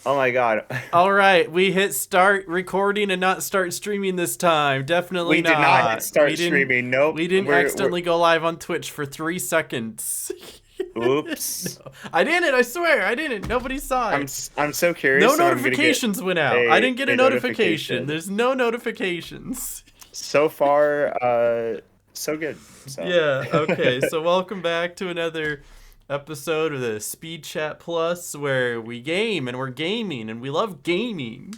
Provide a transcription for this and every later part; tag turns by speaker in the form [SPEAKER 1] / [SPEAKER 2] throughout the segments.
[SPEAKER 1] Oh my god.
[SPEAKER 2] All right, we hit start recording and not start streaming this time. Definitely
[SPEAKER 1] We did not hit
[SPEAKER 2] not. We
[SPEAKER 1] start
[SPEAKER 2] didn't.
[SPEAKER 1] streaming. Nope.
[SPEAKER 2] We didn't
[SPEAKER 1] We're
[SPEAKER 2] accidentally go live on Twitch for 3 seconds.
[SPEAKER 1] oops.
[SPEAKER 2] No, I didn't. I swear, I didn't. Nobody saw it.
[SPEAKER 1] I'm so
[SPEAKER 2] No
[SPEAKER 1] curious and I'm gonna get
[SPEAKER 2] notifications went out. I didn't get a
[SPEAKER 1] a
[SPEAKER 2] notification.
[SPEAKER 1] notification.
[SPEAKER 2] There's no notifications.
[SPEAKER 1] So far, so good. So
[SPEAKER 2] Yeah. Okay. So welcome back to another episode of the Speed Chat Plus, where we game and we're gaming and we love gaming.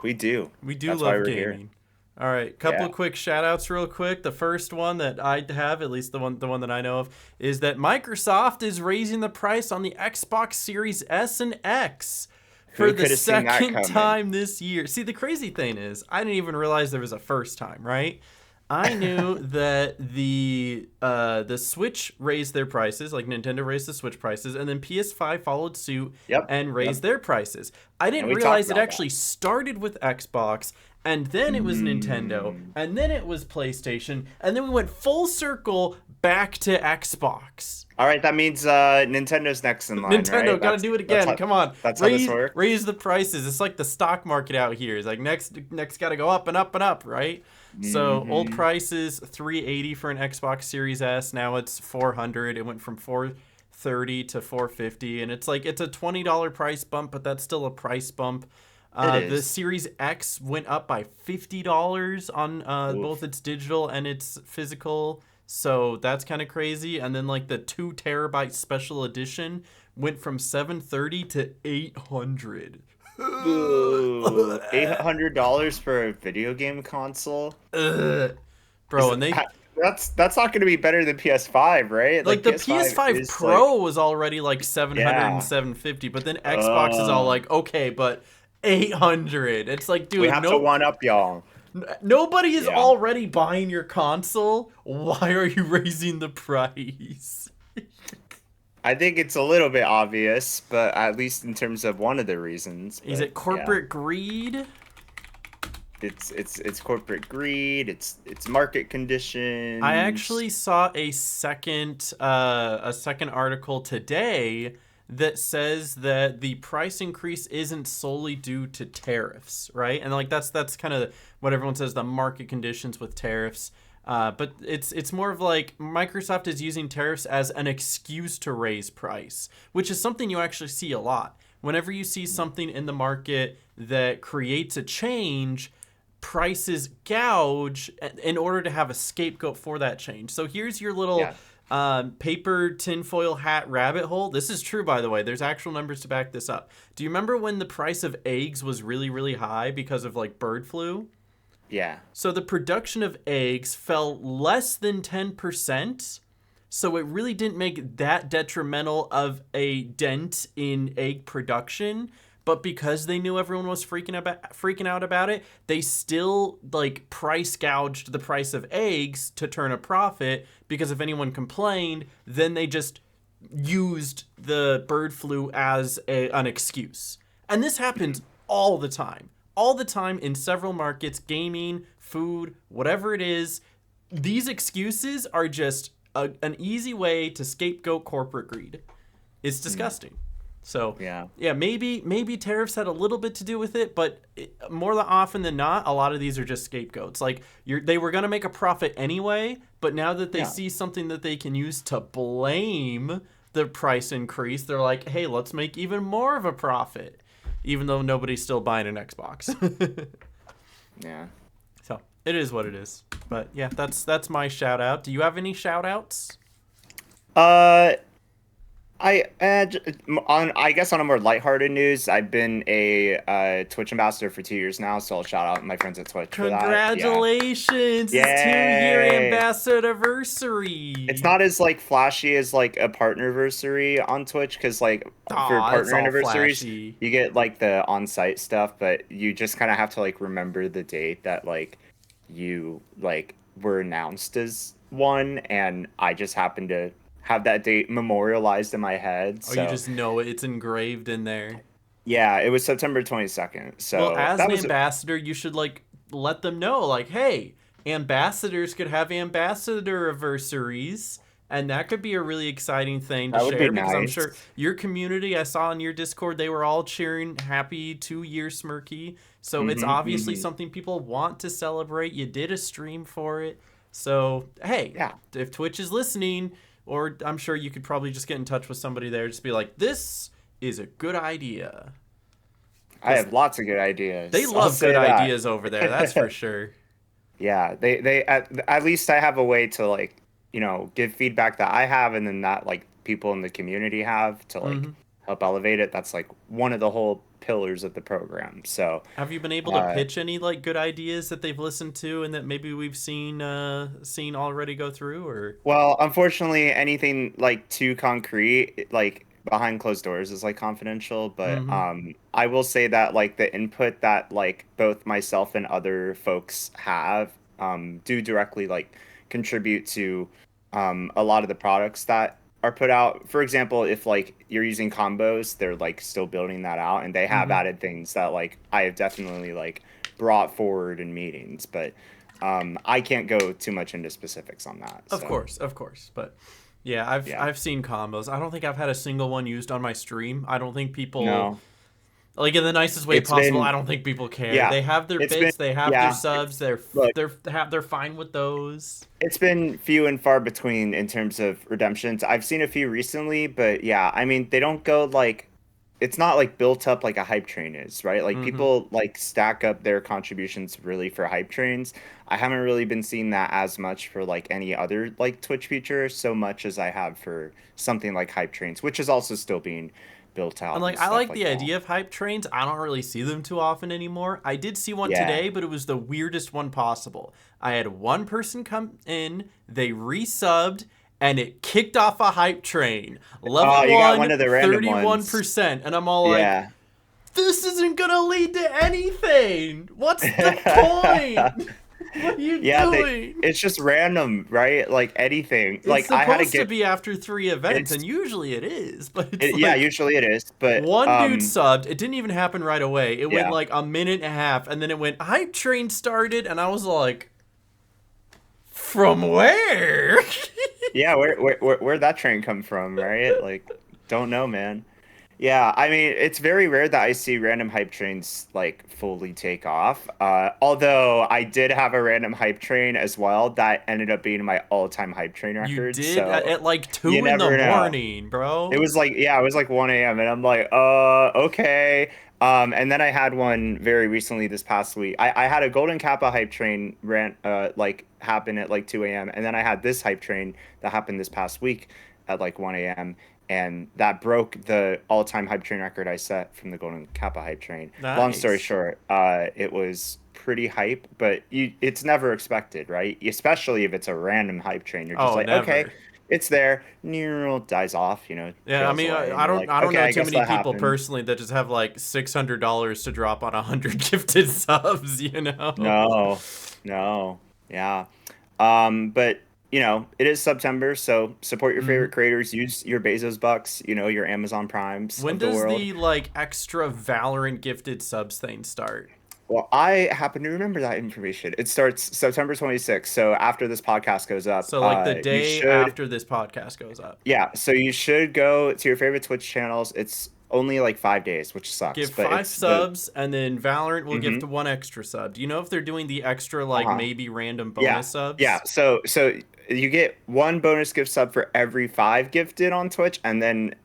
[SPEAKER 1] we do.
[SPEAKER 2] We do
[SPEAKER 1] That's why
[SPEAKER 2] love
[SPEAKER 1] we're here.
[SPEAKER 2] gaming. All right, couple
[SPEAKER 1] Yeah.
[SPEAKER 2] of quick shout outs real quick. The first one that I have, at least the one that I know of, is that Microsoft is raising the price on the Xbox Series S and X for
[SPEAKER 1] Who
[SPEAKER 2] the
[SPEAKER 1] could have seen that
[SPEAKER 2] second
[SPEAKER 1] coming?
[SPEAKER 2] time this year. See, the crazy thing is, I didn't even realize there was a first time, right? I knew that the Switch raised their prices, like Nintendo raised the Switch prices, and then PS5 followed suit
[SPEAKER 1] Yep.
[SPEAKER 2] and raised their prices. I
[SPEAKER 1] And
[SPEAKER 2] didn't
[SPEAKER 1] we
[SPEAKER 2] realize
[SPEAKER 1] talked
[SPEAKER 2] it
[SPEAKER 1] about
[SPEAKER 2] actually started with Xbox, and then it was Nintendo, and then it was PlayStation, and then we went full circle back to Xbox.
[SPEAKER 1] All right, that means Nintendo's next in line,
[SPEAKER 2] Nintendo,
[SPEAKER 1] right?
[SPEAKER 2] gotta do it again. Come on,
[SPEAKER 1] That's how this
[SPEAKER 2] raise
[SPEAKER 1] works.
[SPEAKER 2] raise the prices. It's like the stock market out here. It's like next gotta go up and up and up, right? So old prices $380 for an Xbox Series S. Now it's $400. It went from $430 to $450, and it's like it's a $20 price bump, but that's still a price bump.
[SPEAKER 1] It
[SPEAKER 2] The
[SPEAKER 1] is.
[SPEAKER 2] Series X went up by $50 on
[SPEAKER 1] Oof.
[SPEAKER 2] both its digital and its physical. So that's kind of crazy. And then like the 2 TB special edition went from $730 to $800.
[SPEAKER 1] Ooh, $800 for a video game console.
[SPEAKER 2] Ugh. Bro, and they
[SPEAKER 1] That's not going to be better than PS5, right?
[SPEAKER 2] like the
[SPEAKER 1] PS5
[SPEAKER 2] PS5
[SPEAKER 1] is
[SPEAKER 2] Pro was already like 700
[SPEAKER 1] Yeah.
[SPEAKER 2] and 750, but then Xbox is all like, okay, but 800. It's like, dude,
[SPEAKER 1] we have to one up y'all.
[SPEAKER 2] nobody is
[SPEAKER 1] Yeah.
[SPEAKER 2] already buying your console. Why are you raising the price?
[SPEAKER 1] I think it's a little bit obvious, but at least in terms of one of the reasons.
[SPEAKER 2] Is
[SPEAKER 1] but,
[SPEAKER 2] it corporate greed?
[SPEAKER 1] yeah. It's corporate greed. It's market conditions.
[SPEAKER 2] I actually saw a second article today that says that the price increase isn't solely due to tariffs, right? And like that's kind of what everyone says, the market conditions with tariffs. But it's more of like Microsoft is using tariffs as an excuse to raise price, which is something you actually see a lot. Whenever you see something in the market that creates a change, prices gouge in order to have a scapegoat for that change. So here's your little paper tinfoil hat rabbit hole. This is true, by the way. There's actual numbers to back this up. Do you remember when the price of eggs was really, really high because of like bird flu?
[SPEAKER 1] Yeah.
[SPEAKER 2] So the production of eggs fell less than 10%. So it really didn't make that detrimental of a dent in egg production. But because they knew everyone was freaking out about it, they still like price gouged the price of eggs to turn a profit, because if anyone complained, then they just used the bird flu as an excuse. And this happens all the time. All the time in several markets, gaming, food, whatever it is. These excuses are just an easy way to scapegoat corporate greed. It's disgusting. So yeah, maybe tariffs had a little bit to do with it, but more often than not, a lot of these are just scapegoats. Like they were gonna make a profit anyway, but now that they see something that they can use to blame the price increase, they're like, hey, let's make even more of a profit, even though nobody's still buying an Xbox.
[SPEAKER 1] Yeah.
[SPEAKER 2] So it is what it is. But yeah, that's my shout out. Do you have any shout outs?
[SPEAKER 1] I guess on a more lighthearted news, I've been a Twitch ambassador for 2 years now, so I'll shout out my friends at Twitch for that.
[SPEAKER 2] Congratulations!
[SPEAKER 1] Yeah.
[SPEAKER 2] It's 2-year
[SPEAKER 1] Yay.
[SPEAKER 2] ambassador anniversary.
[SPEAKER 1] It's not as like flashy as like a partner anniversary on Twitch, because like for
[SPEAKER 2] Aw, it's
[SPEAKER 1] partner
[SPEAKER 2] all
[SPEAKER 1] anniversaries,
[SPEAKER 2] flashy.
[SPEAKER 1] you get like the on-site stuff, but you just kind of have to like remember the date that like you like were announced as one, and I just happened to have that date memorialized in my head.
[SPEAKER 2] Oh,
[SPEAKER 1] So
[SPEAKER 2] you just know it. It's engraved in there.
[SPEAKER 1] yeah, it was September 22nd. So
[SPEAKER 2] Well, as
[SPEAKER 1] that
[SPEAKER 2] an
[SPEAKER 1] was
[SPEAKER 2] ambassador, you should like let them know, like, hey, ambassadors could have ambassador anniversaries, And that could be a really exciting thing to
[SPEAKER 1] That would be
[SPEAKER 2] share because I'm sure
[SPEAKER 1] nice.
[SPEAKER 2] your community, I saw in your Discord, they were all cheering happy 2 year Smirky. So it's
[SPEAKER 1] Hmm,
[SPEAKER 2] obviously
[SPEAKER 1] hmm.
[SPEAKER 2] something people want to celebrate. You did a stream for it. So, hey,
[SPEAKER 1] Yeah,
[SPEAKER 2] if Twitch is listening, or I'm sure you could probably just get in touch with somebody there, just be like, this is a good idea.
[SPEAKER 1] I
[SPEAKER 2] Because
[SPEAKER 1] have lots of good
[SPEAKER 2] they
[SPEAKER 1] ideas. I'll
[SPEAKER 2] love good
[SPEAKER 1] say that.
[SPEAKER 2] ideas over there, that's for sure.
[SPEAKER 1] Yeah, they at least I have a way to like, give feedback that I have and then that like people in the community have to like
[SPEAKER 2] Hmm.
[SPEAKER 1] help elevate it. That's like one of the whole pillars of the program. So,
[SPEAKER 2] Have you been able to
[SPEAKER 1] uh,
[SPEAKER 2] pitch any like good ideas that they've listened to and that maybe we've seen already go through or?
[SPEAKER 1] well, unfortunately, anything like too concrete, like behind closed doors is like confidential, but
[SPEAKER 2] Mm-hmm.
[SPEAKER 1] I will say that like the input that like both myself and other folks have do directly like contribute to a lot of the products that are put out. For example, if like you're using combos, they're like still building that out and they have
[SPEAKER 2] Mm-hmm.
[SPEAKER 1] added things that like I have definitely like brought forward in meetings, but I can't go too much into specifics on that. So
[SPEAKER 2] Of course, but yeah, I've
[SPEAKER 1] yeah,
[SPEAKER 2] I've seen combos. I don't think I've had a single one used on my stream. I don't think people
[SPEAKER 1] no,
[SPEAKER 2] like in the nicest way
[SPEAKER 1] it's
[SPEAKER 2] possible. I
[SPEAKER 1] been
[SPEAKER 2] don't think people care.
[SPEAKER 1] yeah,
[SPEAKER 2] They have their
[SPEAKER 1] it's been
[SPEAKER 2] bits, they have their
[SPEAKER 1] yeah.
[SPEAKER 2] subs.
[SPEAKER 1] Look,
[SPEAKER 2] They're fine with those.
[SPEAKER 1] it's been few and far between in terms of redemptions. I've seen a few recently, but yeah, I mean they don't go like it's not like built up like a hype train is, right? Like
[SPEAKER 2] Mm-hmm.
[SPEAKER 1] people like stack up their contributions really for hype trains. I haven't really been seeing that as much for like any other like Twitch feature so much as I have for something like hype trains, which is also still being built
[SPEAKER 2] And
[SPEAKER 1] out and
[SPEAKER 2] like I
[SPEAKER 1] stuff
[SPEAKER 2] like
[SPEAKER 1] like
[SPEAKER 2] the
[SPEAKER 1] that.
[SPEAKER 2] idea of hype trains. I don't really see them too often anymore. I did see one
[SPEAKER 1] Yeah.
[SPEAKER 2] today, but it was the weirdest one possible. I had one person come in, they resubbed, and it kicked off a hype train.
[SPEAKER 1] Oh,
[SPEAKER 2] Level
[SPEAKER 1] you got one
[SPEAKER 2] one,
[SPEAKER 1] of the random ones.
[SPEAKER 2] 31%. And I'm all like,
[SPEAKER 1] Yeah.
[SPEAKER 2] this isn't gonna lead to anything. What's the point? What are you
[SPEAKER 1] Yeah, they
[SPEAKER 2] doing?
[SPEAKER 1] it's just random, right? Like anything.
[SPEAKER 2] It's
[SPEAKER 1] Like I had to
[SPEAKER 2] supposed to
[SPEAKER 1] get
[SPEAKER 2] be after 3 events,
[SPEAKER 1] it's
[SPEAKER 2] and usually it is, but it's
[SPEAKER 1] yeah,
[SPEAKER 2] like
[SPEAKER 1] usually it is, but
[SPEAKER 2] one dude subbed. It didn't even happen right away. It went
[SPEAKER 1] yeah.
[SPEAKER 2] like a minute and a half, and then it went hype train started, and I was like, from where?
[SPEAKER 1] Yeah, where'd that train come from, right? Like don't know, man. Yeah, I mean, it's very rare that I see random hype trains like fully take off. Although I did have a random hype train as well that ended up being my all-time hype train
[SPEAKER 2] You
[SPEAKER 1] record.
[SPEAKER 2] did
[SPEAKER 1] So
[SPEAKER 2] at like
[SPEAKER 1] you
[SPEAKER 2] 2 in the
[SPEAKER 1] never know.
[SPEAKER 2] morning,
[SPEAKER 1] It
[SPEAKER 2] bro.
[SPEAKER 1] was like, yeah, it was like 1 a.m. and I'm like, okay. And then I had one very recently this past week. I had a Golden Kappa hype train rant like happen at like 2 a.m. And then I had this hype train that happened this past week at like 1 a.m. And that broke the all-time hype train record I set from the Golden Kappa hype train. Long story
[SPEAKER 2] Nice.
[SPEAKER 1] short, it was pretty hype, but it's never expected, right? Especially if it's a random hype train. You're just
[SPEAKER 2] Oh,
[SPEAKER 1] like, okay,
[SPEAKER 2] never.
[SPEAKER 1] it's there, neural dies off,
[SPEAKER 2] Yeah, I
[SPEAKER 1] trails
[SPEAKER 2] mean,
[SPEAKER 1] away, and
[SPEAKER 2] I
[SPEAKER 1] you're
[SPEAKER 2] don't,
[SPEAKER 1] like,
[SPEAKER 2] I don't
[SPEAKER 1] okay,
[SPEAKER 2] know
[SPEAKER 1] I
[SPEAKER 2] too
[SPEAKER 1] guess
[SPEAKER 2] many
[SPEAKER 1] that
[SPEAKER 2] people
[SPEAKER 1] happened.
[SPEAKER 2] personally that just have like $600 to drop on 100 gifted subs. You know.
[SPEAKER 1] No, no, yeah. But it is September, so support your
[SPEAKER 2] Hmm.
[SPEAKER 1] favorite creators. Use your Bezos bucks, your Amazon Primes
[SPEAKER 2] When
[SPEAKER 1] of the
[SPEAKER 2] does
[SPEAKER 1] world.
[SPEAKER 2] the like extra Valorant gifted subs thing start?
[SPEAKER 1] Well, I happen to remember that information. It starts September 26th, so after this podcast goes up,
[SPEAKER 2] So like the
[SPEAKER 1] you
[SPEAKER 2] day
[SPEAKER 1] should,
[SPEAKER 2] after this podcast goes up.
[SPEAKER 1] yeah. So you should go to your favorite Twitch channels. It's only like 5 days, which sucks,
[SPEAKER 2] Give
[SPEAKER 1] but
[SPEAKER 2] five
[SPEAKER 1] it's the.
[SPEAKER 2] subs, and then Valorant will give
[SPEAKER 1] Mhm.
[SPEAKER 2] to one extra sub. Do you know if they're doing the extra like
[SPEAKER 1] Uh-huh.
[SPEAKER 2] maybe random
[SPEAKER 1] Yeah,
[SPEAKER 2] bonus
[SPEAKER 1] yeah.
[SPEAKER 2] subs?
[SPEAKER 1] So you get one bonus gift sub for every 5 gifted on Twitch, and then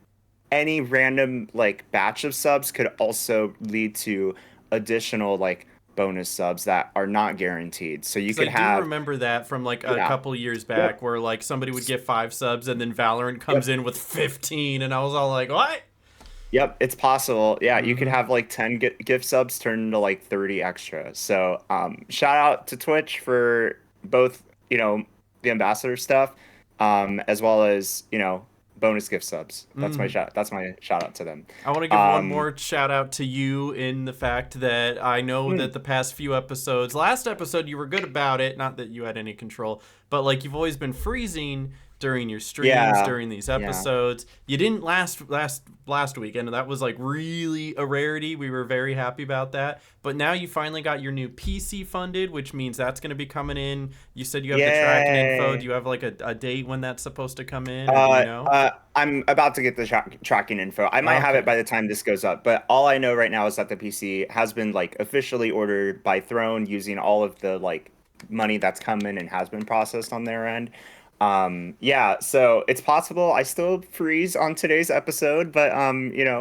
[SPEAKER 1] any random like batch of subs could also lead to additional like bonus subs that are not guaranteed. So you
[SPEAKER 2] Because I
[SPEAKER 1] could
[SPEAKER 2] do
[SPEAKER 1] have
[SPEAKER 2] remember that from like a
[SPEAKER 1] yeah,
[SPEAKER 2] couple years back,
[SPEAKER 1] yep,
[SPEAKER 2] where like somebody would get 5 subs, and then Valorant comes
[SPEAKER 1] yep,
[SPEAKER 2] in with 15, and I was all like, what?
[SPEAKER 1] yep. It's possible. Yeah, you could
[SPEAKER 2] Mm-hmm.
[SPEAKER 1] have like 10 gift subs turn into like 30 extra. So shout out to Twitch for both the ambassador stuff, as well as bonus gift subs. That's my
[SPEAKER 2] Mm-hmm.
[SPEAKER 1] shout. That's my shout out to them.
[SPEAKER 2] I want to give one
[SPEAKER 1] Um,
[SPEAKER 2] more shout out to you in the fact that I know
[SPEAKER 1] hmm,
[SPEAKER 2] that the past few episodes, last episode you were good about it, not that you had any control, but like you've always been freezing during your streams,
[SPEAKER 1] Yeah,
[SPEAKER 2] during these
[SPEAKER 1] yeah.
[SPEAKER 2] episodes. You didn't last week, and that was like really a rarity. We were very happy about that. But now you finally got your new PC funded, which means that's going to be coming in. You said you have the tracking info. Do
[SPEAKER 1] Yay.
[SPEAKER 2] you have like a date when that's supposed to come in, or do you know?
[SPEAKER 1] I'm about to get the tracking info. I might have it
[SPEAKER 2] Okay.
[SPEAKER 1] by the time this goes up, but all I know right now is that the PC has been like officially ordered by Throne using all of the like money that's come in and has been processed on their end. Yeah, so it's possible I still freeze on today's episode, but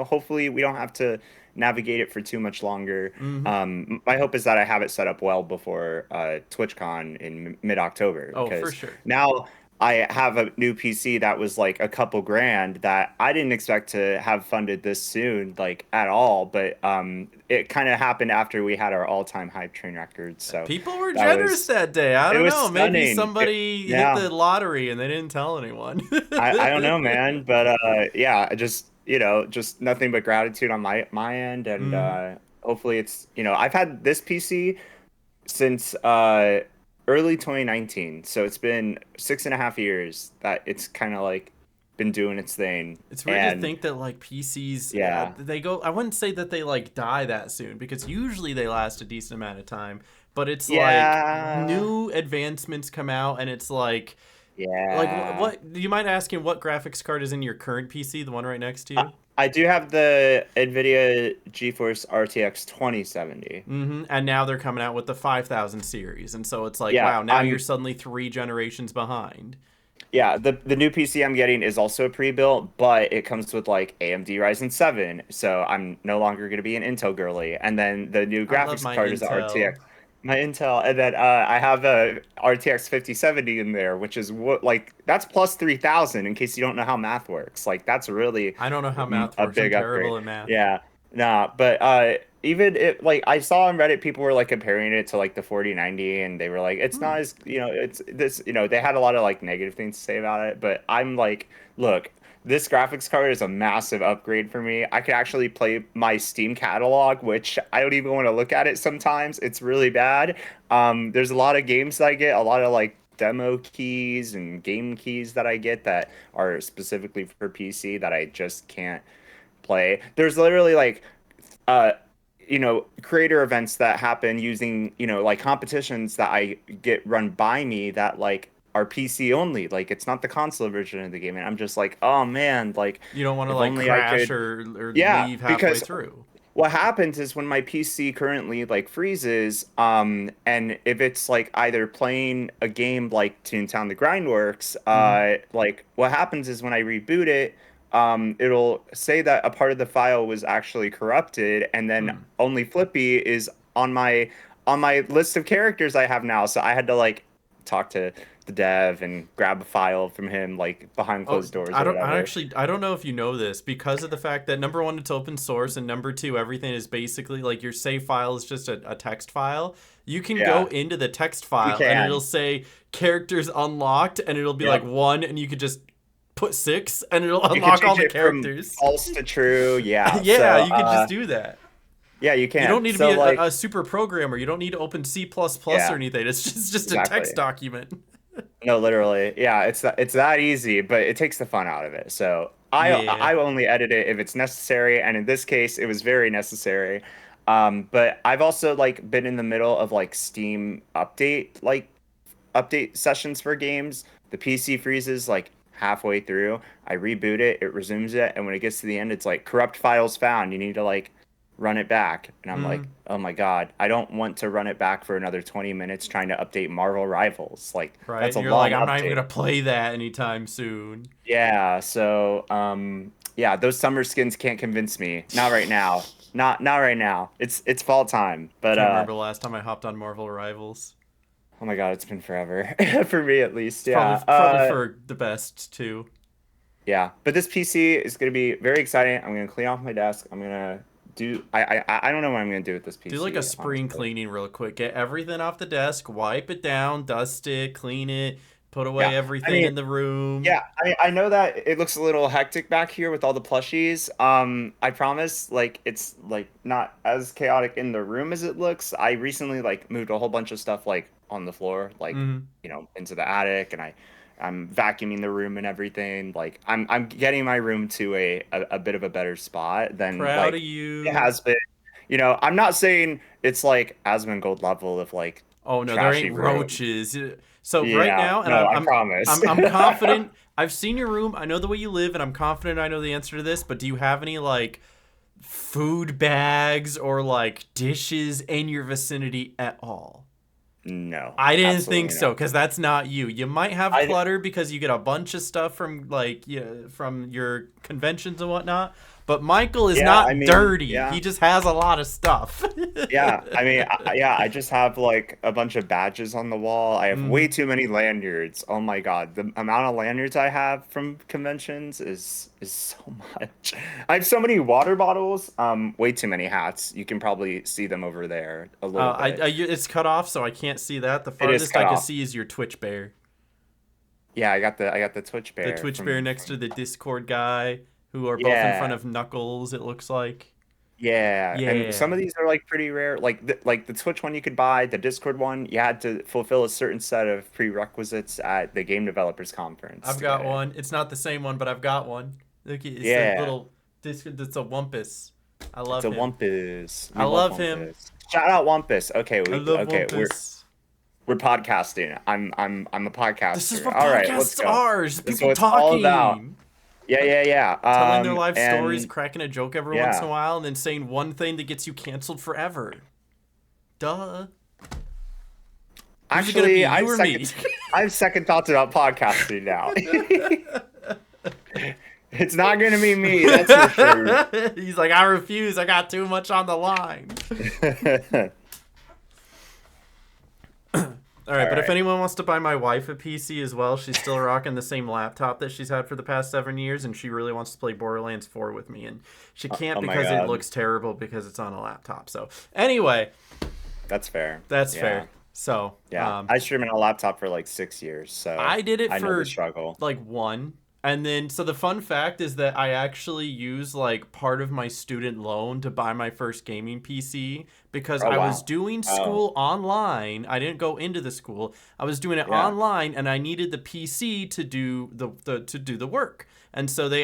[SPEAKER 1] hopefully we don't have to navigate it for too much longer.
[SPEAKER 2] Mm-hmm.
[SPEAKER 1] My hope is that I have it set up well before TwitchCon in mid-October
[SPEAKER 2] Oh, for
[SPEAKER 1] because
[SPEAKER 2] sure.
[SPEAKER 1] now I have a new PC that was like a couple grand that I didn't expect to have funded this soon, like at all. But it kind of happened after we had our all-time hype train records. So
[SPEAKER 2] People were
[SPEAKER 1] that
[SPEAKER 2] generous
[SPEAKER 1] was
[SPEAKER 2] that day. I
[SPEAKER 1] it
[SPEAKER 2] don't
[SPEAKER 1] was
[SPEAKER 2] know. Maybe
[SPEAKER 1] stunning.
[SPEAKER 2] somebody hit
[SPEAKER 1] Yeah,
[SPEAKER 2] the lottery and they didn't tell anyone.
[SPEAKER 1] I don't know, man, but yeah, I just just nothing but gratitude on my end, and
[SPEAKER 2] Mm-hmm.
[SPEAKER 1] hopefully it's I've had this PC since early 2019, so it's been 6.5 years that it's kind of like been doing its thing,
[SPEAKER 2] It's weird to
[SPEAKER 1] and
[SPEAKER 2] think that like PCs,
[SPEAKER 1] yeah,
[SPEAKER 2] they go. I wouldn't say that they like die that soon because usually they last a decent amount of time. But it's like
[SPEAKER 1] yeah,
[SPEAKER 2] new advancements come out, and it's like
[SPEAKER 1] yeah.
[SPEAKER 2] what you might ask him what graphics card is in your current PC, the one right next to
[SPEAKER 1] I,
[SPEAKER 2] you.
[SPEAKER 1] I do have the NVIDIA GeForce RTX 2070.
[SPEAKER 2] Mm-hmm. And now they're coming out with the 5000 series, and so it's like,
[SPEAKER 1] Yeah,
[SPEAKER 2] wow, now you're suddenly 3 generations behind.
[SPEAKER 1] Yeah, the new PC I'm getting is also pre-built, but it comes with like AMD Ryzen 7, so I'm no longer going to be an Intel girly. And then the new
[SPEAKER 2] I love
[SPEAKER 1] graphics
[SPEAKER 2] my
[SPEAKER 1] card is a
[SPEAKER 2] Intel.
[SPEAKER 1] RTX, my Intel, and then I have a RTX 5070 in there, which is what like that's plus 3000 in case you don't know how math works. Like that's really
[SPEAKER 2] I don't know how math
[SPEAKER 1] a
[SPEAKER 2] works. I'm
[SPEAKER 1] big upgrade.
[SPEAKER 2] terrible at math.
[SPEAKER 1] Yeah. Nah, but even it like I saw on Reddit people were like comparing it to like the 4090 and they were like it's
[SPEAKER 2] Hmm.
[SPEAKER 1] not as it's this they had a lot of like negative things to say about it, but I'm like look, this graphics card is a massive upgrade for me. I could actually play my Steam catalog, which I don't even want to look at it sometimes. It's really bad. There's a lot of games that I get, a lot of like demo keys and game keys that I get that are specifically for PC that I just can't play. There's literally like uh creator events that happen using like competitions that I get run by me that like are PC only. Like it's not the console version of the game, and I'm just like, oh man, like
[SPEAKER 2] You don't want to
[SPEAKER 1] if
[SPEAKER 2] like
[SPEAKER 1] only I
[SPEAKER 2] crash
[SPEAKER 1] could.
[SPEAKER 2] or
[SPEAKER 1] Yeah,
[SPEAKER 2] leave halfway
[SPEAKER 1] because
[SPEAKER 2] through.
[SPEAKER 1] what happens is when my PC currently like freezes, and if it's like either playing a game like Toontown the Grindworks,
[SPEAKER 2] Mm-hmm.
[SPEAKER 1] like what happens is when I reboot it, it'll say that a part of the file was actually corrupted, and then
[SPEAKER 2] Hmm.
[SPEAKER 1] only Flippy is on my list of characters I have now. So I had to like talk to the dev and grab a file from him like behind
[SPEAKER 2] Oh,
[SPEAKER 1] closed doors
[SPEAKER 2] I
[SPEAKER 1] or
[SPEAKER 2] don't. I
[SPEAKER 1] whatever.
[SPEAKER 2] actually. I don't know if you know this because of the fact that number one, it's open source, and number two, everything is basically like your save file is just a text file. You can go
[SPEAKER 1] Yeah,
[SPEAKER 2] into the text
[SPEAKER 1] you
[SPEAKER 2] file and it'll
[SPEAKER 1] can.
[SPEAKER 2] say characters unlocked, and it'll be like
[SPEAKER 1] Yep.
[SPEAKER 2] one, and you could just put six, and it'll
[SPEAKER 1] You could
[SPEAKER 2] unlock all
[SPEAKER 1] change
[SPEAKER 2] the
[SPEAKER 1] it from
[SPEAKER 2] characters.
[SPEAKER 1] false to true. Yeah.
[SPEAKER 2] Yeah,
[SPEAKER 1] So,
[SPEAKER 2] you could just do that.
[SPEAKER 1] yeah, you
[SPEAKER 2] You don't
[SPEAKER 1] can.
[SPEAKER 2] need to be
[SPEAKER 1] So, like,
[SPEAKER 2] a super programmer. You don't need to open C++ or
[SPEAKER 1] yeah,
[SPEAKER 2] anything. It's just a text
[SPEAKER 1] exactly.
[SPEAKER 2] document.
[SPEAKER 1] No, literally. Yeah, it's that easy, but it takes the fun out of it. So,
[SPEAKER 2] Yeah.
[SPEAKER 1] I only edit it if it's necessary, and in this case, it was very necessary. But I've also like been in the middle of like Steam update sessions for games. The PC freezes like halfway through. I reboot it, it resumes it, and when it gets to the end, it's like corrupt files found. You need to like run it back. And I'm like,
[SPEAKER 2] Mm,
[SPEAKER 1] oh my God, I don't want to run it back for another 20 minutes trying to update Marvel Rivals. Like,
[SPEAKER 2] right.
[SPEAKER 1] that's
[SPEAKER 2] And
[SPEAKER 1] a
[SPEAKER 2] you're like,
[SPEAKER 1] long
[SPEAKER 2] I'm not even
[SPEAKER 1] update.
[SPEAKER 2] gonna play that anytime soon.
[SPEAKER 1] Yeah, so yeah, those summer skins can't convince me. Not right now. Not right now. It's fall time. But
[SPEAKER 2] Can't remember the last time I hopped on Marvel Rivals.
[SPEAKER 1] oh my God, it's been forever. For me at least.
[SPEAKER 2] It's probably
[SPEAKER 1] Yeah.
[SPEAKER 2] probably for the best too.
[SPEAKER 1] Yeah, but this PC is going to be very exciting. I'm going to clean off my desk. I'm going to do. I don't know what I'm going to do with this
[SPEAKER 2] Do like a
[SPEAKER 1] PC,
[SPEAKER 2] spring
[SPEAKER 1] honestly.
[SPEAKER 2] cleaning real quick. Get everything off the desk, wipe it down, dust it, clean it, put
[SPEAKER 1] Yeah,
[SPEAKER 2] away
[SPEAKER 1] I
[SPEAKER 2] everything
[SPEAKER 1] mean,
[SPEAKER 2] in the room.
[SPEAKER 1] yeah, I know that it looks a little hectic back here with all the plushies. I promise, like it's like not as chaotic in the room as it looks. I recently like moved a whole bunch of stuff like on the floor, like
[SPEAKER 2] Mm-hmm.
[SPEAKER 1] into the attic, and I I'm vacuuming the room and everything. Like I'm getting my room to a bit of a better spot than
[SPEAKER 2] Proud of
[SPEAKER 1] like it
[SPEAKER 2] you.
[SPEAKER 1] has been. You know, I'm not saying it's like Asmongold level of like
[SPEAKER 2] Oh no, there
[SPEAKER 1] trashy
[SPEAKER 2] ain't
[SPEAKER 1] room.
[SPEAKER 2] roaches. So right
[SPEAKER 1] Yeah,
[SPEAKER 2] now, and
[SPEAKER 1] no, I promise.
[SPEAKER 2] I'm confident. I've seen your room. I know the way you live, and I'm confident I know the answer to this. But do you have any like food bags or like dishes in your vicinity at all?
[SPEAKER 1] No,
[SPEAKER 2] I didn't think
[SPEAKER 1] absolutely
[SPEAKER 2] so,
[SPEAKER 1] not.
[SPEAKER 2] because that's not you. You might have
[SPEAKER 1] I
[SPEAKER 2] clutter because you get a bunch of stuff from like from your conventions and whatnot. But Michael is
[SPEAKER 1] Yeah, I
[SPEAKER 2] not
[SPEAKER 1] mean,
[SPEAKER 2] dirty.
[SPEAKER 1] yeah.
[SPEAKER 2] He just has a lot of stuff.
[SPEAKER 1] Yeah, I mean, yeah, I just have like a bunch of badges on the wall. I have way
[SPEAKER 2] Mhm.
[SPEAKER 1] too many lanyards. Oh my God, the amount of lanyards I have from conventions is so much. I have so many water bottles. Way too many hats. You can probably see them over there a little bit.
[SPEAKER 2] It's cut off, so I can't see that. The
[SPEAKER 1] It is
[SPEAKER 2] farthest
[SPEAKER 1] cut
[SPEAKER 2] I can
[SPEAKER 1] off.
[SPEAKER 2] see is your Twitch bear.
[SPEAKER 1] Yeah, I got the Twitch
[SPEAKER 2] The
[SPEAKER 1] bear
[SPEAKER 2] Twitch bear next to
[SPEAKER 1] from
[SPEAKER 2] the Discord guy, who are both in front
[SPEAKER 1] yeah.
[SPEAKER 2] of Knuckles. It looks like.
[SPEAKER 1] Yeah, and some
[SPEAKER 2] Yeah,
[SPEAKER 1] of these are like pretty rare. Like the Twitch one you could buy, the Discord one, you had to fulfill a certain set of prerequisites at the Game Developers Conference
[SPEAKER 2] I've
[SPEAKER 1] to get
[SPEAKER 2] got
[SPEAKER 1] it.
[SPEAKER 2] one. It's not the same one, but I've got one. Look, it's a
[SPEAKER 1] Yeah,
[SPEAKER 2] little disc. It's a Wumpus. I
[SPEAKER 1] it's
[SPEAKER 2] love
[SPEAKER 1] a
[SPEAKER 2] him.
[SPEAKER 1] Wumpus.
[SPEAKER 2] I
[SPEAKER 1] We love
[SPEAKER 2] love him.
[SPEAKER 1] Wumpus. Shout out Wumpus. Okay,
[SPEAKER 2] I
[SPEAKER 1] we
[SPEAKER 2] love
[SPEAKER 1] okay,
[SPEAKER 2] Wumpus.
[SPEAKER 1] we're podcasting. I'm a
[SPEAKER 2] This is
[SPEAKER 1] podcaster.
[SPEAKER 2] what
[SPEAKER 1] All right, let's
[SPEAKER 2] podcasts
[SPEAKER 1] go.
[SPEAKER 2] are. Just
[SPEAKER 1] That's
[SPEAKER 2] people
[SPEAKER 1] what it's all about.
[SPEAKER 2] talking,
[SPEAKER 1] Yeah, yeah, yeah.
[SPEAKER 2] telling their life stories,
[SPEAKER 1] And
[SPEAKER 2] cracking a joke every once in a
[SPEAKER 1] yeah.
[SPEAKER 2] while, and then saying one thing that gets you canceled forever. Duh. Who's it gonna be?
[SPEAKER 1] Actually,
[SPEAKER 2] You or me?
[SPEAKER 1] I have second thoughts about podcasting now. It's not gonna be me, that's for sure.
[SPEAKER 2] He's like, I refuse. I got too much on the line. All right,
[SPEAKER 1] All
[SPEAKER 2] but if
[SPEAKER 1] right.
[SPEAKER 2] anyone wants to buy my wife a PC as well, she's still rocking the same laptop that she's had for the past 7 years, and she really wants to play Borderlands 4 with me, and she can't
[SPEAKER 1] Oh my
[SPEAKER 2] because it
[SPEAKER 1] God.
[SPEAKER 2] looks terrible because it's on a laptop. So anyway,
[SPEAKER 1] That's fair.
[SPEAKER 2] that's
[SPEAKER 1] Yeah.
[SPEAKER 2] fair. So
[SPEAKER 1] Yeah. I streamed on a laptop for like 6 years, so
[SPEAKER 2] I did it
[SPEAKER 1] I know the
[SPEAKER 2] for
[SPEAKER 1] struggle.
[SPEAKER 2] like one. And then, so the fun fact is that I actually used like part of my student loan to buy my first gaming PC because
[SPEAKER 1] Oh
[SPEAKER 2] I was
[SPEAKER 1] wow.
[SPEAKER 2] doing
[SPEAKER 1] Oh,
[SPEAKER 2] school online. I didn't go into the school. I was doing it
[SPEAKER 1] yeah.
[SPEAKER 2] online, and I needed the PC to do the work. And so I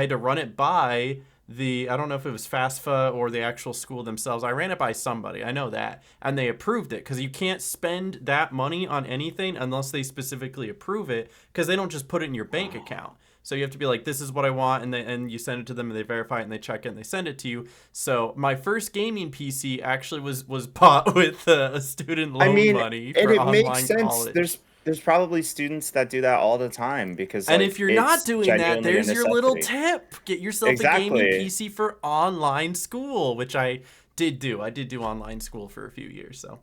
[SPEAKER 2] had to run it by I don't know if it was FAFSA or the actual school themselves. I ran it by somebody. I know that. And they approved it because you can't spend that money on anything unless they specifically approve it because they don't just put it in your bank account. So you have to be like, this is what I want, and you send it to them, and they verify it, and they check it, and they send it to you. So my first gaming PC actually was bought with student
[SPEAKER 1] I
[SPEAKER 2] loan
[SPEAKER 1] mean,
[SPEAKER 2] money
[SPEAKER 1] and
[SPEAKER 2] for
[SPEAKER 1] it makes
[SPEAKER 2] online
[SPEAKER 1] sense.
[SPEAKER 2] college.
[SPEAKER 1] There's probably students that do that all the time because
[SPEAKER 2] And if
[SPEAKER 1] like
[SPEAKER 2] you're not
[SPEAKER 1] it's
[SPEAKER 2] doing that,
[SPEAKER 1] genuinely a
[SPEAKER 2] there's your little
[SPEAKER 1] necessity.
[SPEAKER 2] tip. Get yourself a gaming
[SPEAKER 1] Exactly.
[SPEAKER 2] PC for online school, which I did do. I did do online school for a few years, so.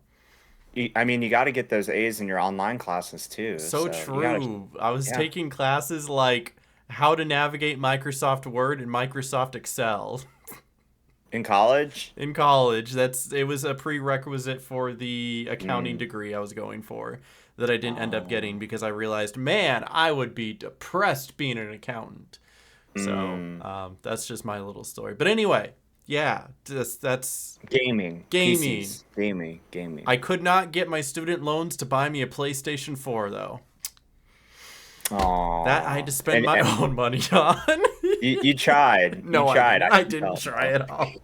[SPEAKER 1] I mean, you got to get those A's in your online classes too.
[SPEAKER 2] So
[SPEAKER 1] So you got to,
[SPEAKER 2] true. I was
[SPEAKER 1] yeah.
[SPEAKER 2] taking classes like how to navigate Microsoft Word and Microsoft Excel
[SPEAKER 1] In college.
[SPEAKER 2] in college. It was a prerequisite for the accounting
[SPEAKER 1] Mm.
[SPEAKER 2] degree I was going for that I didn't end up getting
[SPEAKER 1] Oh.
[SPEAKER 2] because I realized, man, I would be depressed being an accountant. So
[SPEAKER 1] Mm.
[SPEAKER 2] that's just my little story. But anyway, yeah, that's
[SPEAKER 1] Gaming,
[SPEAKER 2] gaming.
[SPEAKER 1] PCs, gaming.
[SPEAKER 2] I could not get my student loans to buy me a PlayStation 4 though. That I had
[SPEAKER 1] Oh,
[SPEAKER 2] to spend my
[SPEAKER 1] and
[SPEAKER 2] own money on.
[SPEAKER 1] you tried, you
[SPEAKER 2] No, I
[SPEAKER 1] tried.
[SPEAKER 2] didn't.
[SPEAKER 1] I
[SPEAKER 2] I
[SPEAKER 1] can
[SPEAKER 2] didn't
[SPEAKER 1] tell.
[SPEAKER 2] try at all.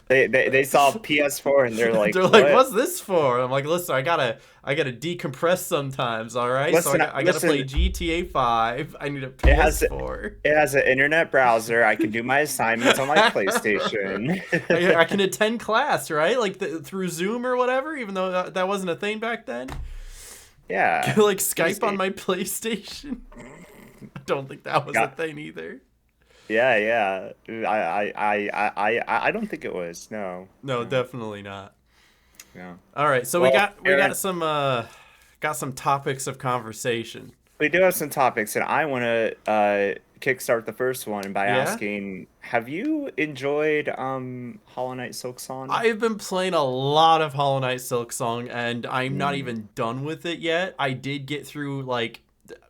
[SPEAKER 1] They saw PS4 and they're like,
[SPEAKER 2] They're like,
[SPEAKER 1] what?
[SPEAKER 2] "What's this for?" I'm like, "Listen, I gotta decompress sometimes. All right, so
[SPEAKER 1] Listen,
[SPEAKER 2] I gotta play
[SPEAKER 1] listen.
[SPEAKER 2] GTA 5. I need a
[SPEAKER 1] It has
[SPEAKER 2] PS4.
[SPEAKER 1] it has an internet browser. I can do my assignments on my PlayStation.
[SPEAKER 2] I can attend class, right? Like through Zoom or whatever. Even though that wasn't a thing back then.
[SPEAKER 1] Yeah,
[SPEAKER 2] Like Skype on
[SPEAKER 1] easy.
[SPEAKER 2] my PlayStation. I don't think that was a
[SPEAKER 1] Yeah,
[SPEAKER 2] thing either.
[SPEAKER 1] yeah. I don't think it was. No,
[SPEAKER 2] No,
[SPEAKER 1] no,
[SPEAKER 2] definitely not.
[SPEAKER 1] no.
[SPEAKER 2] All right, so we
[SPEAKER 1] Well,
[SPEAKER 2] got we
[SPEAKER 1] Aaron,
[SPEAKER 2] got some topics of conversation.
[SPEAKER 1] we do have some topics, and I want to kickstart the first one by
[SPEAKER 2] Yeah?
[SPEAKER 1] asking: have you enjoyed Hollow Knight Silk Song?
[SPEAKER 2] I've been playing a lot of Hollow Knight Silk Song, and I'm not
[SPEAKER 1] Mm,
[SPEAKER 2] even done with it yet. I did get through like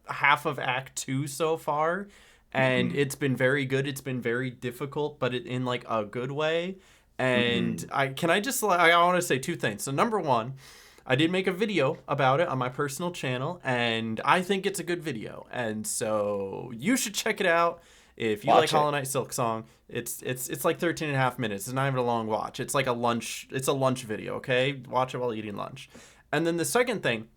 [SPEAKER 2] half of Act 2 so far, and
[SPEAKER 1] mm-hmm,
[SPEAKER 2] it's been very good. It's been very difficult, but in like a good way.
[SPEAKER 1] mm-hmm,
[SPEAKER 2] And I want to say two things. So number one, I did make a video about it on my personal channel, and I think it's a good video. And so you should check it out. If you like
[SPEAKER 1] Watch it.
[SPEAKER 2] Hollow Knight Silksong, it's like 13 and a half minutes. It's not even a long watch. It's like a lunch. It's a lunch video. Okay, watch it while eating lunch. And then the second thing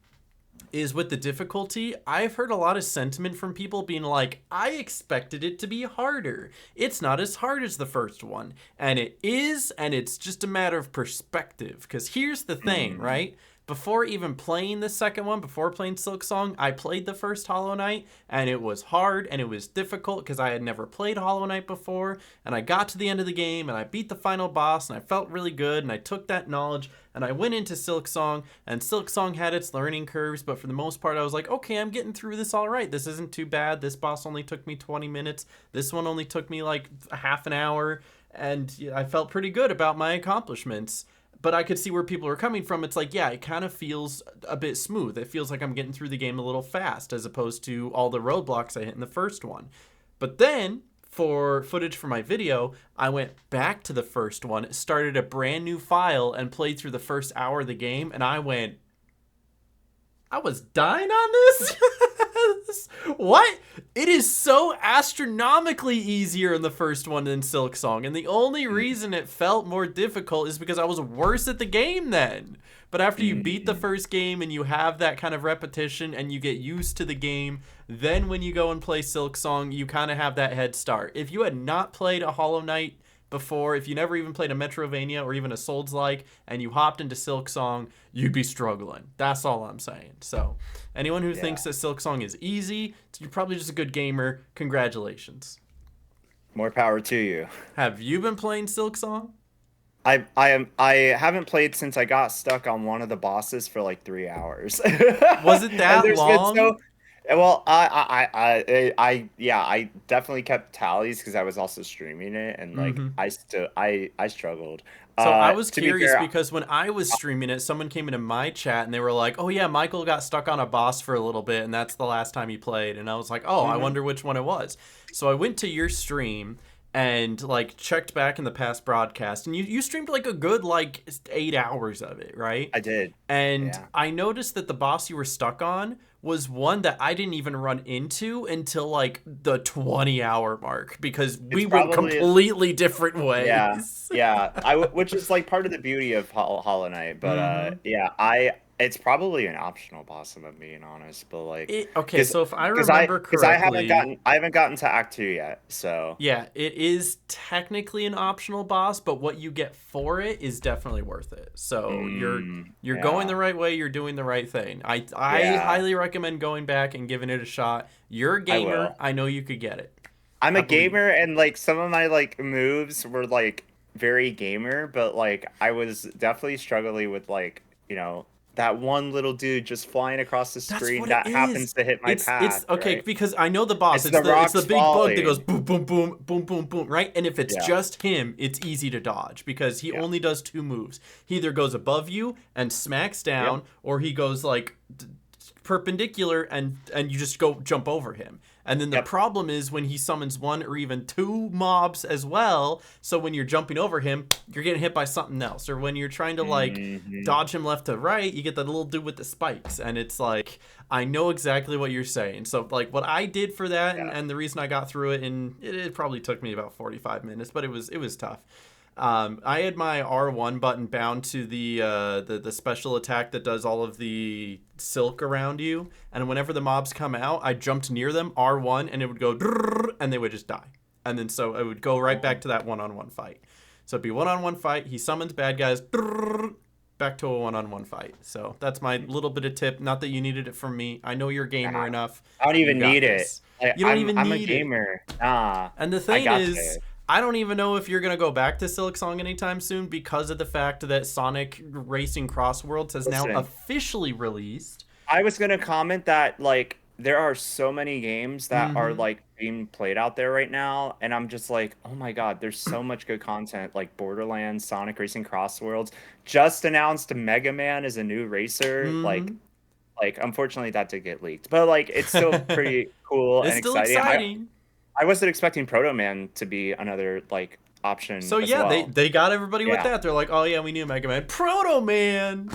[SPEAKER 2] is with the difficulty, I've heard a lot of sentiment from people being like, I expected it to be harder. It's not as hard as the first one. And it is, and it's just a matter of perspective. Because here's the thing, right? Before even playing the second one, before playing Silksong, I played the first Hollow Knight, and it was hard and it was difficult because I had never played Hollow Knight before. And I got to the end of the game and I beat the final boss and I felt really good, and I took that knowledge and I went into Silksong, and Silksong had its learning curves, but for the most part I was like, okay, I'm getting through this all right. This isn't too bad. This boss only took me 20 minutes. This one only took me like a half an hour, and I felt pretty good about my accomplishments. But I could see where people are coming from. It's like, yeah, it kind of feels a bit smooth. It feels like I'm getting through the game a little fast as opposed to all the roadblocks I hit in the first one. But then, for footage for my video, I went back to the first one, started a brand new file, and played through the first hour of the game, and I was dying on this? What? It is so astronomically easier in the first one than Silksong, and the only reason it felt more difficult is because I was worse at the game then. But after you beat the first game and you have that kind of repetition and you get used to the game, then when you go and play Silksong, you kind of have that head start. If you had not played a Hollow Knight before, if you never even played a Metrovania or even a Souls-like, and you hopped into Silksong, you'd be struggling. That's all I'm saying. So anyone who thinks that Silksong is easy, you're probably just a good gamer. Congratulations.
[SPEAKER 1] More power to you.
[SPEAKER 2] Have you been playing Silksong?
[SPEAKER 1] I haven't played since I got stuck on one of the bosses for like 3 hours.
[SPEAKER 2] Was it that long?
[SPEAKER 1] Well, yeah, I definitely kept tallies because I was also streaming it, and like I struggled.
[SPEAKER 2] So I was
[SPEAKER 1] To be
[SPEAKER 2] curious
[SPEAKER 1] fair,
[SPEAKER 2] because when I was streaming it, someone came into my chat and they were like, "Oh yeah, Michael got stuck on a boss for a little bit, and that's the last time he played." And I was like, "Oh, I wonder which one it was." So I went to your stream and like checked back in the past broadcast, and you streamed like a good like 8 hours of it, right?
[SPEAKER 1] I did.
[SPEAKER 2] And
[SPEAKER 1] Yeah.
[SPEAKER 2] I noticed that the boss you were stuck on was one that I didn't even run into until like the 20-hour mark because we went
[SPEAKER 1] Probably
[SPEAKER 2] completely different
[SPEAKER 1] Yeah,
[SPEAKER 2] ways.
[SPEAKER 1] yeah. Which is like part of the beauty of Hollow Knight, but yeah, it's probably an optional boss if I'm being honest, but like,
[SPEAKER 2] Okay, so if I
[SPEAKER 1] because
[SPEAKER 2] remember
[SPEAKER 1] I
[SPEAKER 2] correctly,
[SPEAKER 1] haven't gotten to Act 2 yet, so
[SPEAKER 2] yeah, it is technically an optional boss, but what you get for it is definitely worth it. So you're going
[SPEAKER 1] yeah,
[SPEAKER 2] the right way, you're doing the right thing. I
[SPEAKER 1] yeah,
[SPEAKER 2] highly recommend going back and giving it a shot. You're a
[SPEAKER 1] I
[SPEAKER 2] gamer,
[SPEAKER 1] will.
[SPEAKER 2] I know you could get it.
[SPEAKER 1] I'm
[SPEAKER 2] I
[SPEAKER 1] a
[SPEAKER 2] believe.
[SPEAKER 1] gamer, and like some of my like moves were like very gamer, but like I was definitely struggling with like, that one little dude just flying across the
[SPEAKER 2] That's
[SPEAKER 1] screen
[SPEAKER 2] what it
[SPEAKER 1] that
[SPEAKER 2] is.
[SPEAKER 1] happens to hit my
[SPEAKER 2] It's
[SPEAKER 1] path,
[SPEAKER 2] okay
[SPEAKER 1] right?
[SPEAKER 2] because I know the boss.
[SPEAKER 1] It's the
[SPEAKER 2] It's the
[SPEAKER 1] rocks
[SPEAKER 2] big bug that goes
[SPEAKER 1] falling.
[SPEAKER 2] boom boom boom boom boom boom, right? And if it's
[SPEAKER 1] Yeah,
[SPEAKER 2] just him, it's easy to dodge because he
[SPEAKER 1] yeah,
[SPEAKER 2] only does two moves. He either goes above you and smacks
[SPEAKER 1] yep,
[SPEAKER 2] down, or he goes like perpendicular and you just go jump over him. And then the
[SPEAKER 1] yep.
[SPEAKER 2] problem is when he summons one or even two mobs as well. So when you're jumping over him, you're getting hit by something else. Or when you're trying to like
[SPEAKER 1] Hmm.
[SPEAKER 2] dodge him left to right, you get that little dude with the spikes. And it's like, I know exactly what you're saying. So like what I did for that
[SPEAKER 1] Yeah.
[SPEAKER 2] and the reason I got through it, and it probably took me about 45 minutes, but it was tough. I had my R1 button bound to the special attack that does all of the silk around you, and whenever the mobs come out, I jumped near them, R1, and it would go, drrrr, and they would just die. And then so it would go right back to that one-on-one fight. So it'd be one-on-one fight. He summons bad guys, drrrr, back to a one-on-one fight. So that's my little bit of tip. Not that you needed it from me. I know you're gamer
[SPEAKER 1] Nah,
[SPEAKER 2] enough.
[SPEAKER 1] I don't
[SPEAKER 2] You
[SPEAKER 1] even
[SPEAKER 2] got
[SPEAKER 1] need it.
[SPEAKER 2] this.
[SPEAKER 1] Like,
[SPEAKER 2] You don't even
[SPEAKER 1] I'm a
[SPEAKER 2] need it.
[SPEAKER 1] gamer. Nah,
[SPEAKER 2] And the
[SPEAKER 1] I
[SPEAKER 2] thing
[SPEAKER 1] got
[SPEAKER 2] is,
[SPEAKER 1] this.
[SPEAKER 2] I don't even know if you're going to go back to Silksong anytime soon because of the fact that Sonic Racing Cross Worlds has now
[SPEAKER 1] Listen,
[SPEAKER 2] officially released.
[SPEAKER 1] I was gonna comment that like there are so many games that are
[SPEAKER 2] Mm-hmm.
[SPEAKER 1] like being played out there right now, and I'm just like, oh my God, there's so much good content. Like Borderlands, Sonic Racing Cross Worlds just announced Mega Man as a new racer.
[SPEAKER 2] Mm-hmm.
[SPEAKER 1] Like unfortunately that did get leaked, but like it's still pretty cool
[SPEAKER 2] It's
[SPEAKER 1] and
[SPEAKER 2] still
[SPEAKER 1] exciting.
[SPEAKER 2] exciting.
[SPEAKER 1] I wasn't expecting Proto Man to be another like option
[SPEAKER 2] So
[SPEAKER 1] as
[SPEAKER 2] yeah, they
[SPEAKER 1] well.
[SPEAKER 2] they got everybody with
[SPEAKER 1] Yeah.
[SPEAKER 2] that. They're like, oh yeah, we knew Mega Man. Proto Man.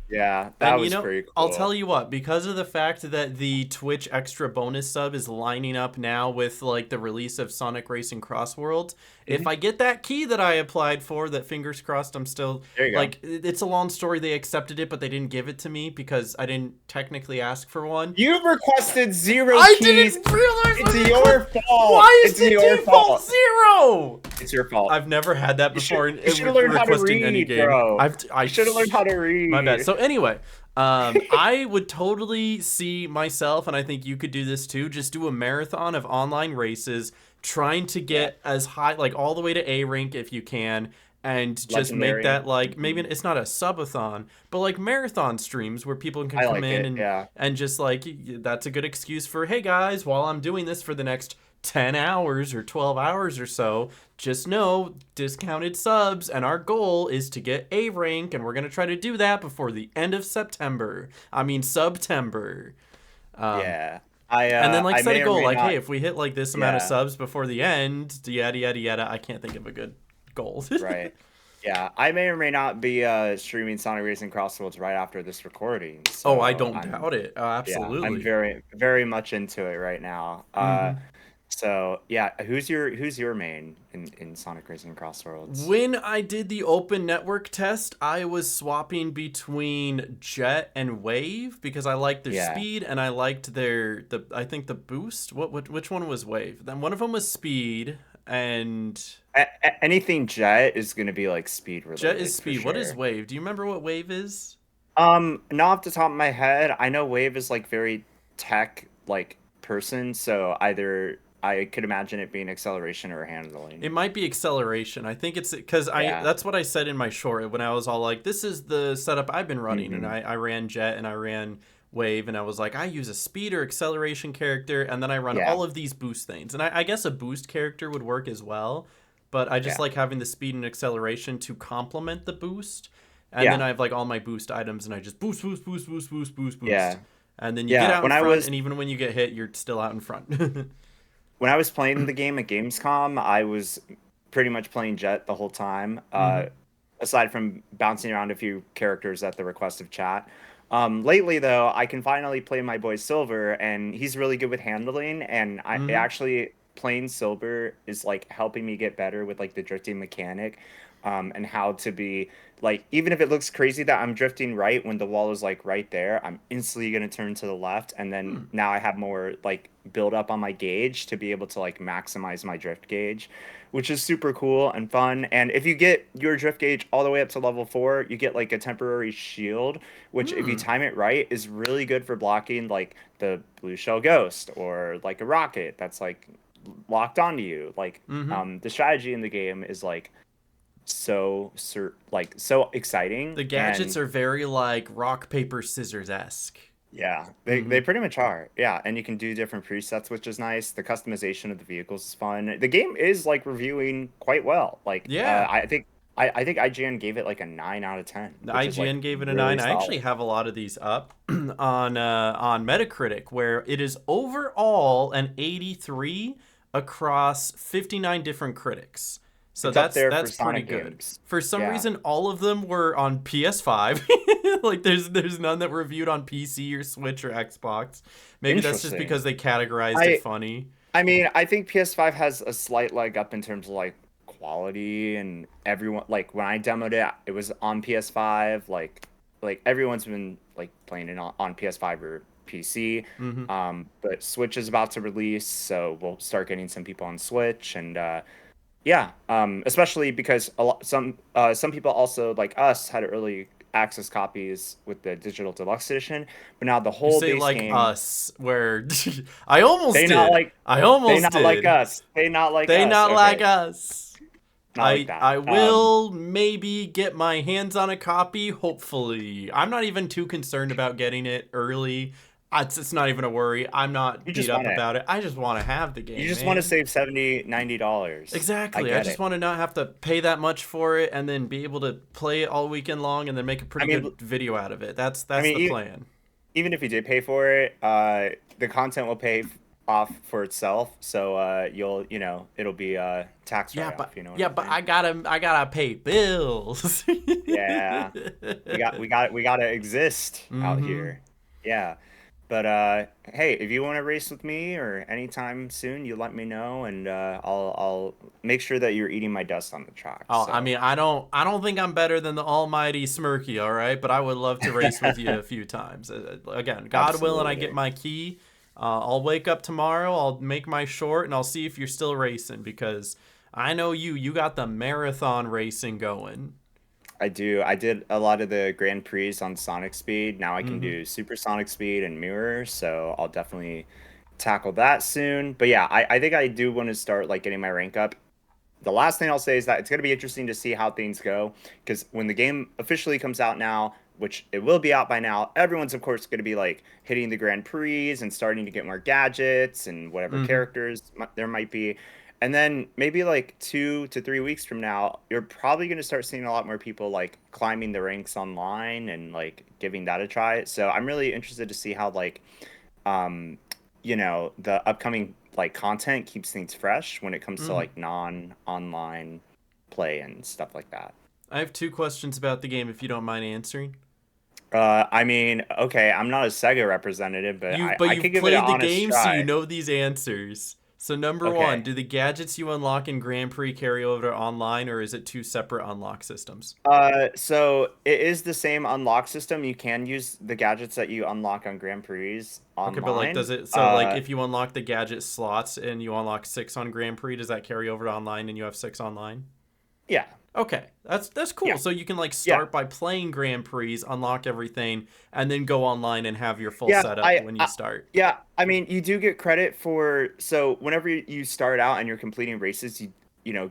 [SPEAKER 1] Yeah, that
[SPEAKER 2] And
[SPEAKER 1] was pretty
[SPEAKER 2] I'll tell
[SPEAKER 1] cool.
[SPEAKER 2] you what, because of the fact that the Twitch extra bonus sub is lining up now with like the release of Sonic Racing Cross Worlds, if
[SPEAKER 1] Mhm.
[SPEAKER 2] I get that key that I applied for, that fingers crossed I'm still
[SPEAKER 1] There you go.
[SPEAKER 2] like it's a long story, they accepted it but they didn't give it to me because I didn't technically ask for one.
[SPEAKER 1] You requested 0
[SPEAKER 2] I
[SPEAKER 1] keys.
[SPEAKER 2] didn't realize
[SPEAKER 1] It's
[SPEAKER 2] I
[SPEAKER 1] your
[SPEAKER 2] request.
[SPEAKER 1] fault.
[SPEAKER 2] Why is
[SPEAKER 1] It's
[SPEAKER 2] the
[SPEAKER 1] your
[SPEAKER 2] default
[SPEAKER 1] fault.
[SPEAKER 2] 0?
[SPEAKER 1] It's your fault.
[SPEAKER 2] I've never had that before
[SPEAKER 1] You should have
[SPEAKER 2] with
[SPEAKER 1] learned how to
[SPEAKER 2] requesting any
[SPEAKER 1] read,
[SPEAKER 2] game.
[SPEAKER 1] bro.
[SPEAKER 2] I
[SPEAKER 1] You should have learned how to
[SPEAKER 2] my bad.
[SPEAKER 1] read.
[SPEAKER 2] So anyway, I would totally see myself, and I think you could do this too. Just do a marathon of online races, trying to
[SPEAKER 1] Yeah,
[SPEAKER 2] get as high, like all the way to A rank if you can, and just make
[SPEAKER 1] legendary.
[SPEAKER 2] that like maybe
[SPEAKER 1] Mhm.
[SPEAKER 2] it's not a subathon, but like marathon streams where people can
[SPEAKER 1] I
[SPEAKER 2] come
[SPEAKER 1] like
[SPEAKER 2] in
[SPEAKER 1] it. Yeah.
[SPEAKER 2] and just like that's a good excuse for hey guys, while I'm doing this for the next 10 hours or 12 hours or so, just know discounted subs and our goal is to get A rank and we're going to try to do that before the end of September. I mean September. Um,
[SPEAKER 1] Yeah.
[SPEAKER 2] and then like
[SPEAKER 1] I
[SPEAKER 2] set a
[SPEAKER 1] may or
[SPEAKER 2] goal
[SPEAKER 1] may
[SPEAKER 2] like hey,
[SPEAKER 1] not.
[SPEAKER 2] if we hit like this amount of
[SPEAKER 1] Yeah.
[SPEAKER 2] subs before the end, yada yada yada. I can't think of a good goal.
[SPEAKER 1] Right. Yeah. I may or may not be streaming Sonic Racing Cross Worlds right after this recording.
[SPEAKER 2] Oh, I
[SPEAKER 1] So
[SPEAKER 2] don't doubt it.
[SPEAKER 1] yeah, I'm
[SPEAKER 2] Absolutely.
[SPEAKER 1] very much into it right now.
[SPEAKER 2] Mm-hmm.
[SPEAKER 1] So yeah, who's your main in Sonic Racing Cross Worlds?
[SPEAKER 2] When I did the open network test, I was swapping between Jet and Wave because I liked their
[SPEAKER 1] Yeah.
[SPEAKER 2] speed and I liked the I think the boost. Which one was Wave? Then one of them was speed and
[SPEAKER 1] Anything Jet is gonna be like speed
[SPEAKER 2] Jet is
[SPEAKER 1] related for
[SPEAKER 2] speed. What is
[SPEAKER 1] sure.
[SPEAKER 2] Wave? Do you remember what Wave is?
[SPEAKER 1] Not off the top of my head. I know Wave is like very tech like person, so either I could imagine it being acceleration or handling.
[SPEAKER 2] It might be acceleration. I think it's because I
[SPEAKER 1] Yeah.
[SPEAKER 2] that's what I said in my short when I was all like, this is the setup I've been running, and
[SPEAKER 1] Hmm.
[SPEAKER 2] I ran Jet and I ran Wave, and I was like, I use a speed or acceleration character, and then I run
[SPEAKER 1] Yeah.
[SPEAKER 2] all of these boost things, and I guess a boost character would work as well, but I just
[SPEAKER 1] Yeah.
[SPEAKER 2] like having the speed and acceleration to complement the boost, and then
[SPEAKER 1] Yeah.
[SPEAKER 2] I have like all my boost items, and I just boost, boost, boost, boost, boost, boost, boost,
[SPEAKER 1] Yeah.
[SPEAKER 2] and then you get
[SPEAKER 1] Yeah.
[SPEAKER 2] out in front, and even when you get hit, you're still out in front.
[SPEAKER 1] When I was playing the game at Gamescom, I was pretty much playing Jet the whole time.
[SPEAKER 2] Hmm.
[SPEAKER 1] Aside from bouncing around a few characters at the request of chat. Lately, though, I can finally play my boy Silver, and he's really good with handling. And I
[SPEAKER 2] Hmm.
[SPEAKER 1] actually playing Silver is like helping me get better with like the drifting mechanic, and how to be like even if it looks crazy that I'm drifting right when the wall is like right there, I'm instantly gonna turn to the left, and then
[SPEAKER 2] Hmm.
[SPEAKER 1] now I have more like build up on my gauge to be able to like maximize my drift gauge, which is super cool and fun. And if you get your drift gauge all the way up to level 4, you get like a temporary shield, which if you
[SPEAKER 2] Hmm.
[SPEAKER 1] time it right is really good for blocking like the blue shell ghost or like a rocket that's like locked onto you. Like
[SPEAKER 2] Hmm.
[SPEAKER 1] the strategy in the game is like so exciting.
[SPEAKER 2] The gadgets
[SPEAKER 1] And
[SPEAKER 2] are very like rock paper scissors esque.
[SPEAKER 1] yeah,
[SPEAKER 2] Hmm.
[SPEAKER 1] they pretty much are. Yeah, and you can do different presets, which is nice. The customization of the vehicles is fun. The game is like reviewing quite well. Like
[SPEAKER 2] Yeah,
[SPEAKER 1] I think IGN gave it like a 9 out of 10,
[SPEAKER 2] the
[SPEAKER 1] which is like
[SPEAKER 2] IGN gave it a
[SPEAKER 1] really
[SPEAKER 2] 9. I actually
[SPEAKER 1] solid.
[SPEAKER 2] have a lot of these up on Metacritic, where it is overall an 83 across 59 different critics. So
[SPEAKER 1] It's up there for
[SPEAKER 2] that's pretty
[SPEAKER 1] Sonic
[SPEAKER 2] good.
[SPEAKER 1] games.
[SPEAKER 2] For some
[SPEAKER 1] Yeah,
[SPEAKER 2] reason, all of them were on PS5. Like there's none that were reviewed on PC or Switch or Xbox. Maybe that's just
[SPEAKER 1] interesting.
[SPEAKER 2] because they categorized it
[SPEAKER 1] I
[SPEAKER 2] funny.
[SPEAKER 1] I mean, I think PS5 has a slight leg up in terms of like quality and everyone like when I demoed it, it was on PS5. Like everyone's been like playing it on PS5 or PC.
[SPEAKER 2] Hmm.
[SPEAKER 1] But Switch is about to release, so we'll start getting some people on Switch and yeah, especially because some people also like us had early access copies with the digital deluxe edition, but now the
[SPEAKER 2] You
[SPEAKER 1] whole
[SPEAKER 2] say
[SPEAKER 1] base
[SPEAKER 2] like
[SPEAKER 1] game
[SPEAKER 2] us, where I almost
[SPEAKER 1] they not
[SPEAKER 2] did.
[SPEAKER 1] like
[SPEAKER 2] I
[SPEAKER 1] they
[SPEAKER 2] almost
[SPEAKER 1] not like
[SPEAKER 2] did.
[SPEAKER 1] us. They not like
[SPEAKER 2] They
[SPEAKER 1] us.
[SPEAKER 2] not like
[SPEAKER 1] Okay,
[SPEAKER 2] us.
[SPEAKER 1] not like that.
[SPEAKER 2] I will maybe get my hands on a copy, hopefully. I'm not even too concerned about getting it early. It's not even a worry. I'm not
[SPEAKER 1] You
[SPEAKER 2] beat
[SPEAKER 1] just
[SPEAKER 2] up
[SPEAKER 1] want it.
[SPEAKER 2] about it. I just want to have the
[SPEAKER 1] You
[SPEAKER 2] game,
[SPEAKER 1] just want to
[SPEAKER 2] man.
[SPEAKER 1] save 70, $90. I
[SPEAKER 2] Exactly. I
[SPEAKER 1] get
[SPEAKER 2] just
[SPEAKER 1] it.
[SPEAKER 2] want to not have to pay that much for it and then be able to play it all weekend long and then make a
[SPEAKER 1] I
[SPEAKER 2] pretty
[SPEAKER 1] mean,
[SPEAKER 2] good video out of it.
[SPEAKER 1] I
[SPEAKER 2] That's
[SPEAKER 1] mean,
[SPEAKER 2] the plan.
[SPEAKER 1] even if you did pay for it, the content will pay. off for itself, so it'll be tax
[SPEAKER 2] Yeah,
[SPEAKER 1] write off.
[SPEAKER 2] but
[SPEAKER 1] You know what
[SPEAKER 2] yeah,
[SPEAKER 1] I'm
[SPEAKER 2] but
[SPEAKER 1] saying?
[SPEAKER 2] I gotta pay bills.
[SPEAKER 1] Yeah, we gotta exist out
[SPEAKER 2] Mm-hmm.
[SPEAKER 1] here. Yeah. But hey, if you want to race with me or anytime soon, you let me know, and I'll make sure that you're eating my dust on the track.
[SPEAKER 2] Oh, I
[SPEAKER 1] So
[SPEAKER 2] mean, I don't think I'm better than the almighty Smirky, all right? But I would love to race with you a few times. Again, God willing, I get
[SPEAKER 1] absolutely.
[SPEAKER 2] my key. I'll wake up tomorrow. I'll make my short, and I'll see if you're still racing because I know you. You got the marathon racing going.
[SPEAKER 1] I do. I did a lot of the Grand Prix on Sonic Speed. Now I can
[SPEAKER 2] Mm-hmm.
[SPEAKER 1] do Supersonic Speed and Mirror, so I'll definitely tackle that soon. But yeah, I think I do want to start like getting my rank up. The last thing I'll say is that it's going to be interesting to see how things go because when the game officially comes out now, which it will be out by now, everyone's of course going to be like hitting the Grand Prix and starting to get more gadgets and whatever
[SPEAKER 2] Mm-hmm.
[SPEAKER 1] characters there might be. And then maybe like 2 to 3 weeks from now, you're probably going to start seeing a lot more people like climbing the ranks online and like giving that a try. So I'm really interested to see how like um, the upcoming like content keeps things fresh when it comes to
[SPEAKER 2] Mm-hmm.
[SPEAKER 1] like non-online play and stuff like that.
[SPEAKER 2] I have two questions about the game, if you don't mind answering.
[SPEAKER 1] I mean, okay, I'm not a Sega representative, but
[SPEAKER 2] You
[SPEAKER 1] I,
[SPEAKER 2] but
[SPEAKER 1] I
[SPEAKER 2] you've
[SPEAKER 1] could give it an
[SPEAKER 2] played the
[SPEAKER 1] honest
[SPEAKER 2] game, so you
[SPEAKER 1] try.
[SPEAKER 2] know these answers. So number one,
[SPEAKER 1] Okay.
[SPEAKER 2] do the gadgets you unlock in Grand Prix carry over to online, or is it two separate unlock systems?
[SPEAKER 1] So it is the same unlock system. You can use the gadgets that you unlock on Grand Prix
[SPEAKER 2] Okay, but like,
[SPEAKER 1] online.
[SPEAKER 2] does it? So like, if you unlock the gadget slots and you unlock six on Grand Prix, does that carry over to online and you have six online?
[SPEAKER 1] Yeah,
[SPEAKER 2] Okay, that's cool.
[SPEAKER 1] yeah,
[SPEAKER 2] So you can like
[SPEAKER 1] yeah,
[SPEAKER 2] start by playing Grand Prix, unlock everything, and then go online and have your full
[SPEAKER 1] yeah.
[SPEAKER 2] setup when you start.
[SPEAKER 1] Yeah. I mean, you do get credit for so whenever you start out and you're completing races, you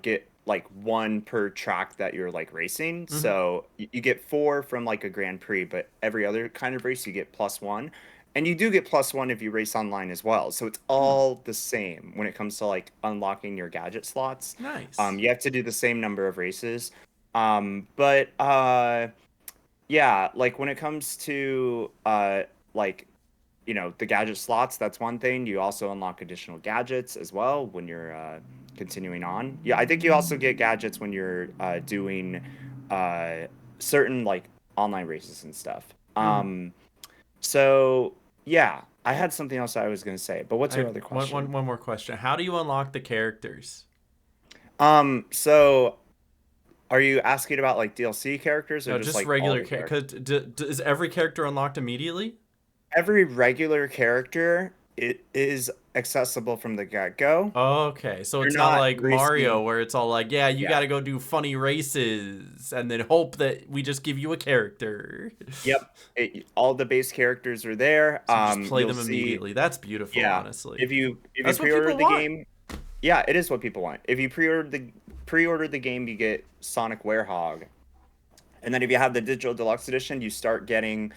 [SPEAKER 1] get like one per track that you're like racing.
[SPEAKER 2] Mm-hmm.
[SPEAKER 1] So you get four from like a Grand Prix, but every other kind of race you get plus one. And you do get plus one if you race online as well. So it's
[SPEAKER 2] Hmm.
[SPEAKER 1] all the same when it comes to like unlocking your gadget slots.
[SPEAKER 2] Nice.
[SPEAKER 1] You have to do the same number of races. But yeah, like when it comes to like the gadget slots, that's one thing. You also unlock additional gadgets as well when you're continuing on. Yeah, I think you also get gadgets when you're doing uh certain like online races and stuff.
[SPEAKER 2] Mm-hmm.
[SPEAKER 1] So yeah, I had something else I was going to say, but what's
[SPEAKER 2] I
[SPEAKER 1] your
[SPEAKER 2] have
[SPEAKER 1] other
[SPEAKER 2] one,
[SPEAKER 1] question?
[SPEAKER 2] one, one more question. How do you unlock the characters?
[SPEAKER 1] So are you asking about like DLC characters or
[SPEAKER 2] No,
[SPEAKER 1] just
[SPEAKER 2] just
[SPEAKER 1] like all
[SPEAKER 2] regular
[SPEAKER 1] the characters?
[SPEAKER 2] characters. Is every character unlocked immediately?
[SPEAKER 1] Every regular character it is accessible from the get-go.
[SPEAKER 2] Okay, so
[SPEAKER 1] You're
[SPEAKER 2] it's not
[SPEAKER 1] not
[SPEAKER 2] like Mario
[SPEAKER 1] racing.
[SPEAKER 2] where it's all like, yeah, you got
[SPEAKER 1] Yeah.
[SPEAKER 2] to go do funny races and then hope that we just give you a character.
[SPEAKER 1] Yep. All the base characters are there.
[SPEAKER 2] So you just play
[SPEAKER 1] You'll
[SPEAKER 2] them
[SPEAKER 1] see.
[SPEAKER 2] immediately. That's beautiful,
[SPEAKER 1] Yeah.
[SPEAKER 2] honestly.
[SPEAKER 1] If you
[SPEAKER 2] That's what
[SPEAKER 1] pre-order
[SPEAKER 2] people
[SPEAKER 1] the
[SPEAKER 2] want.
[SPEAKER 1] game, yeah, it is what people want. If you pre-order the game, you get Sonic Werehog, and then if you have the digital deluxe edition, you start getting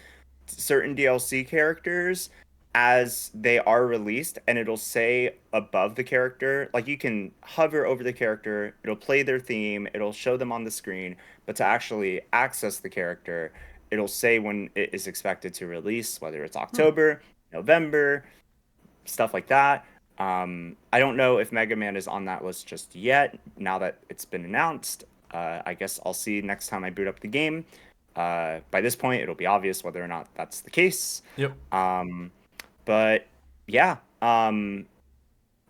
[SPEAKER 1] certain DLC characters as they are released, and it'll say above the character, like you can hover over the character, it'll play their theme, it'll show them on the screen, but to actually access the character, it'll say when it is expected to release, whether it's
[SPEAKER 2] Hmm.
[SPEAKER 1] October, November, stuff like that. I don't know if Mega Man is on that list just yet. Now that it's been announced, I guess I'll see next time I boot up the game. By this point, it'll be obvious whether or not that's the case.
[SPEAKER 2] Yep.
[SPEAKER 1] Um, but yeah, I'm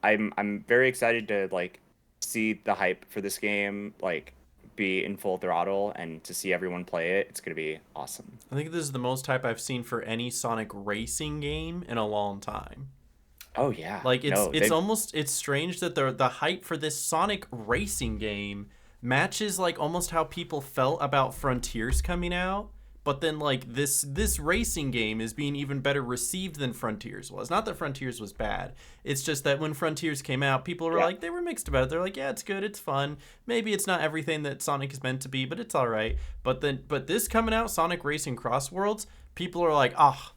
[SPEAKER 1] very excited to like see the hype for this game like be in full throttle and to see everyone play it. It's gonna be awesome.
[SPEAKER 2] I think this is the most hype I've seen for any Sonic racing game in a long time.
[SPEAKER 1] Oh yeah,
[SPEAKER 2] Like
[SPEAKER 1] no,
[SPEAKER 2] it's
[SPEAKER 1] they
[SPEAKER 2] almost it's strange that the hype for this Sonic racing game matches like almost how people felt about Frontiers coming out, but then like this racing game is being even better received than Frontiers was. Not that Frontiers was bad. It's just that when Frontiers came out, people were
[SPEAKER 1] yeah.
[SPEAKER 2] like they were mixed about it. They're like, yeah, it's good, it's fun. Maybe it's not everything that Sonic is meant to be, but it's all right. But this coming out, Sonic Racing Cross Worlds, people are like, ah,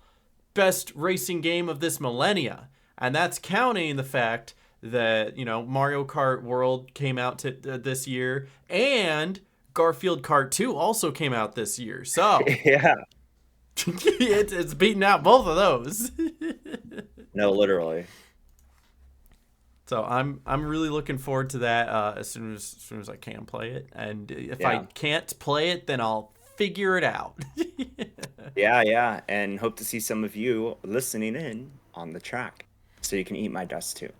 [SPEAKER 2] best racing game of this millennia. And that's counting the fact that, Mario Kart World came out this year and Garfield Kart 2 also came out this year. So
[SPEAKER 1] Yeah.
[SPEAKER 2] it's beating out both of those.
[SPEAKER 1] No, literally.
[SPEAKER 2] So I'm really looking forward to that as soon as I can play it. And if I
[SPEAKER 1] Yeah.
[SPEAKER 2] can't play it, then I'll figure it out.
[SPEAKER 1] Yeah, yeah. And hope to see some of you listening in on the track so you can eat my dust too.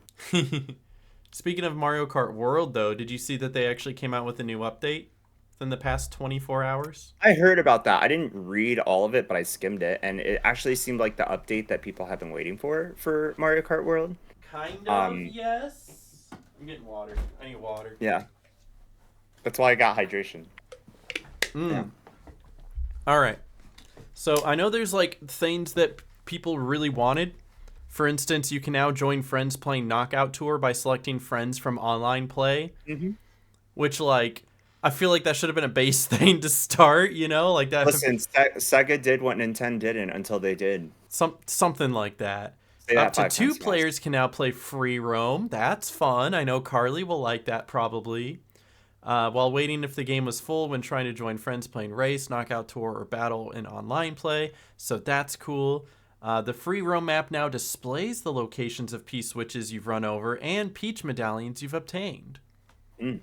[SPEAKER 2] Speaking of Mario Kart World, though, did you see that they actually came out with a new update in the past 24 hours?
[SPEAKER 1] I heard about that. I didn't read all of it, but I skimmed it, and it actually seemed like the update that people have been waiting for Mario Kart World.
[SPEAKER 2] Kind of,
[SPEAKER 1] Um,
[SPEAKER 2] yes. I'm getting water. I need water.
[SPEAKER 1] yeah, that's why I got hydration. Yeah.
[SPEAKER 2] All right. So I know there's like things that people really wanted. For instance, you can now join friends playing Knockout Tour by selecting friends from online play,
[SPEAKER 1] Hmm.
[SPEAKER 2] which like I feel like that should have been a base thing to start, you know, like that
[SPEAKER 1] Listen, Sega did what Nintendo didn't until they did.
[SPEAKER 2] something like that.
[SPEAKER 1] Say
[SPEAKER 2] Up
[SPEAKER 1] that
[SPEAKER 2] to
[SPEAKER 1] 5 times
[SPEAKER 2] two
[SPEAKER 1] fast.
[SPEAKER 2] players can now play free roam. That's fun. I know Carly will like that probably. While waiting if the game was full when trying to join friends playing race, knockout tour, or battle in online play. So that's cool. The free roam map now displays the locations of P-switches you've run over and Peach medallions you've obtained.
[SPEAKER 1] Mm,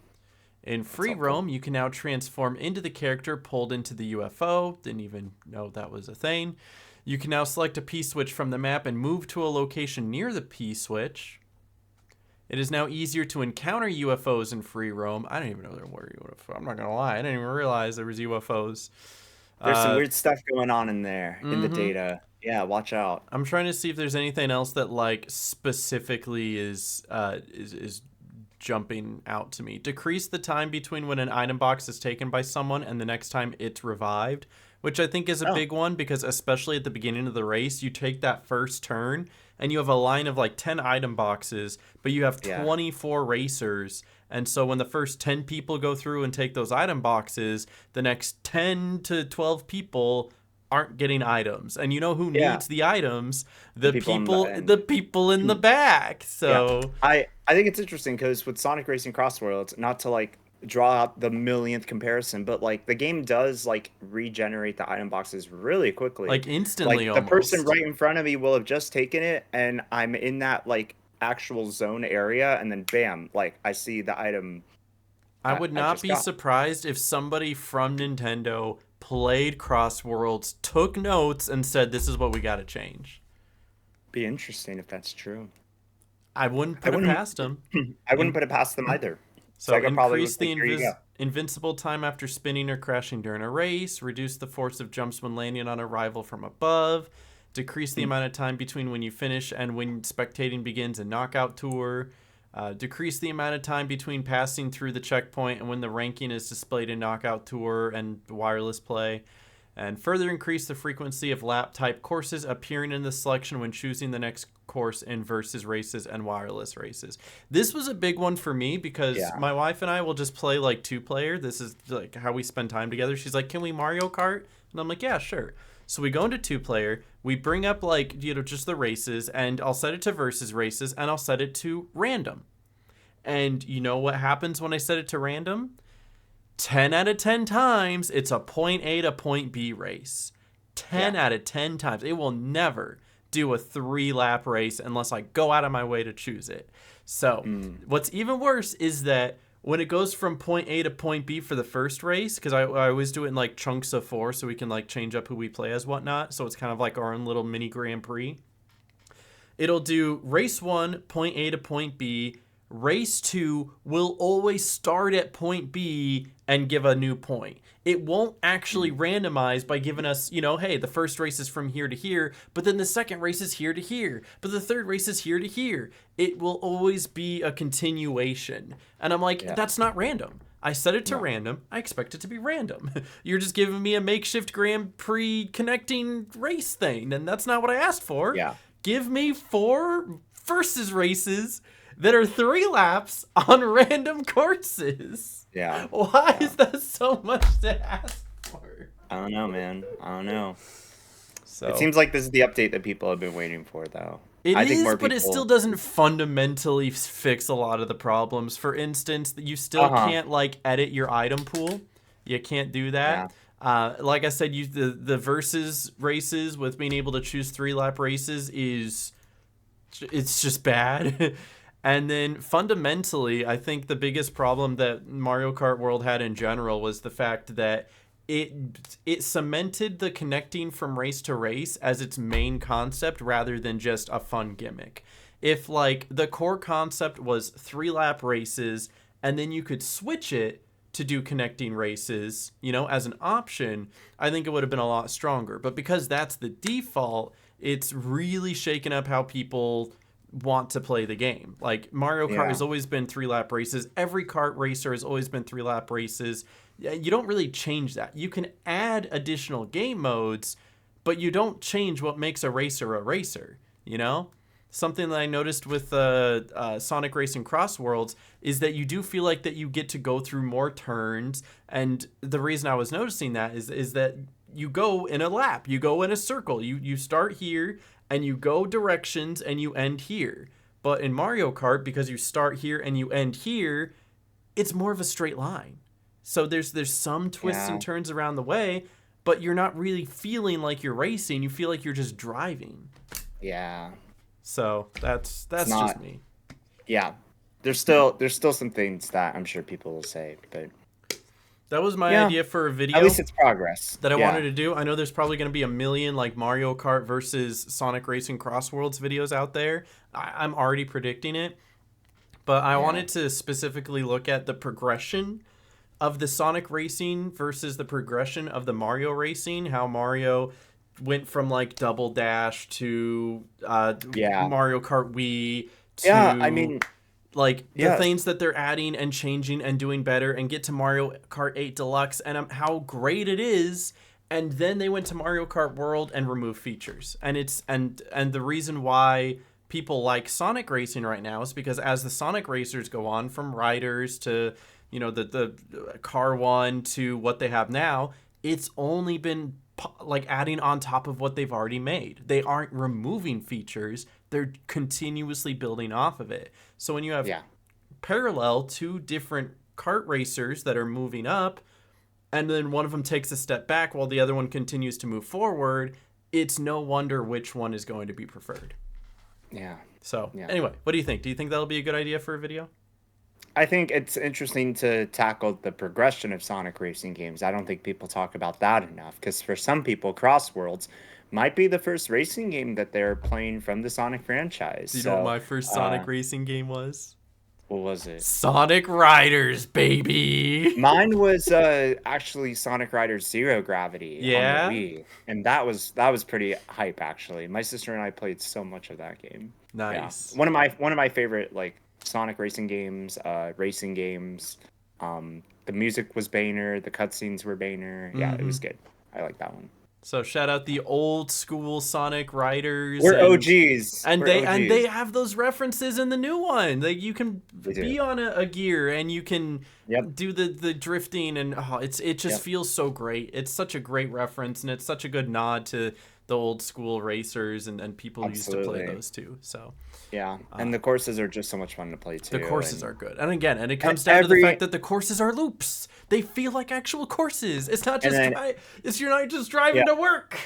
[SPEAKER 2] In
[SPEAKER 1] that's
[SPEAKER 2] free
[SPEAKER 1] helpful.
[SPEAKER 2] roam, you can now transform into the character pulled into the UFO. Didn't even know that was a thing. You can now select a P-switch from the map and move to a location near the P-switch. It is now easier to encounter UFOs in free roam. I don't even know there were UFOs. I'm not gonna lie, I didn't even realize there was UFOs.
[SPEAKER 1] There's some
[SPEAKER 2] Uh,
[SPEAKER 1] weird stuff going on in there in the
[SPEAKER 2] mm-hmm.
[SPEAKER 1] data. Yeah, watch out.
[SPEAKER 2] I'm trying to see if there's anything else that like specifically is jumping out to me. Decrease the time between when an item box is taken by someone and the next time it's revived, which I think is a
[SPEAKER 1] Oh,
[SPEAKER 2] big one because especially at the beginning of the race, you take that first turn and you have a line of like 10 item boxes, but you have
[SPEAKER 1] yeah,
[SPEAKER 2] 24 racers. And so when the first 10 people go through and take those item boxes, the next 10 to 12 people aren't getting items. And you know who
[SPEAKER 1] yeah.
[SPEAKER 2] needs the items?
[SPEAKER 1] The
[SPEAKER 2] The
[SPEAKER 1] people on the
[SPEAKER 2] people
[SPEAKER 1] end.
[SPEAKER 2] the people in the back.
[SPEAKER 1] Yeah,
[SPEAKER 2] So
[SPEAKER 1] I think it's interesting because with Sonic Racing Cross Worlds, not to like draw out the millionth comparison, but like the game does like regenerate the item boxes really quickly.
[SPEAKER 2] like instantly
[SPEAKER 1] Like the person
[SPEAKER 2] almost.
[SPEAKER 1] right in front of me will have just taken it, and I'm in that like actual zone area, and then bam, like I see the item
[SPEAKER 2] I
[SPEAKER 1] that
[SPEAKER 2] would
[SPEAKER 1] I
[SPEAKER 2] not
[SPEAKER 1] just
[SPEAKER 2] be
[SPEAKER 1] got.
[SPEAKER 2] surprised if somebody from Nintendo played Cross Worlds, took notes, and said, "This is what we got to change."
[SPEAKER 1] Be interesting if that's true.
[SPEAKER 2] I wouldn't
[SPEAKER 1] I
[SPEAKER 2] put it
[SPEAKER 1] wouldn't
[SPEAKER 2] past them.
[SPEAKER 1] I wouldn't
[SPEAKER 2] In-
[SPEAKER 1] put it past them either.
[SPEAKER 2] so
[SPEAKER 1] Sega probably was
[SPEAKER 2] increase
[SPEAKER 1] like,
[SPEAKER 2] the
[SPEAKER 1] here you go.
[SPEAKER 2] invincible time after spinning or crashing during a race. Reduce the force of jumps when landing on a rival from above. Decrease the
[SPEAKER 1] Hmm.
[SPEAKER 2] amount of time between when you finish and when spectating begins in Knockout Tour. Decrease the amount of time between passing through the checkpoint and when the ranking is displayed in Knockout Tour and wireless play. And further increase the frequency of lap type courses appearing in the selection when choosing the next course in versus races and wireless races. This was a big one for me because
[SPEAKER 1] Yeah.
[SPEAKER 2] my wife and I will just play like two player. This is like how we spend time together. She's like, "Can we Mario Kart?" And I'm like, "Yeah, sure." So we go into two player, we bring up like, just the races, and I'll set it to versus races and I'll set it to random. And you know what happens when I set it to random? 10 out of 10 times, it's a point A to point B race. 10
[SPEAKER 1] Yeah.
[SPEAKER 2] out of 10 times. It will never do a 3-lap race unless I go out of my way to choose it. So,
[SPEAKER 1] Mm.
[SPEAKER 2] what's even worse is that when it goes from point A to point B for the first race, because I always do it in like chunks of 4 so we can like change up who we play as whatnot. So, it's kind of like our own little mini Grand Prix. It'll do race 1, point A to point B. Race 2 will always start at point B and give a new point. It won't actually randomize by giving us, hey, the first race is from here to here, but then the second race is here to here, but the third race is here to here. It will always be a continuation. And I'm like,
[SPEAKER 1] Yeah.
[SPEAKER 2] that's not random. I set it to
[SPEAKER 1] No.
[SPEAKER 2] random. I expect it to be random. You're just giving me a makeshift Grand Prix connecting race thing, and that's not what I asked for.
[SPEAKER 1] Yeah.
[SPEAKER 2] Give me 4 versus races that are 3 laps on random courses.
[SPEAKER 1] Yeah.
[SPEAKER 2] Why
[SPEAKER 1] Yeah.
[SPEAKER 2] is that so much to ask for?
[SPEAKER 1] I don't know, man. I don't know.
[SPEAKER 2] So
[SPEAKER 1] It seems like this is the update that people have been waiting for, though.
[SPEAKER 2] it
[SPEAKER 1] I think
[SPEAKER 2] is,
[SPEAKER 1] more
[SPEAKER 2] but it
[SPEAKER 1] people.
[SPEAKER 2] still doesn't fundamentally fix a lot of the problems. For instance, you still
[SPEAKER 1] Uh-huh.
[SPEAKER 2] can't like edit your item pool. You can't do that.
[SPEAKER 1] Yeah.
[SPEAKER 2] Like I said, the versus races with being able to choose 3-lap races it's just bad. And then fundamentally, I think the biggest problem that Mario Kart World had in general was the fact that it cemented the connecting from race to race as its main concept rather than just a fun gimmick. If like the core concept was 3-lap races and then you could switch it to do connecting races, as an option, I think it would have been a lot stronger. But because that's the default, it's really shaken up how people want to play the game. Like Mario Kart has always been 3-lap races. Every kart racer has always been 3-lap races. You don't really change that. You can add additional game modes, but you don't change what makes a racer, Something that I noticed with Sonic Racing Cross Worlds is that you do feel like that you get to go through more turns. And the reason I was noticing that is that you go in a lap, you go in a circle. You start here and you go directions and you end here. But in Mario Kart, because you start here and you end here, it's more of a straight line. So there's some twists and turns around the way, but you're not really feeling like you're racing. You feel like you're just driving.
[SPEAKER 1] Yeah.
[SPEAKER 2] So that's just me.
[SPEAKER 1] Yeah. There's still some things that I'm sure people will say, but
[SPEAKER 2] that was my idea for a video.
[SPEAKER 1] At least it's progress.
[SPEAKER 2] That I wanted to do. I know there's probably going to be a million like Mario Kart versus Sonic Racing Cross Worlds videos out there. I'm already predicting it. But I wanted to specifically look at the progression of the Sonic Racing versus the progression of the Mario Racing. How Mario went from like Double Dash to Mario Kart Wii to like the things that they're adding and changing and doing better, and get to Mario Kart 8 Deluxe and how great it is. And then they went to Mario Kart World and removed features. And it's and the reason why people like Sonic Racing right now is because as the Sonic racers go on from Riders to the Car 1 to what they have now, it's only been like adding on top of what they've already made. They aren't removing features. They're continuously building off of it. So when you have parallel two different kart racers that are moving up, and then one of them takes a step back while the other one continues to move forward, it's no wonder which one is going to be preferred.
[SPEAKER 1] Yeah.
[SPEAKER 2] So anyway, what do you think? Do you think that'll be a good idea for a video?
[SPEAKER 1] I think it's interesting to tackle the progression of Sonic racing games. I don't think people talk about that enough, because for some people, Cross Worlds might be the first racing game that they're playing from the Sonic franchise.
[SPEAKER 2] Do you know what my first Sonic racing game was?
[SPEAKER 1] What was it?
[SPEAKER 2] Sonic Riders, baby.
[SPEAKER 1] Mine was actually Sonic Riders Zero Gravity on the Wii, and that was pretty hype actually. My sister and I played so much of that game.
[SPEAKER 2] Nice.
[SPEAKER 1] One of my favorite like Sonic racing games, racing games. The music was banger, the cutscenes were banger. Yeah, it was good. I like that one.
[SPEAKER 2] So shout out the old school Sonic Riders.
[SPEAKER 1] We're OGs.
[SPEAKER 2] And they have those references in the new one. Like you can be on a gear and you can do the drifting, and it just feels so great. It's such a great reference, and it's such a good nod to the old school racers and people who used to play those too. So
[SPEAKER 1] and the courses are just so much fun to play too.
[SPEAKER 2] The courses are good. And again, it comes down to the fact that the courses are loops. They feel like actual courses. It's not just you're not just driving to work.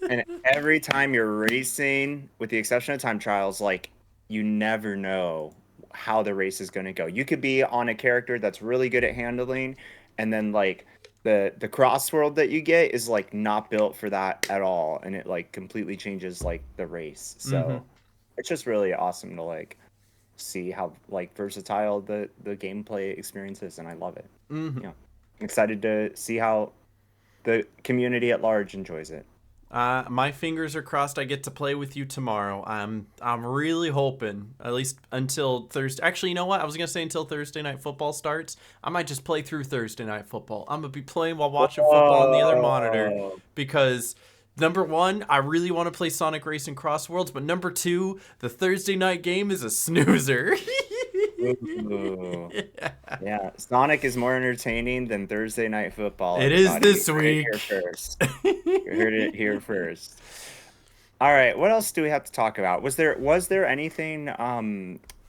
[SPEAKER 1] And every time you're racing, with the exception of time trials, like you never know how the race is going to go. You could be on a character that's really good at handling, and then like the cross world that you get is like not built for that at all, and it like completely changes like the race. So it's just really awesome to like see how like versatile the gameplay experience is, and I love it. I'm excited to see how the community at large enjoys it.
[SPEAKER 2] My fingers are crossed I get to play with you tomorrow. I'm really hoping, at least until Thursday. Actually, you know what? I was going to say until Thursday Night Football starts. I might just play through Thursday Night Football. I'm going to be playing while watching football on the other monitor, because number one, I really want to play Sonic Racing Cross Worlds, but number two, the Thursday night game is a snoozer.
[SPEAKER 1] Yeah, Sonic is more entertaining than Thursday Night Football.
[SPEAKER 2] It is this week.
[SPEAKER 1] You heard it here first. All right, what else do we have to talk about? Was there anything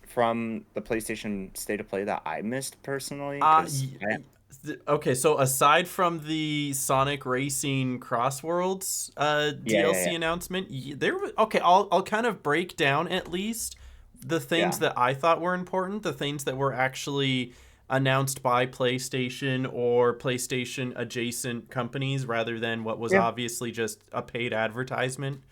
[SPEAKER 1] from the PlayStation State of Play that I missed personally?
[SPEAKER 2] Okay, so aside from the Sonic Racing Cross Worlds DLC announcement, I'll kind of break down at least the things
[SPEAKER 1] Yeah.
[SPEAKER 2] that I thought were important, the things that were actually announced by PlayStation or PlayStation adjacent companies rather than what was
[SPEAKER 1] Yeah.
[SPEAKER 2] obviously just a paid advertisement.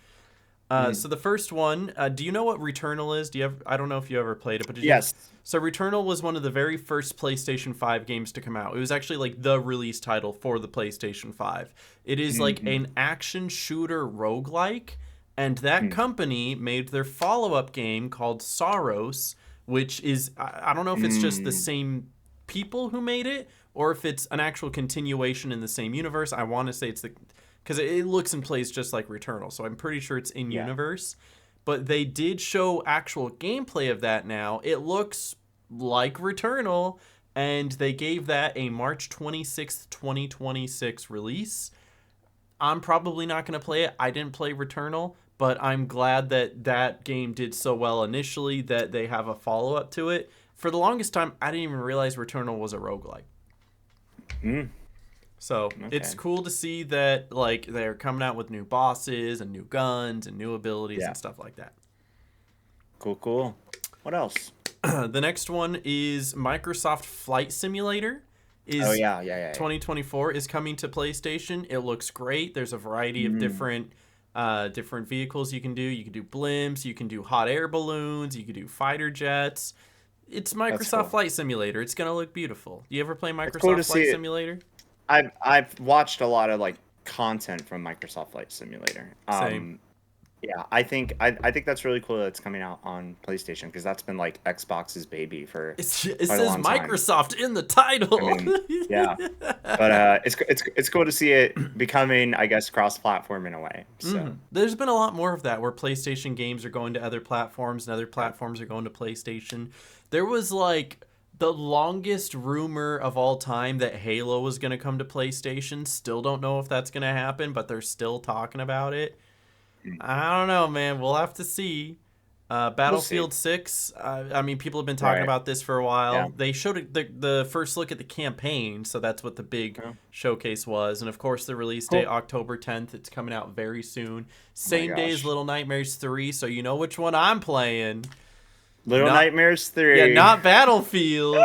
[SPEAKER 1] Mhm.
[SPEAKER 2] So the first one, do you know what Returnal is? Do you have? I don't know if you ever played it, but did you?
[SPEAKER 1] Yes.
[SPEAKER 2] So Returnal was one of the very first PlayStation 5 games to come out. It was actually like the release title for the PlayStation 5. It is like
[SPEAKER 1] Mhm.
[SPEAKER 2] an action shooter roguelike, and that
[SPEAKER 1] Mm.
[SPEAKER 2] company made their follow-up game called Soros, which is I don't know if it's just the
[SPEAKER 1] Mm.
[SPEAKER 2] same people who made it or if it's an actual continuation in the same universe. I want to say it's the because it looks and plays just like Returnal, so I'm pretty sure it's in
[SPEAKER 1] Yeah.
[SPEAKER 2] universe. But they did show actual gameplay of that now. It looks like Returnal, and they gave that a March 26th, 2026 release. I'm probably not going to play it. I didn't play Returnal, but I'm glad that that game did so well initially that they have a follow up to it. For the longest time, I didn't even realize Returnal was a roguelike.
[SPEAKER 1] Mm.
[SPEAKER 2] So it's
[SPEAKER 1] Okay.
[SPEAKER 2] cool to see that like they're coming out with new bosses and new guns and new abilities
[SPEAKER 1] Yeah.
[SPEAKER 2] and stuff like that.
[SPEAKER 1] Cool. Cool. What else?
[SPEAKER 2] The next one is Microsoft Flight Simulator.
[SPEAKER 1] Oh
[SPEAKER 2] Is
[SPEAKER 1] yeah. Yeah. Yeah. Yeah.
[SPEAKER 2] 2024 is coming to PlayStation. It looks great. There's a variety of
[SPEAKER 1] Mm.
[SPEAKER 2] different vehicles you can do. You can do blimps. You can do hot air balloons. You can do fighter jets. It's
[SPEAKER 1] That's
[SPEAKER 2] Microsoft
[SPEAKER 1] cool.
[SPEAKER 2] Flight Simulator. It's gonna look beautiful. You ever play
[SPEAKER 1] It's cool
[SPEAKER 2] Microsoft
[SPEAKER 1] to see
[SPEAKER 2] Flight
[SPEAKER 1] it.
[SPEAKER 2] Simulator?
[SPEAKER 1] I've watched a lot of like content from Microsoft Flight Simulator.
[SPEAKER 2] Same.
[SPEAKER 1] Yeah, I think that's really cool that it's coming out on PlayStation because that's been like Xbox's baby for
[SPEAKER 2] It
[SPEAKER 1] quite a
[SPEAKER 2] says
[SPEAKER 1] long time.
[SPEAKER 2] Microsoft in the
[SPEAKER 1] I
[SPEAKER 2] title.
[SPEAKER 1] mean, yeah, but it's cool to see it becoming, I guess, cross-platform in a way. So
[SPEAKER 2] There's been a lot more of that where PlayStation games are going to other platforms and other platforms are going to PlayStation. There was like the longest rumor of all time that Halo was going to come to PlayStation. Still don't know if that's going to happen, but they're still talking about it.
[SPEAKER 1] mm,
[SPEAKER 2] I don't know, man. We'll have to see.
[SPEAKER 1] we'll see.
[SPEAKER 2] Battlefield 6, I mean, people have been talking
[SPEAKER 1] Right?
[SPEAKER 2] about this for a
[SPEAKER 1] Yeah.
[SPEAKER 2] while. They showed the first look at the campaign, so that's what the big
[SPEAKER 1] Oh,
[SPEAKER 2] showcase was. And of course, the release date,
[SPEAKER 1] cool.
[SPEAKER 2] October 10th. It's coming out very soon.
[SPEAKER 1] Oh my
[SPEAKER 2] Same day as
[SPEAKER 1] gosh.
[SPEAKER 2] Little Nightmares 3, so you know which one I'm playing.
[SPEAKER 1] Little
[SPEAKER 2] Not,
[SPEAKER 1] Nightmares
[SPEAKER 2] yeah,
[SPEAKER 1] 3.
[SPEAKER 2] not Battlefield.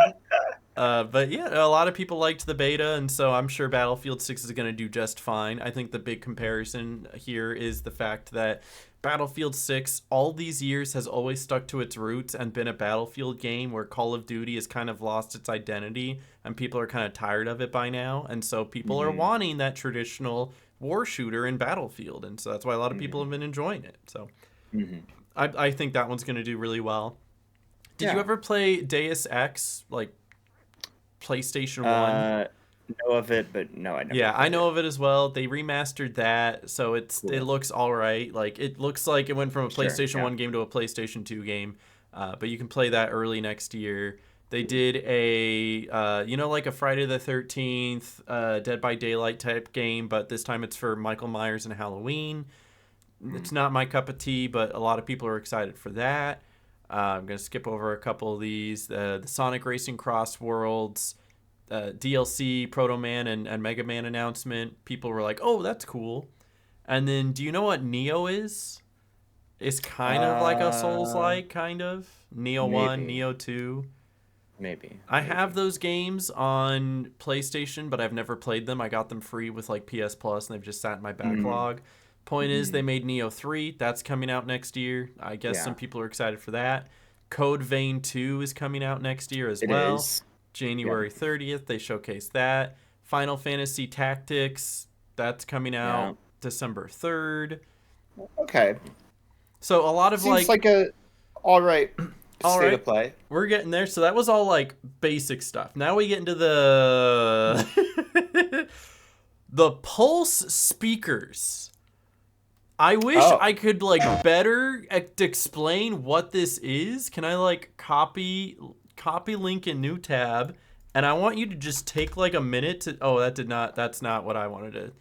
[SPEAKER 2] But yeah, a lot of people liked the beta, and so I'm sure Battlefield 6 is going to do just fine. I think the big comparison here is the fact that Battlefield 6, all these years, has always stuck to its roots and been a Battlefield game where Call of Duty has kind of lost its identity, and people are kind of tired of it by now. And so people are
[SPEAKER 1] Hmm.
[SPEAKER 2] wanting that traditional war shooter in Battlefield, and so that's why a lot of people
[SPEAKER 1] Hmm.
[SPEAKER 2] have been enjoying it. So
[SPEAKER 1] Hmm.
[SPEAKER 2] I think that one's going to do really well. Did you
[SPEAKER 1] Yeah.
[SPEAKER 2] ever play Deus Ex, like PlayStation 1?
[SPEAKER 1] Uh, know of it, but no, I never
[SPEAKER 2] Yeah, I
[SPEAKER 1] played
[SPEAKER 2] know
[SPEAKER 1] it.
[SPEAKER 2] of it as well. They remastered that, so it
[SPEAKER 1] Cool.
[SPEAKER 2] looks all right. Like it looks like it went from a
[SPEAKER 1] Sure.
[SPEAKER 2] PlayStation
[SPEAKER 1] Yeah.
[SPEAKER 2] 1 game to a PlayStation 2 game. But you can play that early next year. They did a like a Friday the 13th Dead by Daylight type game, but this time it's for Michael Myers and Halloween.
[SPEAKER 1] Mm.
[SPEAKER 2] It's not my cup of tea, but a lot of people are excited for that. I'm gonna skip over a couple of these. The Sonic Racing Cross Worlds, DLC, Proto Man, and Mega Man announcement. People were like, "Oh, that's cool." And then, do you know what Neo is? It's kind of like a
[SPEAKER 1] Uh,
[SPEAKER 2] Souls-like, kind of. Neo 1,
[SPEAKER 1] maybe,
[SPEAKER 2] Neo 2.
[SPEAKER 1] maybe,
[SPEAKER 2] I have
[SPEAKER 1] maybe.
[SPEAKER 2] those games on PlayStation, but I've never played them. I got them free with like PS Plus, and they've just sat in my
[SPEAKER 1] Mm.
[SPEAKER 2] backlog. Point is, they
[SPEAKER 1] Mm.
[SPEAKER 2] made Neo 3. That's coming out next year. I guess some
[SPEAKER 1] Yeah,
[SPEAKER 2] people are excited for that. Code Vein 2 is coming out next year as
[SPEAKER 1] it
[SPEAKER 2] well.
[SPEAKER 1] is. Yep.
[SPEAKER 2] January 30th, they showcased that. Final Fantasy Tactics, that's coming
[SPEAKER 1] Yeah.
[SPEAKER 2] out December 3rd.
[SPEAKER 1] Okay.
[SPEAKER 2] So a lot of
[SPEAKER 1] Seems
[SPEAKER 2] like,
[SPEAKER 1] like a all right
[SPEAKER 2] all
[SPEAKER 1] state of
[SPEAKER 2] right,
[SPEAKER 1] play.
[SPEAKER 2] we're getting there. So that was all like basic stuff. Now we get into the the Pulse speakers. I wish
[SPEAKER 1] Oh,
[SPEAKER 2] I could like better explain what this is. Can I like copy link in new tab, and I want you to just take like a minute to. Oh, that did not. That's not what I wanted to.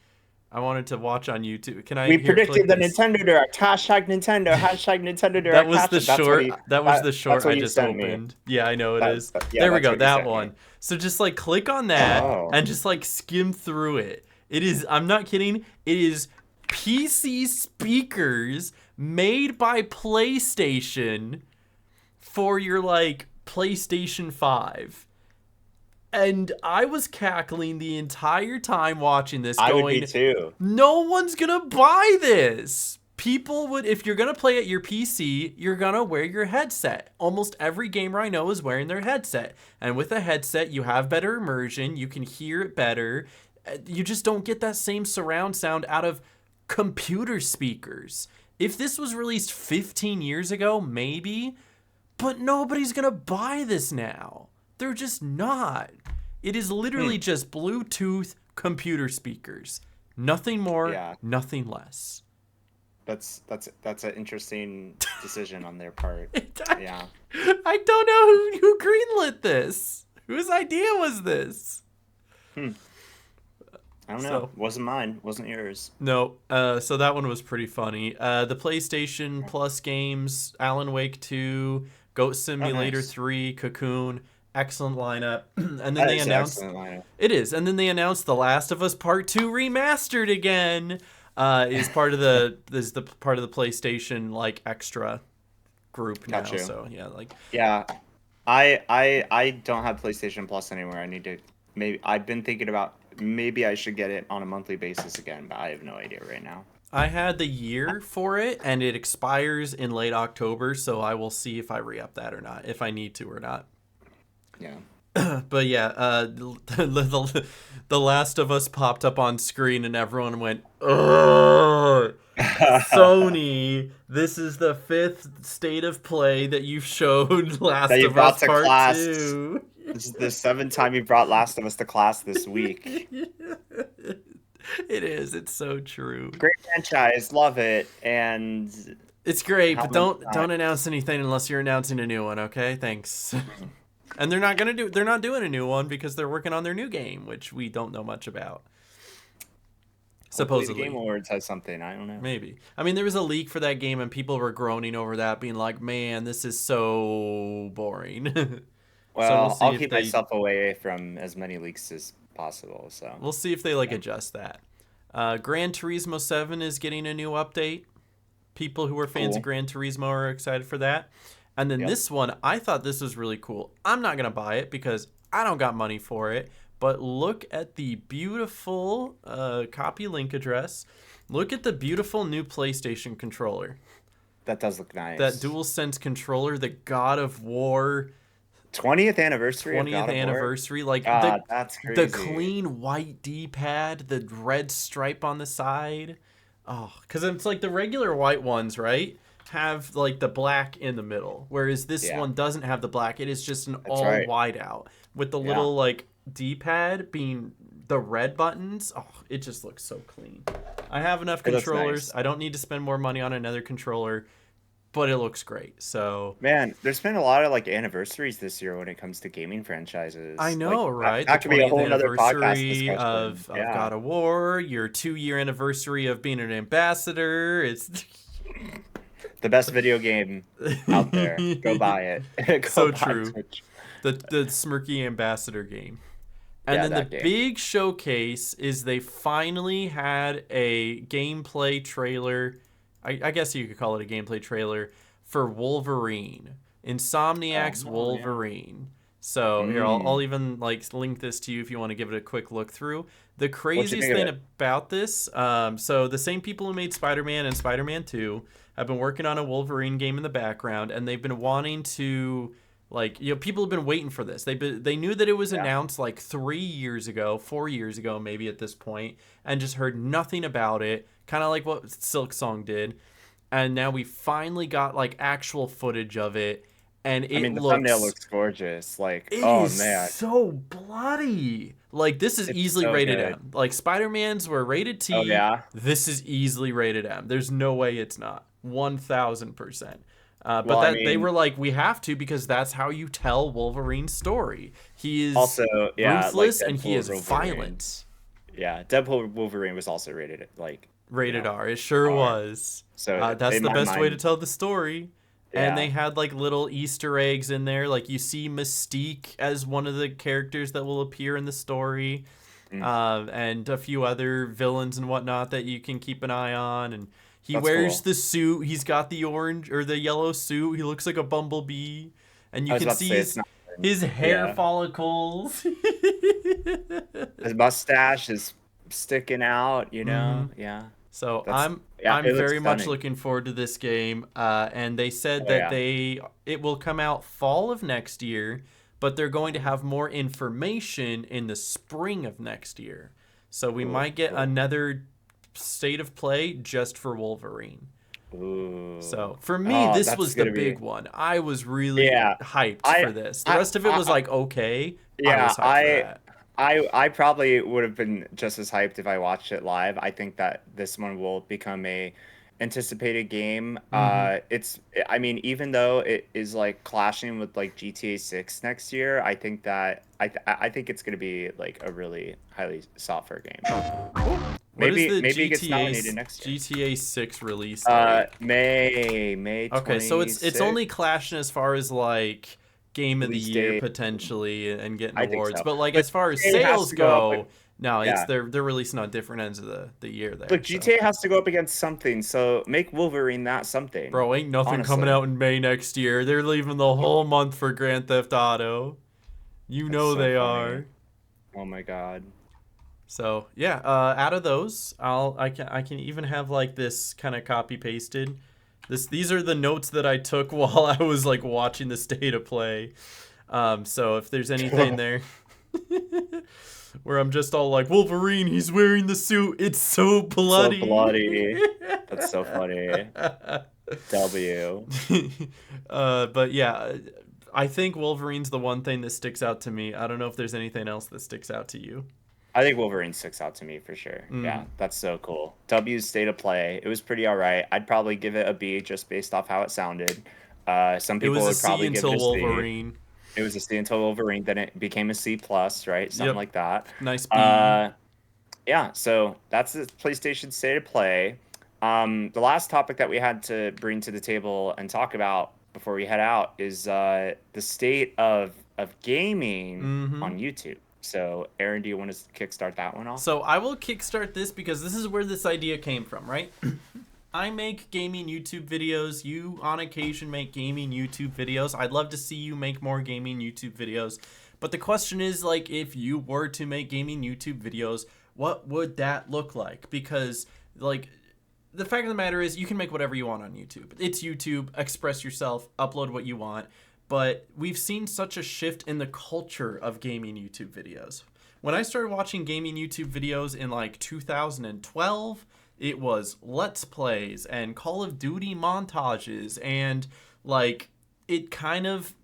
[SPEAKER 2] I wanted to watch on YouTube. Can I
[SPEAKER 1] we
[SPEAKER 2] here click
[SPEAKER 1] predicted the
[SPEAKER 2] this?
[SPEAKER 1] Nintendo Direct. Hashtag Nintendo. Hashtag Nintendo
[SPEAKER 2] That
[SPEAKER 1] Direct.
[SPEAKER 2] was the
[SPEAKER 1] Hashtag.
[SPEAKER 2] short. That was the
[SPEAKER 1] That's
[SPEAKER 2] short I
[SPEAKER 1] what you
[SPEAKER 2] just
[SPEAKER 1] sent me.
[SPEAKER 2] opened. Yeah, I know it is.
[SPEAKER 1] Yeah,
[SPEAKER 2] There we
[SPEAKER 1] that's
[SPEAKER 2] go.
[SPEAKER 1] what you
[SPEAKER 2] That
[SPEAKER 1] sent me.
[SPEAKER 2] one. So just like click on that
[SPEAKER 1] Oh.
[SPEAKER 2] and just like skim through it. It is. I'm not kidding. It is PC speakers made by PlayStation for your like PlayStation 5. And I was cackling the entire time watching this,
[SPEAKER 1] I would be
[SPEAKER 2] going,
[SPEAKER 1] too.
[SPEAKER 2] no one's gonna buy this. People would, if you're gonna play at your PC, you're gonna wear your headset. Almost every gamer I know is wearing their headset. And with a headset, you have better immersion, you can hear it better. You just don't get that same surround sound out of computer speakers. If this was released 15 years ago, maybe, but nobody's gonna buy this now. They're just not. It is literally just Bluetooth computer speakers. Nothing more, nothing less.
[SPEAKER 1] That's an interesting decision on their part. Yeah.
[SPEAKER 2] I don't know who greenlit this. Whose idea was this?
[SPEAKER 1] I don't know. Wasn't mine. Wasn't yours.
[SPEAKER 2] No. So that one was pretty funny. The PlayStation Plus games, Alan Wake 2, Goat Simulator 3, Cocoon. Excellent lineup. And then they announced it is. And then they announced The Last of Us Part 2 remastered again. Is part of the PlayStation like extra group now.
[SPEAKER 1] Gotcha.
[SPEAKER 2] So yeah, like
[SPEAKER 1] I don't have PlayStation Plus anymore. I need to I've been thinking about maybe I should get it on a monthly basis again, but I have no idea right now.
[SPEAKER 2] I had the year for it and it expires in late October, so I will see if I re-up that or not, if I need to or not.
[SPEAKER 1] Yeah.
[SPEAKER 2] But yeah, the Last of Us popped up on screen and everyone went, "Ugh, Sony, this is the 5th state of play that you've showed Last of Us Part 2.
[SPEAKER 1] This is the 7th time you brought Last of Us to class this week."
[SPEAKER 2] It is. It's so true.
[SPEAKER 1] Great franchise, love it, and
[SPEAKER 2] it's great, but don't announce anything unless you're announcing a new one, okay? Thanks. And they're not doing a new one because they're working on their new game, which we don't know much about. Supposedly.
[SPEAKER 1] The Game Awards has something, I don't know.
[SPEAKER 2] Maybe. I mean, there was a leak for that game and people were groaning over that, being like, man, this is so boring.
[SPEAKER 1] Well, so I'll keep myself away from as many leaks as possible, so.
[SPEAKER 2] We'll see if they adjust that. Gran Turismo 7 is getting a new update. People who are fans of Gran Turismo are excited for that. And then this one, I thought this was really cool. I'm not going to buy it because I don't got money for it. But look at the beautiful copy link address. Look at the beautiful new PlayStation controller.
[SPEAKER 1] That does look nice.
[SPEAKER 2] That DualSense controller, the God of War
[SPEAKER 1] 20th anniversary.
[SPEAKER 2] 20th anniversary. Like
[SPEAKER 1] that's crazy.
[SPEAKER 2] The clean white D-pad, the red stripe on the side. Oh, because it's like the regular white ones, right? Have like the black in the middle, whereas this one doesn't have the black. It is just an white out with the little like D-pad being the red buttons. Oh, it just looks so clean. I have enough controllers. Nice. I don't need to spend more money on another controller, but it looks great. So
[SPEAKER 1] man, there's been a lot of like anniversaries this year when it comes to gaming franchises.
[SPEAKER 2] I know,
[SPEAKER 1] like,
[SPEAKER 2] right?
[SPEAKER 1] That could be a whole other podcast discussion
[SPEAKER 2] of God of War, your 2-year anniversary of being an ambassador. It's
[SPEAKER 1] the best video game out there. Go buy it.
[SPEAKER 2] So true. The Smirky Ambassador game. And then the big showcase is they finally had a gameplay trailer. I guess you could call it a gameplay trailer for Wolverine. Insomniac's Wolverine. So here, I'll even like link this to you if you want to give it a quick look through. The craziest thing about this, so the same people who made Spider-Man and Spider-Man 2 have been working on a Wolverine game in the background, and they've been wanting to, like, you know, people have been waiting for this. They knew that it was announced like 4 years ago maybe at this point, and just heard nothing about it, kind of like what Silk Song did. And now we finally got like actual footage of it, and the
[SPEAKER 1] thumbnail looks gorgeous. Like,
[SPEAKER 2] man, so bloody. Like, this is easily rated M. Like, Spider-Man's were rated T.
[SPEAKER 1] Oh yeah.
[SPEAKER 2] This is easily rated M. There's no way it's not. 1000%. But they were like, we have to, because that's how you tell Wolverine's story. He is also ruthless, like, and he is violent.
[SPEAKER 1] Yeah, Deadpool Wolverine was also rated
[SPEAKER 2] R. It sure was. So that's the best way to tell the story. Yeah. And they had like little Easter eggs in there. Like, you see Mystique as one of the characters that will appear in the story, and a few other villains and whatnot that you can keep an eye on. And he wears the suit. He's got the orange or the yellow suit. He looks like a bumblebee. and
[SPEAKER 1] I
[SPEAKER 2] you
[SPEAKER 1] was
[SPEAKER 2] can
[SPEAKER 1] about to
[SPEAKER 2] see
[SPEAKER 1] say it's not.
[SPEAKER 2] his hair
[SPEAKER 1] Yeah,
[SPEAKER 2] follicles.
[SPEAKER 1] his mustache is sticking out.
[SPEAKER 2] Hmm.
[SPEAKER 1] Yeah,
[SPEAKER 2] So
[SPEAKER 1] that's yeah.
[SPEAKER 2] I'm
[SPEAKER 1] It looks
[SPEAKER 2] very much
[SPEAKER 1] stunning.
[SPEAKER 2] looking forward to this game. And they said
[SPEAKER 1] Oh
[SPEAKER 2] that
[SPEAKER 1] yeah.
[SPEAKER 2] it will come out fall of next year, but they're going to have more information in the spring of next year. So we
[SPEAKER 1] Cool,
[SPEAKER 2] might get
[SPEAKER 1] cool.
[SPEAKER 2] another state of play just for Wolverine.
[SPEAKER 1] Ooh.
[SPEAKER 2] So for me,
[SPEAKER 1] Oh,
[SPEAKER 2] this
[SPEAKER 1] that's
[SPEAKER 2] was the
[SPEAKER 1] gonna be.
[SPEAKER 2] big one. I was really
[SPEAKER 1] Yeah.
[SPEAKER 2] hyped
[SPEAKER 1] I
[SPEAKER 2] for this. The
[SPEAKER 1] I
[SPEAKER 2] rest of it was
[SPEAKER 1] I
[SPEAKER 2] like okay. I
[SPEAKER 1] Yeah,
[SPEAKER 2] was hyped for that.
[SPEAKER 1] I probably would have been just as hyped if I watched it live. I think that this one will become a anticipated game.
[SPEAKER 2] Hmm.
[SPEAKER 1] I mean, even though it is like clashing with like GTA 6 next year, I think that I think it's gonna be like a really highly sought for game.
[SPEAKER 2] What is the
[SPEAKER 1] Maybe it gets nominated next year.
[SPEAKER 2] GTA 6 release date?
[SPEAKER 1] May
[SPEAKER 2] Okay, so it's only
[SPEAKER 1] 26th
[SPEAKER 2] clashing as far as like game of the
[SPEAKER 1] release
[SPEAKER 2] year
[SPEAKER 1] date.
[SPEAKER 2] potentially and getting
[SPEAKER 1] I think
[SPEAKER 2] awards,
[SPEAKER 1] so.
[SPEAKER 2] but like
[SPEAKER 1] But
[SPEAKER 2] as far as
[SPEAKER 1] GTA has
[SPEAKER 2] sales
[SPEAKER 1] to go up.
[SPEAKER 2] go, no, it's
[SPEAKER 1] Yeah.
[SPEAKER 2] they're releasing on different ends of the year
[SPEAKER 1] But
[SPEAKER 2] there. So,
[SPEAKER 1] GTA has to go up against something, so make Wolverine that something.
[SPEAKER 2] bro, ain't nothing coming
[SPEAKER 1] Honestly,
[SPEAKER 2] out in May next year. They're leaving the whole month for Grand Theft Auto. You
[SPEAKER 1] that's
[SPEAKER 2] know
[SPEAKER 1] so
[SPEAKER 2] they
[SPEAKER 1] funny.
[SPEAKER 2] are.
[SPEAKER 1] Oh my god.
[SPEAKER 2] So yeah, out of those, I can even have like this kind of copy pasted. These are the notes that I took while I was like watching the state of play. So if there's anything there where I'm just all like Wolverine, he's wearing the suit, it's so
[SPEAKER 1] So
[SPEAKER 2] bloody.
[SPEAKER 1] bloody. That's so funny. W.
[SPEAKER 2] But yeah, I think Wolverine's the one thing that sticks out to me. I don't know if there's anything else that sticks out to you.
[SPEAKER 1] I think Wolverine sticks out to me for sure. Yeah,
[SPEAKER 2] Mm.
[SPEAKER 1] that's so cool. W's state of play. It was pretty alright. I'd probably give it a B just based off how it sounded. Some
[SPEAKER 2] It
[SPEAKER 1] people
[SPEAKER 2] was a
[SPEAKER 1] would
[SPEAKER 2] C
[SPEAKER 1] probably give it
[SPEAKER 2] until
[SPEAKER 1] a C.
[SPEAKER 2] Wolverine.
[SPEAKER 1] It was a C until Wolverine, then it became a C plus, right? Something
[SPEAKER 2] Yep.
[SPEAKER 1] like that.
[SPEAKER 2] Nice B.
[SPEAKER 1] Uh, yeah, so that's the PlayStation State of Play. The last topic that we had to bring to the table and talk about before we head out is the state of gaming
[SPEAKER 2] Mm-hmm.
[SPEAKER 1] on YouTube. So, Aaron, do you want to kickstart that one off?
[SPEAKER 2] So I will kickstart this because this is where this idea came from, right? I make gaming YouTube videos. You, on occasion, make gaming YouTube videos. I'd love to see you make more gaming YouTube videos. But the question is, like, if you were to make gaming YouTube videos, what would that look like? Because, like, the fact of the matter is, you can make whatever you want on YouTube. It's YouTube. Express yourself. Upload what you want. But we've seen such a shift in the culture of gaming YouTube videos. When I started watching gaming YouTube videos in like 2012, it was Let's Plays and Call of Duty montages and like it kind of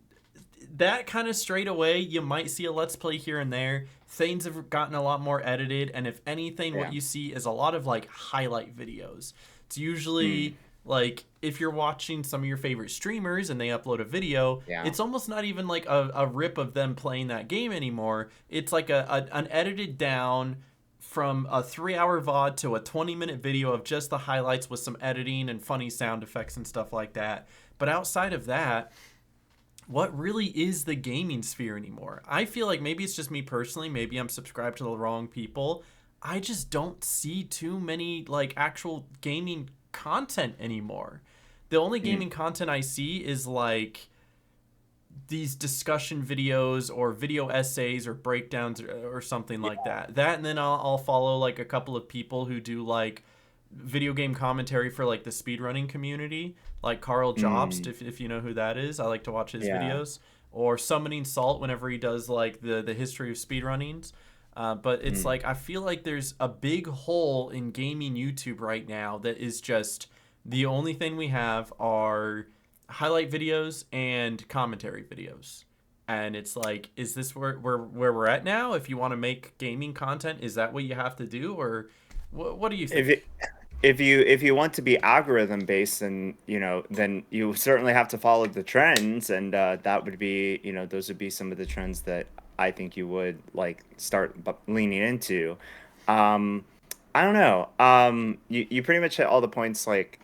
[SPEAKER 2] that kind of straight away you might see a Let's Play here and there. Things have gotten a lot more edited, and if anything, what
[SPEAKER 1] Yeah.
[SPEAKER 2] you see is a lot of like highlight videos. It's
[SPEAKER 1] Hmm.
[SPEAKER 2] usually like if you're watching some of your favorite streamers and they upload a video,
[SPEAKER 1] Yeah.
[SPEAKER 2] it's almost not even like a rip of them playing that game anymore. It's like an edited down from a 3 hour VOD to a 20-minute video of just the highlights with some editing and funny sound effects and stuff like that. But outside of that, what really is the gaming sphere anymore? I feel like maybe it's just me personally, maybe I'm subscribed to the wrong people. I just don't see too many like actual gaming content anymore. The only
[SPEAKER 1] Hmm.
[SPEAKER 2] gaming content I see is like these discussion videos or video essays or breakdowns or something like
[SPEAKER 1] Yeah.
[SPEAKER 2] that. That and then I'll follow like a couple of people who do like video game commentary for like the speedrunning community, like Carl Jobst,
[SPEAKER 1] Hmm.
[SPEAKER 2] if you know who that is. I like to watch his
[SPEAKER 1] Yeah.
[SPEAKER 2] videos. Or Summoning Salt whenever he does like the history of speedrunnings. But it's
[SPEAKER 1] Hmm.
[SPEAKER 2] like I feel like there's a big hole in gaming YouTube right now that is just the only thing we have are highlight videos and commentary videos. And it's like, is this where we're at now? If you want to make gaming content, is that what you have to do, or what do you
[SPEAKER 1] If
[SPEAKER 2] think?
[SPEAKER 1] it, if you want to be algorithm based, then then you certainly have to follow the trends, and that would be those would be some of the trends that I think you would like start leaning into. Um, I don't know. You pretty much hit all the points like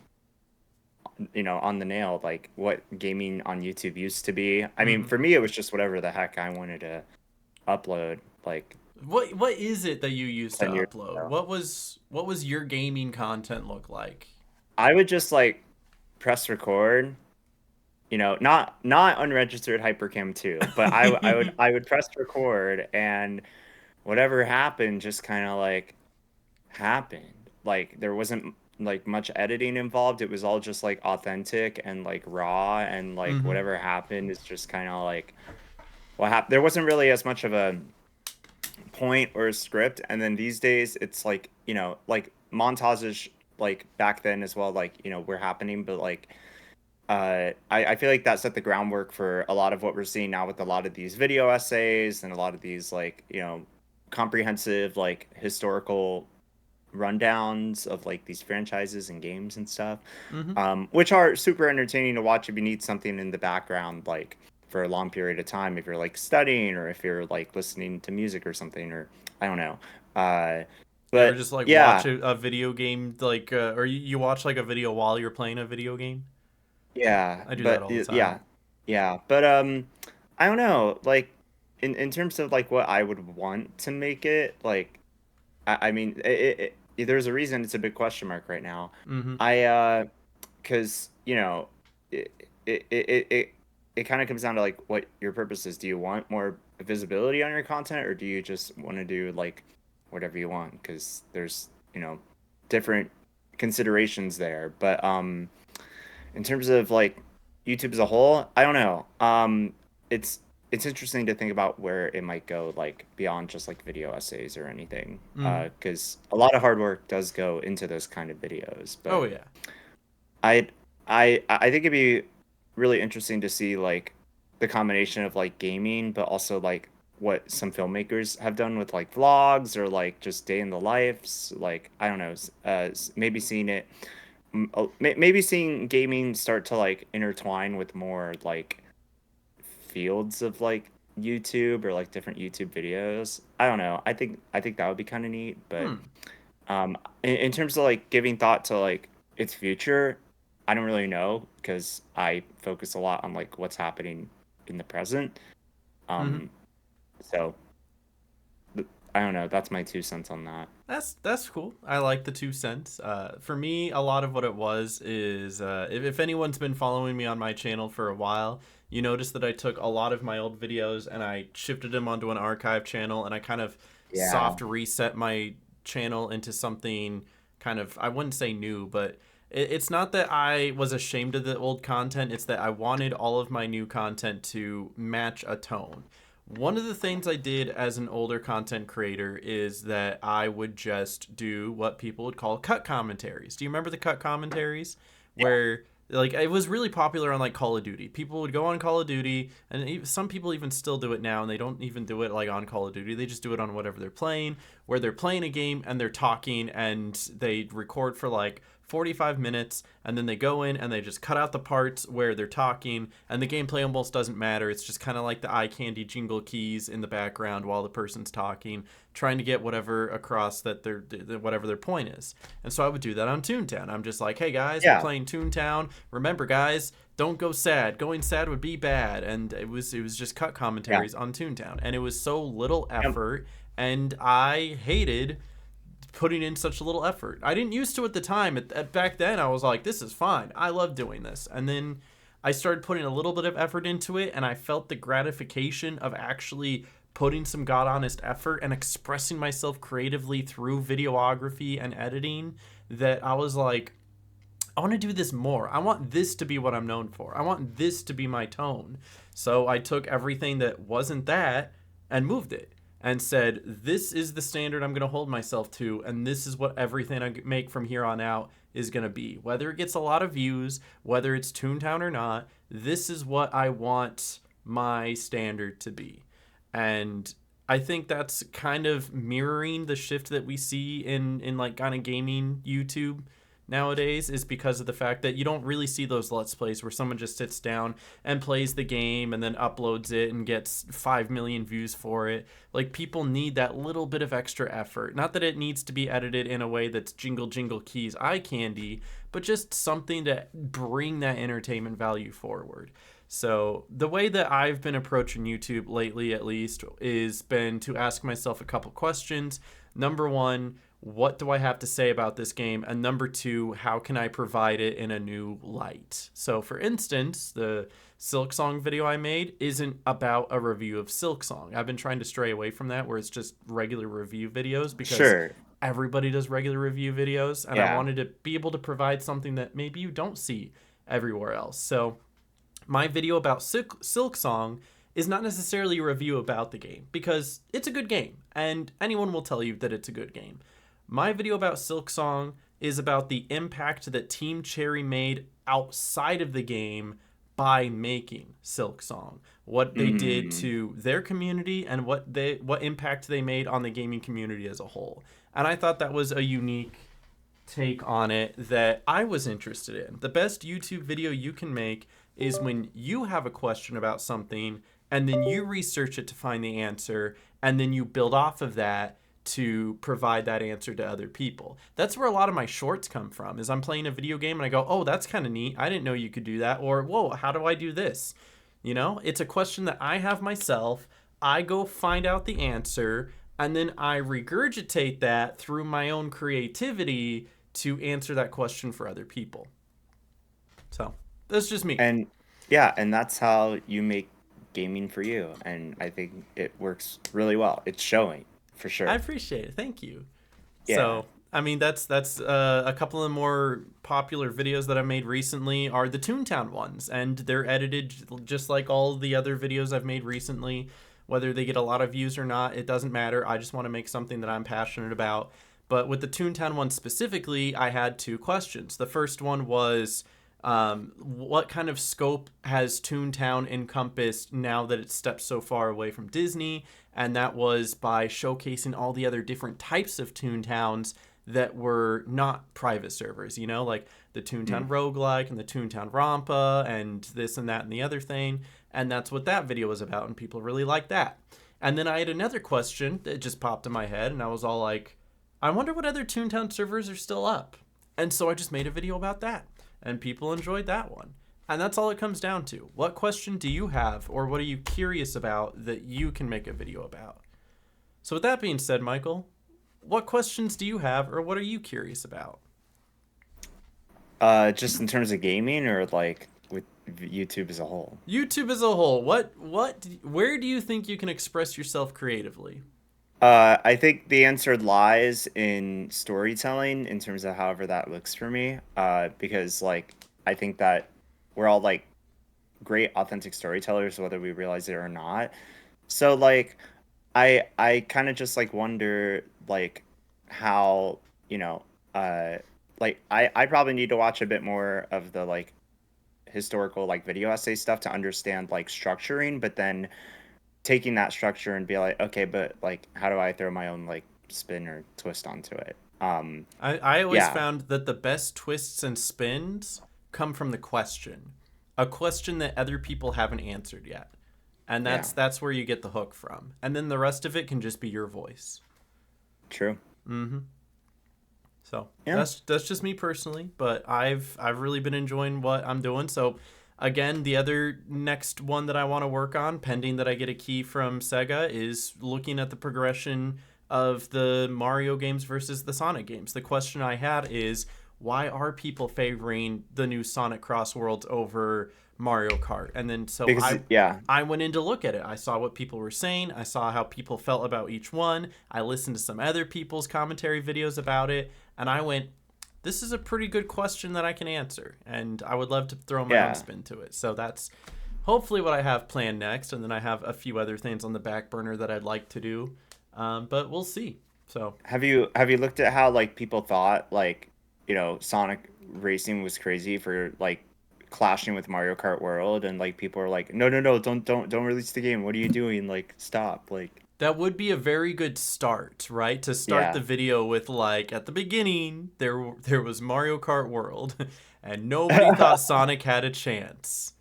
[SPEAKER 1] on the nail. Like what gaming on YouTube used to be. I mean,
[SPEAKER 2] Hmm.
[SPEAKER 1] for me, it was just whatever the heck I wanted to upload. Like
[SPEAKER 2] What is it that you used to
[SPEAKER 1] 10 years
[SPEAKER 2] upload?
[SPEAKER 1] ago.
[SPEAKER 2] What was your gaming content look like?
[SPEAKER 1] I would just like press record not unregistered hypercam too, but I would press record, and whatever happened just kind of like happened. Like there wasn't like much editing involved. It was all just like authentic and like raw, and like
[SPEAKER 2] Mm-hmm.
[SPEAKER 1] whatever happened is just kind of like what happened. There wasn't really as much of a point or a script. And then these days it's like, like montages like back then as well, like, were happening, but like I feel like that set the groundwork for a lot of what we're seeing now with a lot of these video essays and a lot of these like, comprehensive like historical rundowns of like these franchises and games and stuff,
[SPEAKER 2] Mm-hmm.
[SPEAKER 1] which are super entertaining to watch if you need something in the background, like for a long period of time, if you're like studying or if you're like listening to music or something, or I don't know. Uh,
[SPEAKER 2] You ever
[SPEAKER 1] but
[SPEAKER 2] just like watch
[SPEAKER 1] yeah,
[SPEAKER 2] a video game like or you watch like a video while you're playing a video game?
[SPEAKER 1] yeah,
[SPEAKER 2] I do that
[SPEAKER 1] but
[SPEAKER 2] all the time.
[SPEAKER 1] yeah, yeah, but I don't know, like in terms of like what I would want to make it like. I mean, there's a reason it's a big question mark right now.
[SPEAKER 2] Mm-hmm.
[SPEAKER 1] Because it it kind of comes down to like what your purpose is. Do you want more visibility on your content, or do you just want to do like whatever you want? Because there's different considerations there. But in terms of like YouTube as a whole, I don't know. It's it's interesting to think about where it might go, like beyond just like video essays or anything.
[SPEAKER 2] Mm-hmm.
[SPEAKER 1] Because a lot of hard work does go into those kind of videos.
[SPEAKER 2] Oh
[SPEAKER 1] But
[SPEAKER 2] yeah.
[SPEAKER 1] I I think it'd be really interesting to see like the combination of like gaming, but also like what some filmmakers have done with like vlogs or like just day in the lives. Like I don't know, maybe seeing it maybe seeing gaming start to like intertwine with more like fields of like YouTube or like different YouTube videos. I don't know. I think that would be kind of neat. But
[SPEAKER 2] Hmm.
[SPEAKER 1] in terms of like giving thought to like its future, I don't really know because I focus a lot on like what's happening in the present.
[SPEAKER 2] Mm-hmm.
[SPEAKER 1] Um, so I don't know. That's my 2 cents on that.
[SPEAKER 2] That's cool. I like the 2 cents. For me, a lot of what it was is if anyone's been following me on my channel for a while, you notice that I took a lot of my old videos and I shifted them onto an archive channel, and I kind of
[SPEAKER 1] Yeah.
[SPEAKER 2] soft reset my channel into something kind of, I wouldn't say new, but it's not that I was ashamed of the old content. It's that I wanted all of my new content to match a tone. One of the things I did as an older content creator is that I would just do what people would call cut commentaries. Do you remember the cut commentaries?
[SPEAKER 1] Yeah.
[SPEAKER 2] Where like it was really popular on like Call of Duty. People would go on Call of Duty, and some people even still do it now, and they don't even do it like on Call of Duty. They just do it on whatever they're playing, where they're playing a game and they're talking, and they record for like 45 minutes, and then they go in and they just cut out the parts where they're talking, and the gameplay almost doesn't matter. It's just kind of like the eye candy jingle keys in the background while the person's talking, trying to get whatever across that they're whatever their point is. And so I would do that on Toontown. I'm just like, hey guys, we're
[SPEAKER 1] Yeah.
[SPEAKER 2] playing Toontown. Remember guys, don't go sad. Going sad would be bad. And it was just cut
[SPEAKER 1] Yeah.
[SPEAKER 2] commentaries on Toontown, and it was so little
[SPEAKER 1] Yep.
[SPEAKER 2] effort, and I hated putting in such little effort. I didn't used to at the time. Back then, I was like, this is fine. I love doing this. And then I started putting a little bit of effort into it, and I felt the gratification of actually putting some god honest effort and expressing myself creatively through videography and editing, that I was like, I want to do this more. I want this to be what I'm known for. I want this to be my tone. So I took everything that wasn't that and moved it and said, this is the standard I'm going to hold myself to, and this is what everything I make from here on out is going to be. Whether it gets a lot of views, whether it's Toontown or not, this is what I want my standard to be. And I think that's kind of mirroring the shift that we see in like kind of gaming YouTube nowadays, is because of the fact that you don't really see those let's plays where someone just sits down and plays the game and then uploads it and gets 5 million views for it. Like, people need that little bit of extra effort. Not that it needs to be edited in a way that's jingle jingle keys eye candy, but just something to bring that entertainment value forward. So the way that I've been approaching YouTube lately, at least, is been to ask myself a couple questions. Number one, what do I have to say about this game? And number two, how can I provide it in a new light? So, for instance, the Silk Song video I made isn't about a review of Silk Song. I've been trying to stray away from that, where it's just regular review videos, because
[SPEAKER 1] Sure.
[SPEAKER 2] everybody does regular review videos. And I
[SPEAKER 1] Yeah.
[SPEAKER 2] wanted to be able to provide something that maybe you don't see everywhere else. So, my video about Silk Song is not necessarily a review about the game, because it's a good game, and anyone will tell you that it's a good game. My video about Silk Song is about the impact that Team Cherry made outside of the game by making Silk Song. What they did
[SPEAKER 1] Mm.
[SPEAKER 2] to their community, and what impact they made on the gaming community as a whole. And I thought that was a unique take on it that I was interested in. The best YouTube video you can make is when you have a question about something, and then you research it to find the answer, and then you build off of that to provide that answer to other people. That's where a lot of my shorts come from. Is I'm playing a video game and I go, "Oh, that's kind of neat. I didn't know you could do that." Or, "Whoa, how do I do this?" You know, it's a question that I have myself. I go find out the answer, and then I regurgitate that through my own creativity to answer that question for other people. So, that's just me.
[SPEAKER 1] And yeah, and that's how you make gaming for you. And I think it works really well. It's showing for
[SPEAKER 2] I
[SPEAKER 1] sure.
[SPEAKER 2] appreciate it. Thank you.
[SPEAKER 1] Yeah.
[SPEAKER 2] So, I mean, that's a couple of the more popular videos that I've made recently are the Toontown ones, and they're edited just like all the other videos I've made recently. Whether they get a lot of views or not, it doesn't matter. I just want to make something that I'm passionate about. But with the Toontown one specifically, I had two questions. The first one was, what kind of scope has Toontown encompassed now that it's stepped so far away from Disney? And that was by showcasing all the other different types of Toontowns that were not private servers, you know, like the Toontown
[SPEAKER 1] Mm.
[SPEAKER 2] Roguelike and the Toontown Rampa and this and that and the other thing. And that's what that video was about, and people really liked that. And then I had another question that just popped in my head, and I was all like, I wonder what other Toontown servers are still up. And so I just made a video about that, and people enjoyed that one. And that's all it comes down to. What question do you have, or what are you curious about that you can make a video about? So with that being said, Michael, what questions do you have, or what are you curious about?
[SPEAKER 1] Just in terms of gaming, or like with YouTube as a whole.
[SPEAKER 2] YouTube as a whole, where do you think you can express yourself creatively?
[SPEAKER 1] I think the answer lies in storytelling in terms of however that looks for me. Because like I think that we're all like great authentic storytellers, whether we realize it or not. So like I kind of just like wonder like how, you know, uh like I probably need to watch a bit more of the like historical like video essay stuff to understand like structuring, but then taking that structure and be like, okay, but like how do I throw my own like spin or twist onto it?
[SPEAKER 2] I always
[SPEAKER 1] Yeah,
[SPEAKER 2] found that the best twists and spins come from the question, a question that other people haven't answered yet, and
[SPEAKER 1] yeah,
[SPEAKER 2] that's where you get the hook from, and then the rest of it can just be your voice.
[SPEAKER 1] true.
[SPEAKER 2] Mm-hmm. So
[SPEAKER 1] Yeah.
[SPEAKER 2] that's just me personally, but I've really been enjoying what I'm doing. So again, the other next one that I want to work on, pending that I get a key from Sega, is looking at the progression of the Mario games versus the Sonic games. The question I had is, why are people favoring the new Sonic Cross Worlds over Mario Kart? And then so
[SPEAKER 1] Because yeah,
[SPEAKER 2] I went in to look at it. I saw what people were saying. I saw how people felt about each one. I listened to some other people's commentary videos about it, and I went, this is a pretty good question that I can answer, and I would love to throw my own
[SPEAKER 1] yeah.
[SPEAKER 2] spin to it. So that's hopefully what I have planned next, and then I have a few other things on the back burner that I'd like to do, but we'll see. So
[SPEAKER 1] Have you looked at how like people thought like, you know, Sonic Racing was crazy for like clashing with Mario Kart World, and like people are like, no, no, no, don't release the game. What are you doing? Like stop. Like
[SPEAKER 2] that would be a very good start, right? To start
[SPEAKER 1] yeah.
[SPEAKER 2] the video with, like, at the beginning there was Mario Kart World, and nobody thought Sonic had a chance,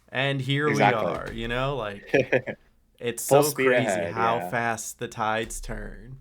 [SPEAKER 2] and here we
[SPEAKER 1] Exactly.
[SPEAKER 2] are. You know, like, it's
[SPEAKER 1] Full
[SPEAKER 2] so
[SPEAKER 1] speed
[SPEAKER 2] crazy
[SPEAKER 1] ahead.
[SPEAKER 2] how
[SPEAKER 1] Yeah.
[SPEAKER 2] fast the tides turn.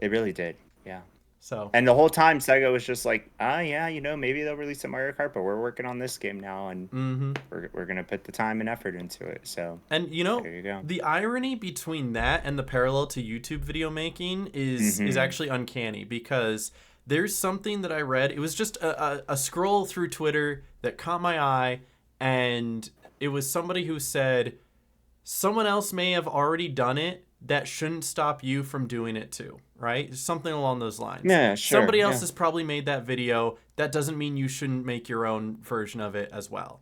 [SPEAKER 1] It really did. Yeah.
[SPEAKER 2] So,
[SPEAKER 1] And the whole time, Sega was just like, yeah, maybe they'll release a Mario Kart, but we're working on this game now, and
[SPEAKER 2] mm-hmm.
[SPEAKER 1] we're gonna put the time and effort into it. So
[SPEAKER 2] And
[SPEAKER 1] there you go.
[SPEAKER 2] the irony between that and the parallel to YouTube video making is
[SPEAKER 1] Mm-hmm.
[SPEAKER 2] actually uncanny, because there's something that I read. It was just a scroll through Twitter that caught my eye, and it was somebody who said someone else may have already done it. That shouldn't stop you from doing it too, right? Something along those lines.
[SPEAKER 1] Yeah, sure.
[SPEAKER 2] Somebody else
[SPEAKER 1] Yeah.
[SPEAKER 2] has probably made that video. That doesn't mean you shouldn't make your own version of it as well.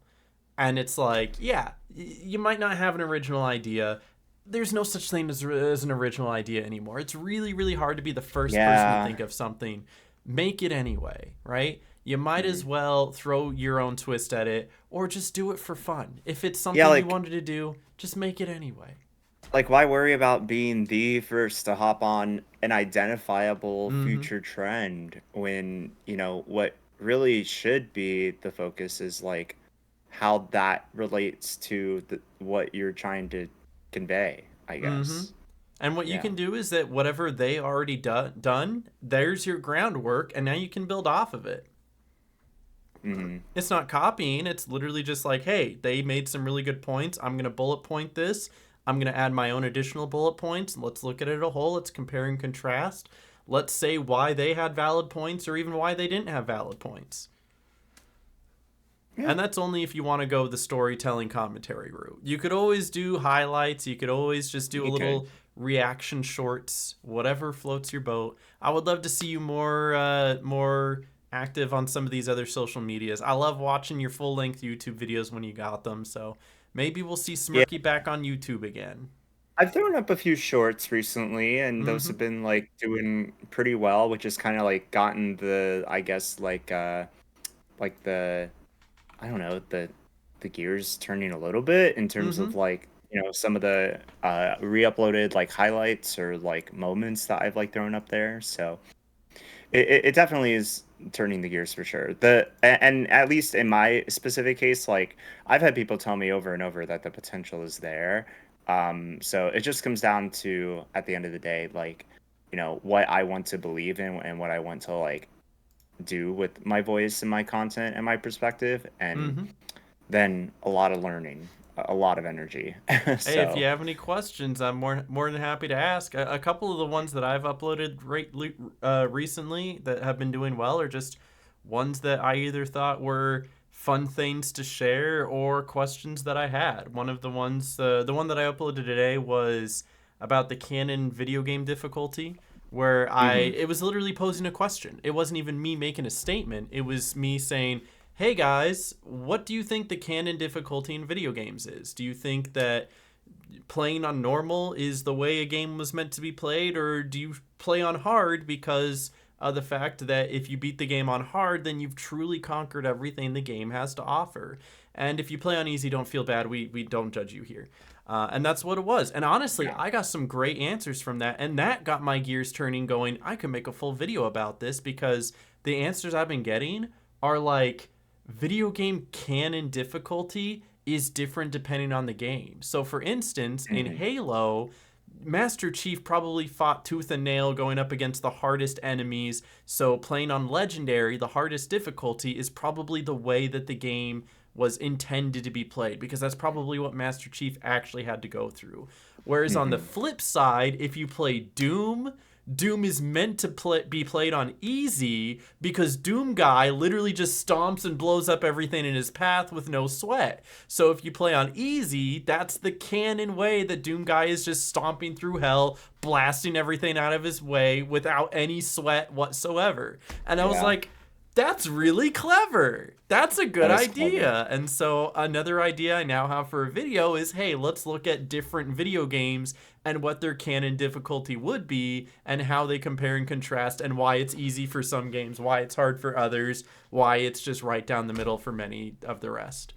[SPEAKER 2] And it's like, yeah, you might not have an original idea. There's no such thing as an original idea anymore. It's really, really hard to be the first person to
[SPEAKER 1] Yeah.
[SPEAKER 2] think of something. Make it anyway, right? You might
[SPEAKER 1] Mhm.
[SPEAKER 2] as well throw your own twist at it, or just do it for fun. If it's
[SPEAKER 1] Yeah,
[SPEAKER 2] something you
[SPEAKER 1] like
[SPEAKER 2] wanted to do, just make it anyway.
[SPEAKER 1] why worry about being the first to hop on an identifiable
[SPEAKER 2] Mm-hmm.
[SPEAKER 1] future trend when, what really should be the focus is like how that relates to what you're trying to convey, I
[SPEAKER 2] Mm-hmm.
[SPEAKER 1] guess.
[SPEAKER 2] And what you
[SPEAKER 1] Yeah.
[SPEAKER 2] can do is that whatever they already done, there's your groundwork, and now you can build off of it.
[SPEAKER 1] Hmm.
[SPEAKER 2] It's not copying. It's literally just like, hey, they made some really good points. I'm going to bullet point this. I'm going to add my own additional bullet points. Let's look at it as a whole. Let's compare and contrast. Let's say why they had valid points or even why they didn't have valid points.
[SPEAKER 1] Yeah.
[SPEAKER 2] And that's only if you want to go the storytelling commentary route. You could always do highlights. You could always just do a
[SPEAKER 1] You could.
[SPEAKER 2] little reaction shorts, whatever floats your boat. I would love to see you more active on some of these other social medias. I love watching your full length YouTube videos when you got them. So maybe we'll see
[SPEAKER 1] Yeah.
[SPEAKER 2] Smirky back on YouTube again.
[SPEAKER 1] I've thrown up a few shorts recently, and those
[SPEAKER 2] Mm-hmm.
[SPEAKER 1] have been like doing pretty well, which has kind of like gotten I guess like the I don't know, the gears turning a little bit in terms
[SPEAKER 2] Mm-hmm.
[SPEAKER 1] of like, some of the re-uploaded like highlights or like moments that I've like thrown up there. So it definitely is turning the gears for sure. And at least in my specific case, like I've had people tell me over and over that the potential is there. So it just comes down to at the end of the day, like, what I want to believe in and what I want to like do with my voice and my content and my perspective, and
[SPEAKER 2] Mm-hmm.
[SPEAKER 1] then a lot of learning, a lot of energy.
[SPEAKER 2] Hey, if you
[SPEAKER 1] So
[SPEAKER 2] have any questions, I'm more than happy to ask. A couple of the ones that I've uploaded recently that have been doing well are just ones that I either thought were fun things to share or questions that I had. One of the ones, the one that I uploaded today was about the canon video game difficulty, where
[SPEAKER 1] mhm.
[SPEAKER 2] it was literally posing a question. It wasn't even me making a statement. It was me saying, hey guys, what do you think the canon difficulty in video games is? Do you think that playing on normal is the way a game was meant to be played, or do you play on hard because of the fact that if you beat the game on hard, then you've truly conquered everything the game has to offer? And if you play on easy, don't feel bad. We don't judge you here. And that's what it was. And honestly,
[SPEAKER 1] Yeah.
[SPEAKER 2] I got some great answers from that. And that got my gears turning, going, I could make a full video about this, because the answers I've been getting are like, video game canon difficulty is different depending on the game. So, for instance, in
[SPEAKER 1] Mhm.
[SPEAKER 2] Halo, Master Chief probably fought tooth and nail going up against the hardest enemies. So, playing on Legendary, the hardest difficulty is probably the way that the game was intended to be played, because that's probably what Master Chief actually had to go through. Whereas on the
[SPEAKER 1] Mhm.
[SPEAKER 2] flip side, if you play Doom, Doom is meant to be played on easy, because Doom Guy literally just stomps and blows up everything in his path with no sweat. So if you play on easy, that's the canon way that Doom Guy is just stomping through hell, blasting everything out of his way without any sweat whatsoever. And I was
[SPEAKER 1] Yeah,
[SPEAKER 2] like, that's really clever. That's a good
[SPEAKER 1] that is clever.
[SPEAKER 2] idea. And so another idea I now have for a video is, hey, let's look at different video games and what their canon difficulty would be, and how they compare and contrast, and why it's easy for some games, why it's hard for others, why it's just right down the middle for many of the rest.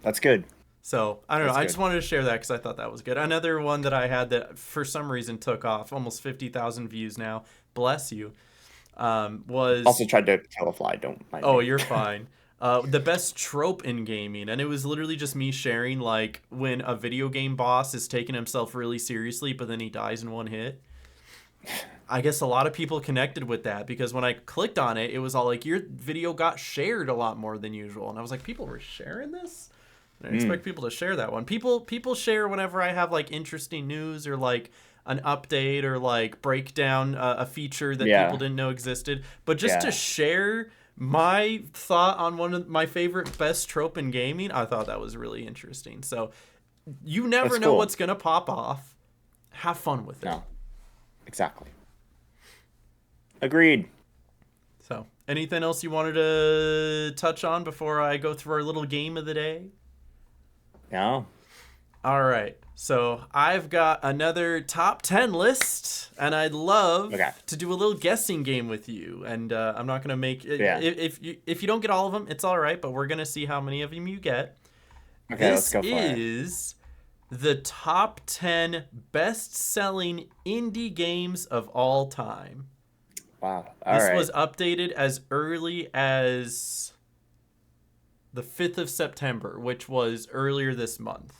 [SPEAKER 1] That's good.
[SPEAKER 2] So I don't know.
[SPEAKER 1] That's
[SPEAKER 2] I just
[SPEAKER 1] good.
[SPEAKER 2] wanted to share that because I thought that was good. Another one that I had that for some reason took off, almost 50,000 views now. Bless you.
[SPEAKER 1] Also
[SPEAKER 2] Was
[SPEAKER 1] tried to tell a fly. Don't mind
[SPEAKER 2] Oh,
[SPEAKER 1] me.
[SPEAKER 2] you're fine. The best trope in gaming, and it was literally just me sharing like when a video game boss is taking himself really seriously, but then he dies in one hit. I guess a lot of people connected with that because when I clicked on it, it was all like, your video got shared a lot more than usual. And I was like, people were sharing this? I didn't expect people to share that one. People share whenever I have like interesting news or like an update or like break down a feature that people
[SPEAKER 1] Yeah.
[SPEAKER 2] didn't know existed. But just to
[SPEAKER 1] Yeah.
[SPEAKER 2] share my thought on one of my favorite best trope in gaming, I thought that was really interesting. So you never
[SPEAKER 1] That's
[SPEAKER 2] know
[SPEAKER 1] cool.
[SPEAKER 2] what's gonna pop off. Have fun with it.
[SPEAKER 1] No. Exactly. Agreed.
[SPEAKER 2] So, anything else you wanted to touch on before I go through our little game of the day?
[SPEAKER 1] No.
[SPEAKER 2] All right. So, I've got another top 10 list, and I'd love
[SPEAKER 1] Okay.
[SPEAKER 2] to do a little guessing game with you. And I'm not going to make
[SPEAKER 1] Yeah.
[SPEAKER 2] if you don't get all of them, it's all right, but we're going to see how many of them you get.
[SPEAKER 1] Okay, let's
[SPEAKER 2] This
[SPEAKER 1] go for it.
[SPEAKER 2] is the top 10 best-selling indie games of all time.
[SPEAKER 1] Wow. All
[SPEAKER 2] This
[SPEAKER 1] right.
[SPEAKER 2] was updated as early as the 5th of September, which was earlier this month.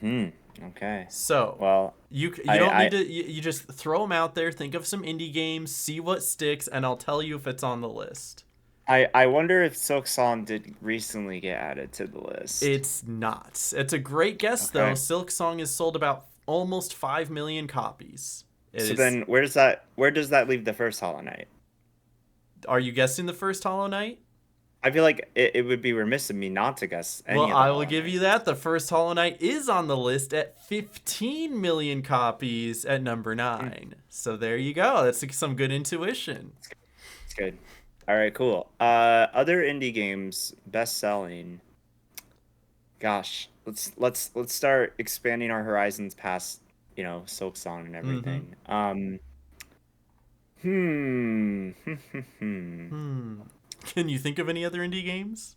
[SPEAKER 1] Okay.
[SPEAKER 2] So,
[SPEAKER 1] Well,
[SPEAKER 2] you
[SPEAKER 1] I
[SPEAKER 2] don't
[SPEAKER 1] I
[SPEAKER 2] need to, you just throw them out there, think of some indie games, see what sticks, and I'll tell you if it's on the list.
[SPEAKER 1] I wonder if Silk Song did recently get added to the list.
[SPEAKER 2] It's not. It's a great guess, though.
[SPEAKER 1] Okay.
[SPEAKER 2] Silk Song has sold about almost 5 million copies.
[SPEAKER 1] So then where does that leave the first Hollow Knight?
[SPEAKER 2] Are you guessing the first Hollow Knight?
[SPEAKER 1] I feel like it would be remiss of me not to guess any
[SPEAKER 2] Well,
[SPEAKER 1] of the
[SPEAKER 2] I will
[SPEAKER 1] Hollow
[SPEAKER 2] give you
[SPEAKER 1] Knights.
[SPEAKER 2] that. The first Hollow Knight is on the list at 15 million copies at number 9. So there you go. That's some good intuition.
[SPEAKER 1] It's good. All right, cool. Other indie games best selling. Gosh, let's start expanding our horizons past, Silk Song and everything. Hmm.
[SPEAKER 2] Can you think of any other indie games?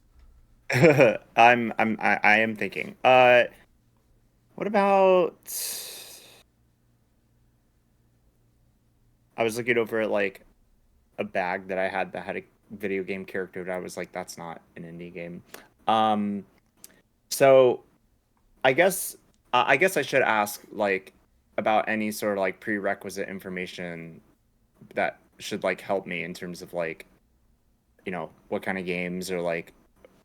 [SPEAKER 1] I am thinking. What about? I was looking over at like a bag that I had that had a video game character that I was like, that's not an indie game. Um, so I guess I should ask like about any sort of like prerequisite information that should like help me in terms of like, what kind of games or like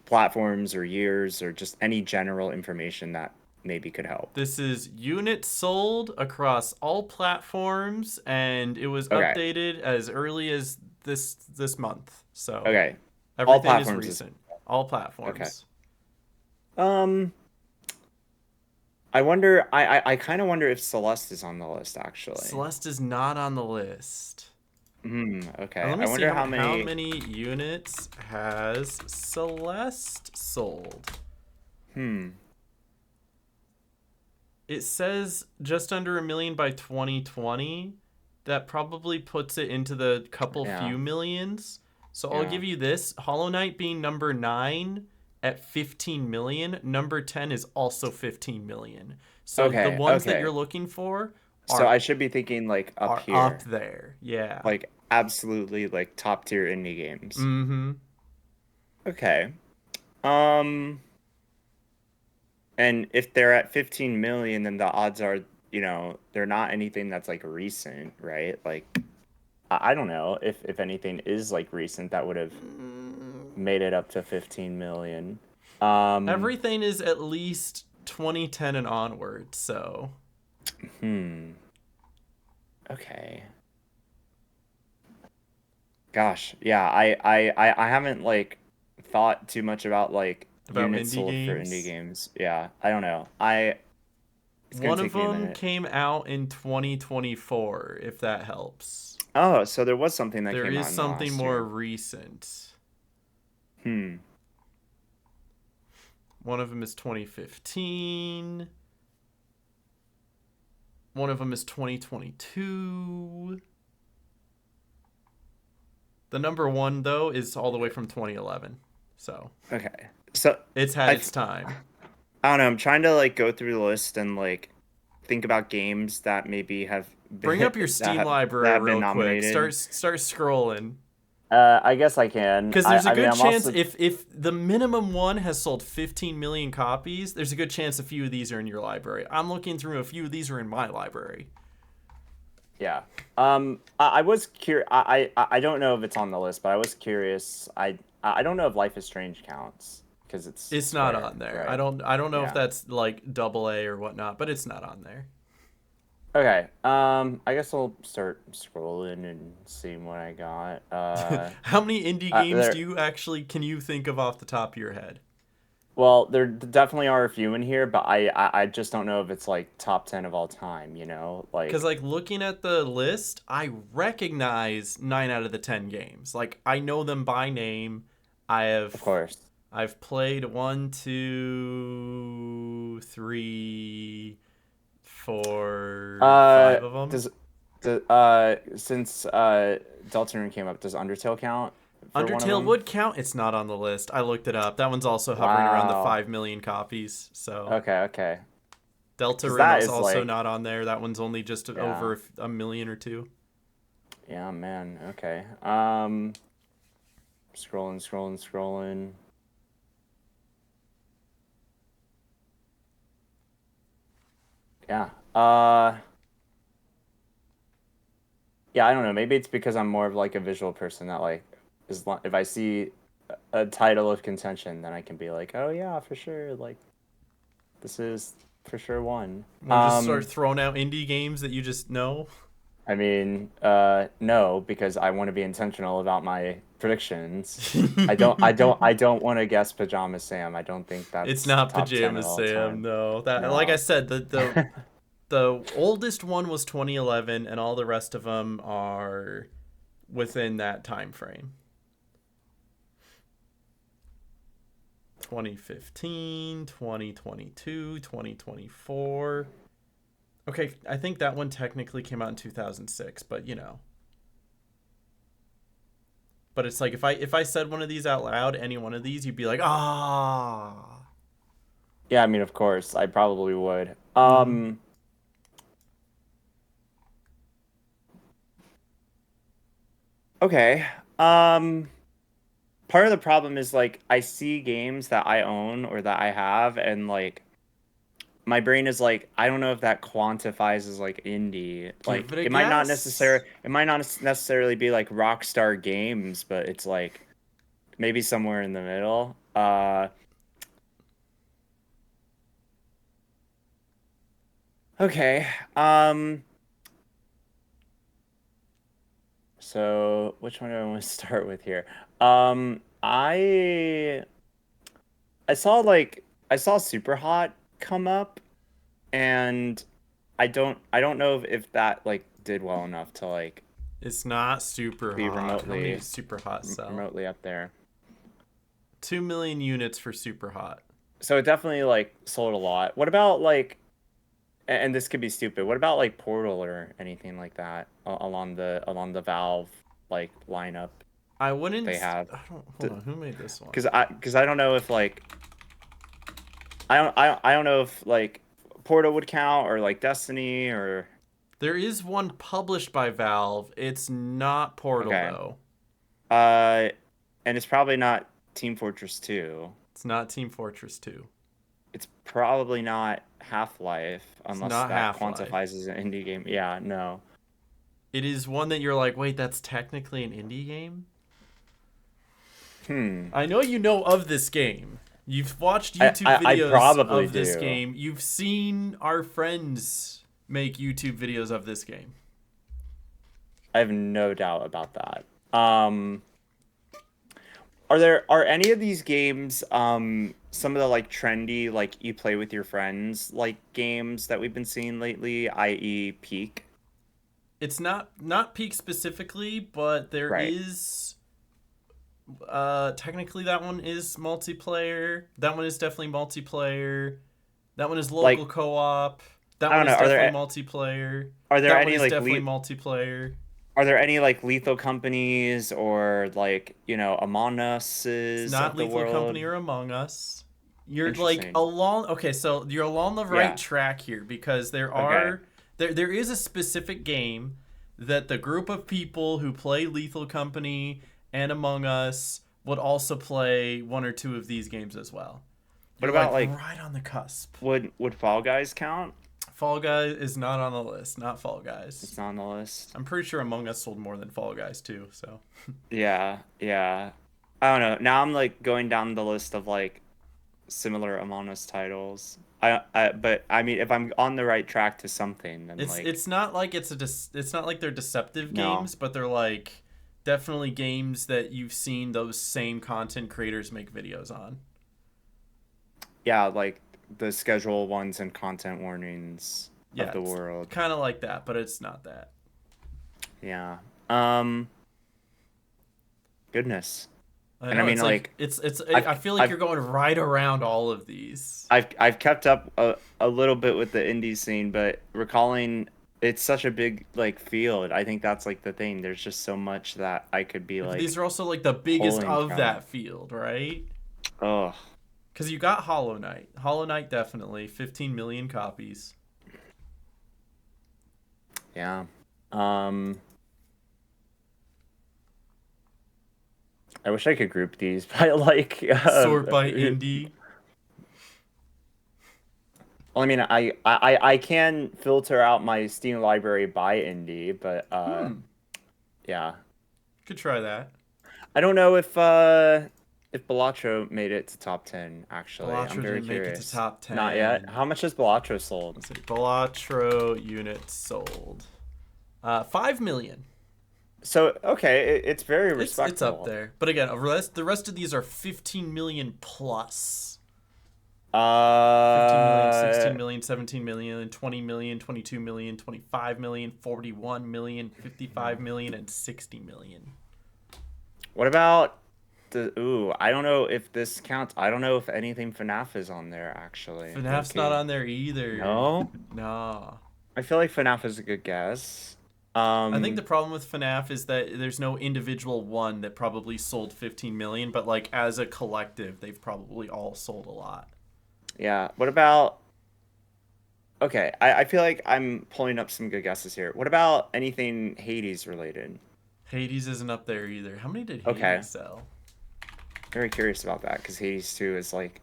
[SPEAKER 1] platforms or years or just any general information that maybe could help.
[SPEAKER 2] This is units sold across all platforms, and it was
[SPEAKER 1] Okay.
[SPEAKER 2] updated as early as this month. So
[SPEAKER 1] Okay. All
[SPEAKER 2] everything is
[SPEAKER 1] platforms is
[SPEAKER 2] recent. All
[SPEAKER 1] okay.
[SPEAKER 2] platforms.
[SPEAKER 1] Um, I wonder. I kind of wonder if Celeste is on the list actually.
[SPEAKER 2] Celeste is not on the list.
[SPEAKER 1] Okay.
[SPEAKER 2] Let me
[SPEAKER 1] I
[SPEAKER 2] see
[SPEAKER 1] wonder
[SPEAKER 2] how
[SPEAKER 1] how
[SPEAKER 2] many units has Celeste sold.
[SPEAKER 1] Hmm.
[SPEAKER 2] It says just under 1 million by 2020. That probably puts it into the couple
[SPEAKER 1] Yeah.
[SPEAKER 2] few millions. So I'll
[SPEAKER 1] Yeah.
[SPEAKER 2] give you this. Hollow Knight being number 9 at 15 million. Number 10 is also 15 million. So the
[SPEAKER 1] Okay.
[SPEAKER 2] ones that
[SPEAKER 1] Okay.
[SPEAKER 2] you're looking for
[SPEAKER 1] So
[SPEAKER 2] are
[SPEAKER 1] I should be thinking like up
[SPEAKER 2] are up
[SPEAKER 1] here,
[SPEAKER 2] there. Yeah.
[SPEAKER 1] like absolutely like top tier indie games.
[SPEAKER 2] Mm-hmm.
[SPEAKER 1] Okay. Um, and if they're at 15 million, then the odds are, they're not anything that's like recent, right? Like, I don't know if anything is like recent that would have made it up to 15 million.
[SPEAKER 2] Everything is at least 2010 and onward, so
[SPEAKER 1] Okay. Gosh, yeah, I haven't like thought too much about like
[SPEAKER 2] about
[SPEAKER 1] units
[SPEAKER 2] indie
[SPEAKER 1] sold for
[SPEAKER 2] games.
[SPEAKER 1] indie games. Yeah, I don't know. It's gonna
[SPEAKER 2] One of
[SPEAKER 1] take me a
[SPEAKER 2] them
[SPEAKER 1] minute.
[SPEAKER 2] came out in 2024, if that helps.
[SPEAKER 1] Oh, so there was something that
[SPEAKER 2] There
[SPEAKER 1] came
[SPEAKER 2] is
[SPEAKER 1] out in the
[SPEAKER 2] something
[SPEAKER 1] last
[SPEAKER 2] more
[SPEAKER 1] year.
[SPEAKER 2] recent.
[SPEAKER 1] Hmm.
[SPEAKER 2] One of them is 2015. One of them is 2022. The number one, though, is all the way from 2011. So
[SPEAKER 1] Okay. So
[SPEAKER 2] it's had
[SPEAKER 1] I
[SPEAKER 2] its time.
[SPEAKER 1] I don't know. I'm trying to like go through the list and like think about games that maybe have
[SPEAKER 2] Bring up your
[SPEAKER 1] that
[SPEAKER 2] Steam
[SPEAKER 1] have, that
[SPEAKER 2] library
[SPEAKER 1] have been
[SPEAKER 2] real quick.
[SPEAKER 1] nominated.
[SPEAKER 2] Start scrolling.
[SPEAKER 1] I guess I can.
[SPEAKER 2] Because there's a
[SPEAKER 1] I mean,
[SPEAKER 2] good
[SPEAKER 1] I'm
[SPEAKER 2] chance
[SPEAKER 1] also
[SPEAKER 2] if the minimum one has sold 15 million copies, there's a good chance a few of these are in your library. I'm looking through, a few of these are in my library.
[SPEAKER 1] Yeah. I was curious. I don't know if it's on the list, but I was curious. I don't know if Life is Strange counts because it's
[SPEAKER 2] It's not
[SPEAKER 1] Square,
[SPEAKER 2] on there.
[SPEAKER 1] right?
[SPEAKER 2] I don't know if
[SPEAKER 1] Yeah.
[SPEAKER 2] that's like double A or whatnot, but it's not on there.
[SPEAKER 1] Okay. I guess I'll start scrolling and seeing what I got.
[SPEAKER 2] How many indie games do
[SPEAKER 1] There.
[SPEAKER 2] you actually can you think of off the top of your head?
[SPEAKER 1] Well, there definitely are a few in here, but I just don't know if it's like top 10 of all time.
[SPEAKER 2] Because like looking at the list, I recognize 9 out of the 10 games. Like I know them by name. I have
[SPEAKER 1] of course.
[SPEAKER 2] I've played one, two, three, four,
[SPEAKER 1] Uh,
[SPEAKER 2] five of them.
[SPEAKER 1] does since Deltarune came up, does Undertale count for one of
[SPEAKER 2] Undertale
[SPEAKER 1] them?
[SPEAKER 2] would count. It's not on the list. I looked it up. That one's also hovering around the
[SPEAKER 1] Wow.
[SPEAKER 2] 5 million copies. So
[SPEAKER 1] Okay. Because
[SPEAKER 2] Deltarune
[SPEAKER 1] that
[SPEAKER 2] is
[SPEAKER 1] is
[SPEAKER 2] also
[SPEAKER 1] like,
[SPEAKER 2] not on there. That one's only just
[SPEAKER 1] yeah,
[SPEAKER 2] over a million or two.
[SPEAKER 1] yeah, man. Okay. Scrolling. Yeah. Yeah. I don't know. Maybe it's because I'm more of like a visual person that like, if I see a title of contention, then I can be like, oh yeah, for sure. Like this is for sure one.
[SPEAKER 2] Want to just start throwing out indie games that you just know?
[SPEAKER 1] I mean, no, because I want to be intentional about my predictions. I don't want to guess Pajama Sam. I don't think
[SPEAKER 2] It's
[SPEAKER 1] that's
[SPEAKER 2] not
[SPEAKER 1] top 10 of
[SPEAKER 2] Pajamas
[SPEAKER 1] all
[SPEAKER 2] Sam,
[SPEAKER 1] time.
[SPEAKER 2] no. That like I
[SPEAKER 1] No.
[SPEAKER 2] said, the oldest one was 2011, and all the rest of them are within that time frame. 2015, 2022, 2024. Okay, I think that one technically came out in 2006, but you know. But it's like if I said one of these out loud, any one of these, you'd be like, ah.
[SPEAKER 1] Yeah, I mean, of course, I probably would.
[SPEAKER 2] Mm-hmm.
[SPEAKER 1] Okay. Part of the problem is like I see games that I own or that I have, and like my brain is like, I don't know if that quantifies as like indie.
[SPEAKER 2] Give
[SPEAKER 1] Like
[SPEAKER 2] it a guess.
[SPEAKER 1] it might not necessarily be like Rockstar Games, but it's like maybe somewhere in the middle. Okay. So which one do I want to start with here? I saw I saw Super Hot come up, and I don't know if that like did well enough to like
[SPEAKER 2] It's not super
[SPEAKER 1] be
[SPEAKER 2] hot. How many does super hot sell?
[SPEAKER 1] remotely up there.
[SPEAKER 2] 2 million units for super hot.
[SPEAKER 1] So it definitely like sold a lot. What about like, and this could be stupid. What about like Portal or anything like that along the Valve like lineup
[SPEAKER 2] I
[SPEAKER 1] they
[SPEAKER 2] wouldn't.
[SPEAKER 1] have?
[SPEAKER 2] I don't. Hold on. Who made this one?
[SPEAKER 1] Because I don't know if like I don't know if like Portal would count or like Destiny or
[SPEAKER 2] There is one published by Valve. It's not Portal
[SPEAKER 1] okay.
[SPEAKER 2] though.
[SPEAKER 1] Uh, and it's probably not Team Fortress 2.
[SPEAKER 2] It's not Team Fortress 2.
[SPEAKER 1] It's probably not Half-Life
[SPEAKER 2] It's
[SPEAKER 1] unless
[SPEAKER 2] not
[SPEAKER 1] that
[SPEAKER 2] Half Life.
[SPEAKER 1] quantifies as an indie game. Yeah, no.
[SPEAKER 2] It is one that you're like, wait, that's technically an indie game?
[SPEAKER 1] Hmm.
[SPEAKER 2] I know you know of this game. You've watched YouTube
[SPEAKER 1] I
[SPEAKER 2] videos
[SPEAKER 1] probably
[SPEAKER 2] of this
[SPEAKER 1] do.
[SPEAKER 2] game. You've seen our friends make YouTube videos of this game.
[SPEAKER 1] I have no doubt about that. Are any of these games some of the like trendy like you play with your friends like games that we've been seeing lately, i.e. Peak?
[SPEAKER 2] It's not Peak specifically, but there
[SPEAKER 1] Right.
[SPEAKER 2] is technically that one is multiplayer. That one is definitely multiplayer. That one is local
[SPEAKER 1] Like
[SPEAKER 2] co-op. That
[SPEAKER 1] I
[SPEAKER 2] one
[SPEAKER 1] don't know.
[SPEAKER 2] is definitely multiplayer.
[SPEAKER 1] Are there
[SPEAKER 2] That one
[SPEAKER 1] any
[SPEAKER 2] is
[SPEAKER 1] like
[SPEAKER 2] definitely multiplayer.
[SPEAKER 1] are there any like lethal companies or like, Among
[SPEAKER 2] It's
[SPEAKER 1] Us's
[SPEAKER 2] not
[SPEAKER 1] of the
[SPEAKER 2] Lethal
[SPEAKER 1] world?
[SPEAKER 2] Company or Among Us. You're like
[SPEAKER 1] Interesting.
[SPEAKER 2] along okay, so you're along the right
[SPEAKER 1] Yeah.
[SPEAKER 2] track here because
[SPEAKER 1] Okay.
[SPEAKER 2] there is a specific game that the group of people who play Lethal Company and Among Us would also play one or two of these games as well.
[SPEAKER 1] What
[SPEAKER 2] You're
[SPEAKER 1] about
[SPEAKER 2] like
[SPEAKER 1] like
[SPEAKER 2] right on the cusp.
[SPEAKER 1] would Fall Guys count?
[SPEAKER 2] Fall Guys is not on the list. Not Fall
[SPEAKER 1] It's
[SPEAKER 2] Guys.
[SPEAKER 1] not on the list.
[SPEAKER 2] I'm pretty sure Among Us sold more than Fall Guys too. So
[SPEAKER 1] Yeah, yeah. I don't know. Now I'm like going down the list of like similar Among Us titles. But I mean, if I'm on the right track to something, then like
[SPEAKER 2] it's not like it's not like they're deceptive
[SPEAKER 1] no,
[SPEAKER 2] games, but they're like definitely games that you've seen those same content creators make videos on.
[SPEAKER 1] yeah, like the schedule ones and content warnings of
[SPEAKER 2] Yeah,
[SPEAKER 1] the
[SPEAKER 2] it's
[SPEAKER 1] world.
[SPEAKER 2] kind of like that, but it's not that.
[SPEAKER 1] Yeah. Um. Goodness.
[SPEAKER 2] I
[SPEAKER 1] And I
[SPEAKER 2] know
[SPEAKER 1] mean,
[SPEAKER 2] it's like
[SPEAKER 1] like
[SPEAKER 2] I feel like you're going right around all of these.
[SPEAKER 1] I've kept up a little bit with the indie scene, but recalling it's such a big like field. I think that's like the thing. There's just so much that I could be
[SPEAKER 2] But these
[SPEAKER 1] like
[SPEAKER 2] are also like the biggest
[SPEAKER 1] pulling
[SPEAKER 2] of
[SPEAKER 1] from.
[SPEAKER 2] that field, right?
[SPEAKER 1] Oh,
[SPEAKER 2] Because you got Hollow Knight. Hollow Knight definitely 15 million copies.
[SPEAKER 1] yeah. Um, I wish I could group these by like
[SPEAKER 2] Sort by indie.
[SPEAKER 1] well, I mean, I can filter out my Steam library by indie, but yeah.
[SPEAKER 2] Could try that.
[SPEAKER 1] I don't know if Balatro made it to top 10 actually. I'm
[SPEAKER 2] Balatro
[SPEAKER 1] very
[SPEAKER 2] didn't make it to
[SPEAKER 1] curious.
[SPEAKER 2] top
[SPEAKER 1] Not yet.
[SPEAKER 2] 10.
[SPEAKER 1] How much has Balatro sold?
[SPEAKER 2] Let's see. Balatro units sold. 5 million.
[SPEAKER 1] So, okay, it's very
[SPEAKER 2] It's up
[SPEAKER 1] respectable.
[SPEAKER 2] there. But again, the rest of these are 15 million plus. 15 million,
[SPEAKER 1] Uh
[SPEAKER 2] 16 million, 17 million, 20 million, 22 million, 25 million, 41 million, 55 million, and 60 million.
[SPEAKER 1] what about the I don't know if this counts. I don't know if anything FNAF is on there actually.
[SPEAKER 2] FNAF's not on there either.
[SPEAKER 1] No?
[SPEAKER 2] Nah.
[SPEAKER 1] I feel like FNAF is a good guess.
[SPEAKER 2] I think the problem with FNAF is that there's no individual one that probably sold 15 million, but like as a collective, they've probably all sold a lot.
[SPEAKER 1] Yeah. What about okay, I feel like I'm pulling up some good guesses here. What about anything Hades related?
[SPEAKER 2] Hades isn't up there either. How many did
[SPEAKER 1] Okay.
[SPEAKER 2] Hades sell?
[SPEAKER 1] Very curious about that because Hades 2 is like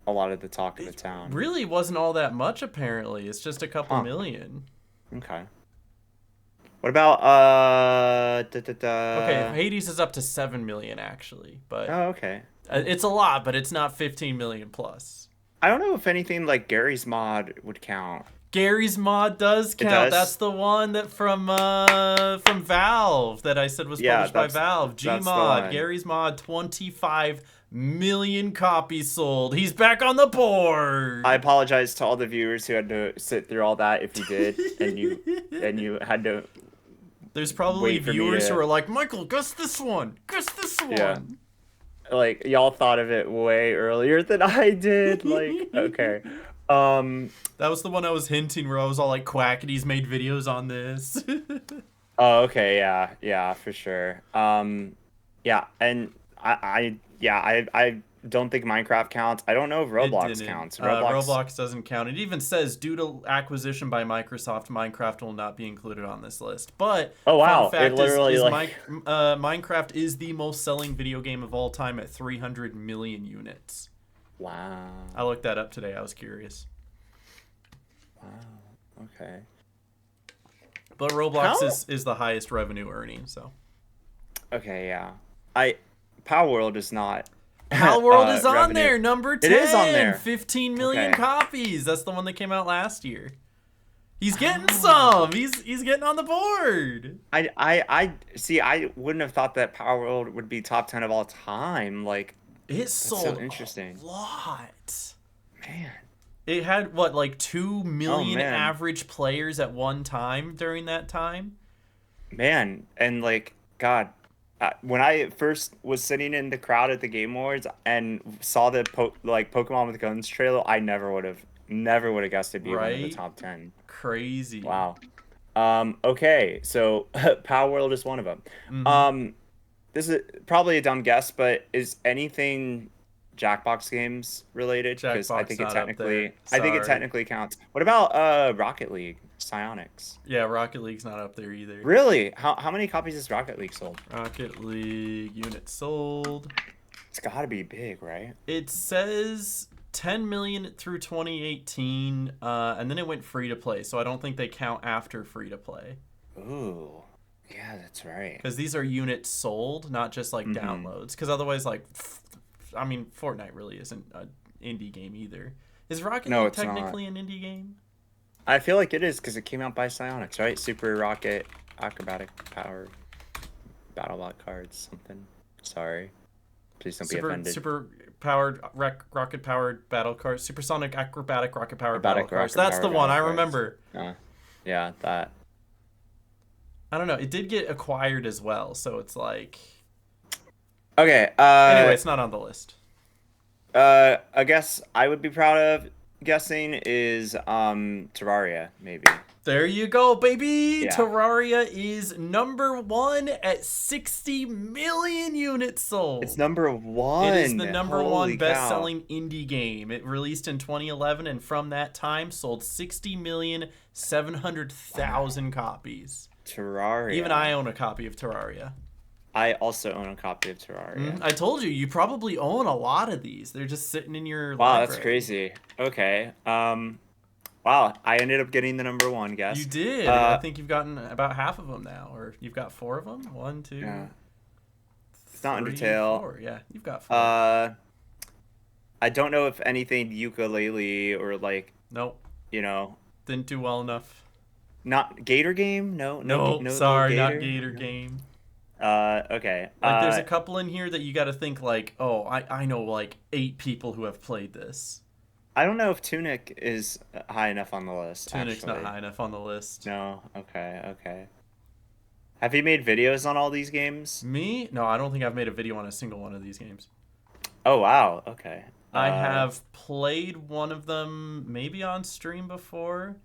[SPEAKER 1] a lot of the talk of the
[SPEAKER 2] It
[SPEAKER 1] town.
[SPEAKER 2] really wasn't all that much, apparently. It's just a couple
[SPEAKER 1] Huh.
[SPEAKER 2] million.
[SPEAKER 1] Okay. What about
[SPEAKER 2] Okay, Hades is up to 7 million, actually. But
[SPEAKER 1] Oh, okay.
[SPEAKER 2] it's a lot, but it's not 15 million plus.
[SPEAKER 1] I don't know if anything like Gary's Mod would count.
[SPEAKER 2] Gary's Mod does count.
[SPEAKER 1] does?
[SPEAKER 2] That's the one that from Valve that I said was
[SPEAKER 1] Yeah,
[SPEAKER 2] published by
[SPEAKER 1] that's
[SPEAKER 2] Valve.
[SPEAKER 1] the
[SPEAKER 2] Gmod,
[SPEAKER 1] one.
[SPEAKER 2] Gary's Mod, 25 million copies sold. He's back on the board.
[SPEAKER 1] I apologize to all the viewers who had to sit through all that if you did and you had to
[SPEAKER 2] There's probably
[SPEAKER 1] wait for me
[SPEAKER 2] viewers
[SPEAKER 1] to-
[SPEAKER 2] who are like, Michael, guess this one. Guess this one.
[SPEAKER 1] Yeah. like y'all thought of it way earlier than I did. Like, okay.
[SPEAKER 2] That was the one I was hinting where I was all like, Quackity's made videos on this.
[SPEAKER 1] Oh, okay, yeah, for sure. Yeah, and I don't think Minecraft counts. I don't know if Roblox
[SPEAKER 2] didn't.
[SPEAKER 1] counts.
[SPEAKER 2] Roblox doesn't count. It even says, due to acquisition by Microsoft, Minecraft will not be included on this list. But
[SPEAKER 1] Oh, wow.
[SPEAKER 2] fun fact
[SPEAKER 1] It literally,
[SPEAKER 2] is
[SPEAKER 1] like-
[SPEAKER 2] Minecraft is the most selling video game of all time at 300 million units.
[SPEAKER 1] Wow.
[SPEAKER 2] I looked that up today. I was curious.
[SPEAKER 1] Wow. Okay.
[SPEAKER 2] But Roblox
[SPEAKER 1] How?
[SPEAKER 2] is the highest revenue earning, so.
[SPEAKER 1] Okay, yeah. Power World is not.
[SPEAKER 2] Pal World is on
[SPEAKER 1] revenue.
[SPEAKER 2] there, number 10.
[SPEAKER 1] It is on there.
[SPEAKER 2] 15 million
[SPEAKER 1] Okay.
[SPEAKER 2] copies. That's the one that came out last year. He's getting some. He's getting on the board.
[SPEAKER 1] I see. I wouldn't have thought that Power World would be top 10 of all time. Like,
[SPEAKER 2] It
[SPEAKER 1] so
[SPEAKER 2] sold
[SPEAKER 1] interesting.
[SPEAKER 2] a lot.
[SPEAKER 1] man.
[SPEAKER 2] It had what, like 2 million
[SPEAKER 1] man.
[SPEAKER 2] average players at one time during that time?
[SPEAKER 1] Man, and like, God, when I first was sitting in the crowd at the Game Awards and saw the Pokemon with Guns trailer, I never would have guessed it'd be one of the
[SPEAKER 2] Right?
[SPEAKER 1] top 10.
[SPEAKER 2] Crazy.
[SPEAKER 1] Wow. Okay, so Power World is one of them.
[SPEAKER 2] Mhm.
[SPEAKER 1] This is probably a dumb guess, but is anything Jackbox games related? Because I
[SPEAKER 2] Jackbox
[SPEAKER 1] think
[SPEAKER 2] not up there.
[SPEAKER 1] I think it
[SPEAKER 2] Sorry.
[SPEAKER 1] technically counts. What about Rocket League Psionics?
[SPEAKER 2] Yeah, Rocket League's not up there either.
[SPEAKER 1] Really? How many copies has Rocket League sold?
[SPEAKER 2] Rocket League units sold.
[SPEAKER 1] It's got to be big, right?
[SPEAKER 2] It says 10 million through 2018, and then it went free to play. So I don't think they count after free to play.
[SPEAKER 1] Ooh. Yeah, that's right.
[SPEAKER 2] Because these are units sold, not just like
[SPEAKER 1] Mm-hmm.
[SPEAKER 2] downloads. Because otherwise, like, I mean, Fortnite really isn't an indie game either. Is Rocket
[SPEAKER 1] No,
[SPEAKER 2] League
[SPEAKER 1] it's not.
[SPEAKER 2] technically an indie game?
[SPEAKER 1] I feel like it is because it came out by Psyonix, right? Super Rocket Acrobatic Power Battle Bot cards, something. Sorry. Please don't be offended.
[SPEAKER 2] Super powered rocket powered battle cars, supersonic acrobatic rocket powered battle
[SPEAKER 1] Acrobatic
[SPEAKER 2] cars.
[SPEAKER 1] Rocket
[SPEAKER 2] That's the
[SPEAKER 1] Power
[SPEAKER 2] one
[SPEAKER 1] Battle
[SPEAKER 2] I
[SPEAKER 1] cards.
[SPEAKER 2] remember.
[SPEAKER 1] Yeah, that.
[SPEAKER 2] I don't know. It did get acquired as well, so it's like.
[SPEAKER 1] Okay,
[SPEAKER 2] Anyway, it's not on the list.
[SPEAKER 1] I guess I would be proud of guessing is Terraria, maybe.
[SPEAKER 2] There you go, baby!
[SPEAKER 1] Yeah.
[SPEAKER 2] Terraria is number one at 60 million units
[SPEAKER 1] It's
[SPEAKER 2] sold.
[SPEAKER 1] number
[SPEAKER 2] It is the
[SPEAKER 1] one.
[SPEAKER 2] number one
[SPEAKER 1] Holy cow.
[SPEAKER 2] best-selling indie game. It released in 2011, and from that time, sold 60,700,000 copies. Even I
[SPEAKER 1] Terraria.
[SPEAKER 2] own a copy of Terraria.
[SPEAKER 1] I also own a copy of Terraria.
[SPEAKER 2] I told you, you probably own a lot of these. They're just sitting in your
[SPEAKER 1] Wow, that's
[SPEAKER 2] library.
[SPEAKER 1] crazy. Okay. Wow, I ended up getting the number one
[SPEAKER 2] You
[SPEAKER 1] guess.
[SPEAKER 2] did. I think you've gotten about half of them now, or you've got four of them. One,
[SPEAKER 1] Yeah.
[SPEAKER 2] two,
[SPEAKER 1] It's not
[SPEAKER 2] three,
[SPEAKER 1] Undertale.
[SPEAKER 2] four. Yeah, you've got four.
[SPEAKER 1] Uh, I don't know if anything ukulele or like,
[SPEAKER 2] Nope,
[SPEAKER 1] you know,
[SPEAKER 2] didn't do well enough.
[SPEAKER 1] not Gator game. No,
[SPEAKER 2] Nope,
[SPEAKER 1] no little
[SPEAKER 2] sorry, not
[SPEAKER 1] Gator.
[SPEAKER 2] Gator
[SPEAKER 1] No.
[SPEAKER 2] Game.
[SPEAKER 1] Okay.
[SPEAKER 2] Like, there's a couple in here that you got to think like, oh, I know like 8 people who have played this.
[SPEAKER 1] I don't know if Tunic is high enough on the list,
[SPEAKER 2] Tunic's not
[SPEAKER 1] actually.
[SPEAKER 2] high enough on the list.
[SPEAKER 1] No. Okay. Okay. Have you made videos on all these games?
[SPEAKER 2] Me? No, I don't think I've made a video on a single one of these games.
[SPEAKER 1] Oh wow. Okay.
[SPEAKER 2] I have played one of them maybe on stream before,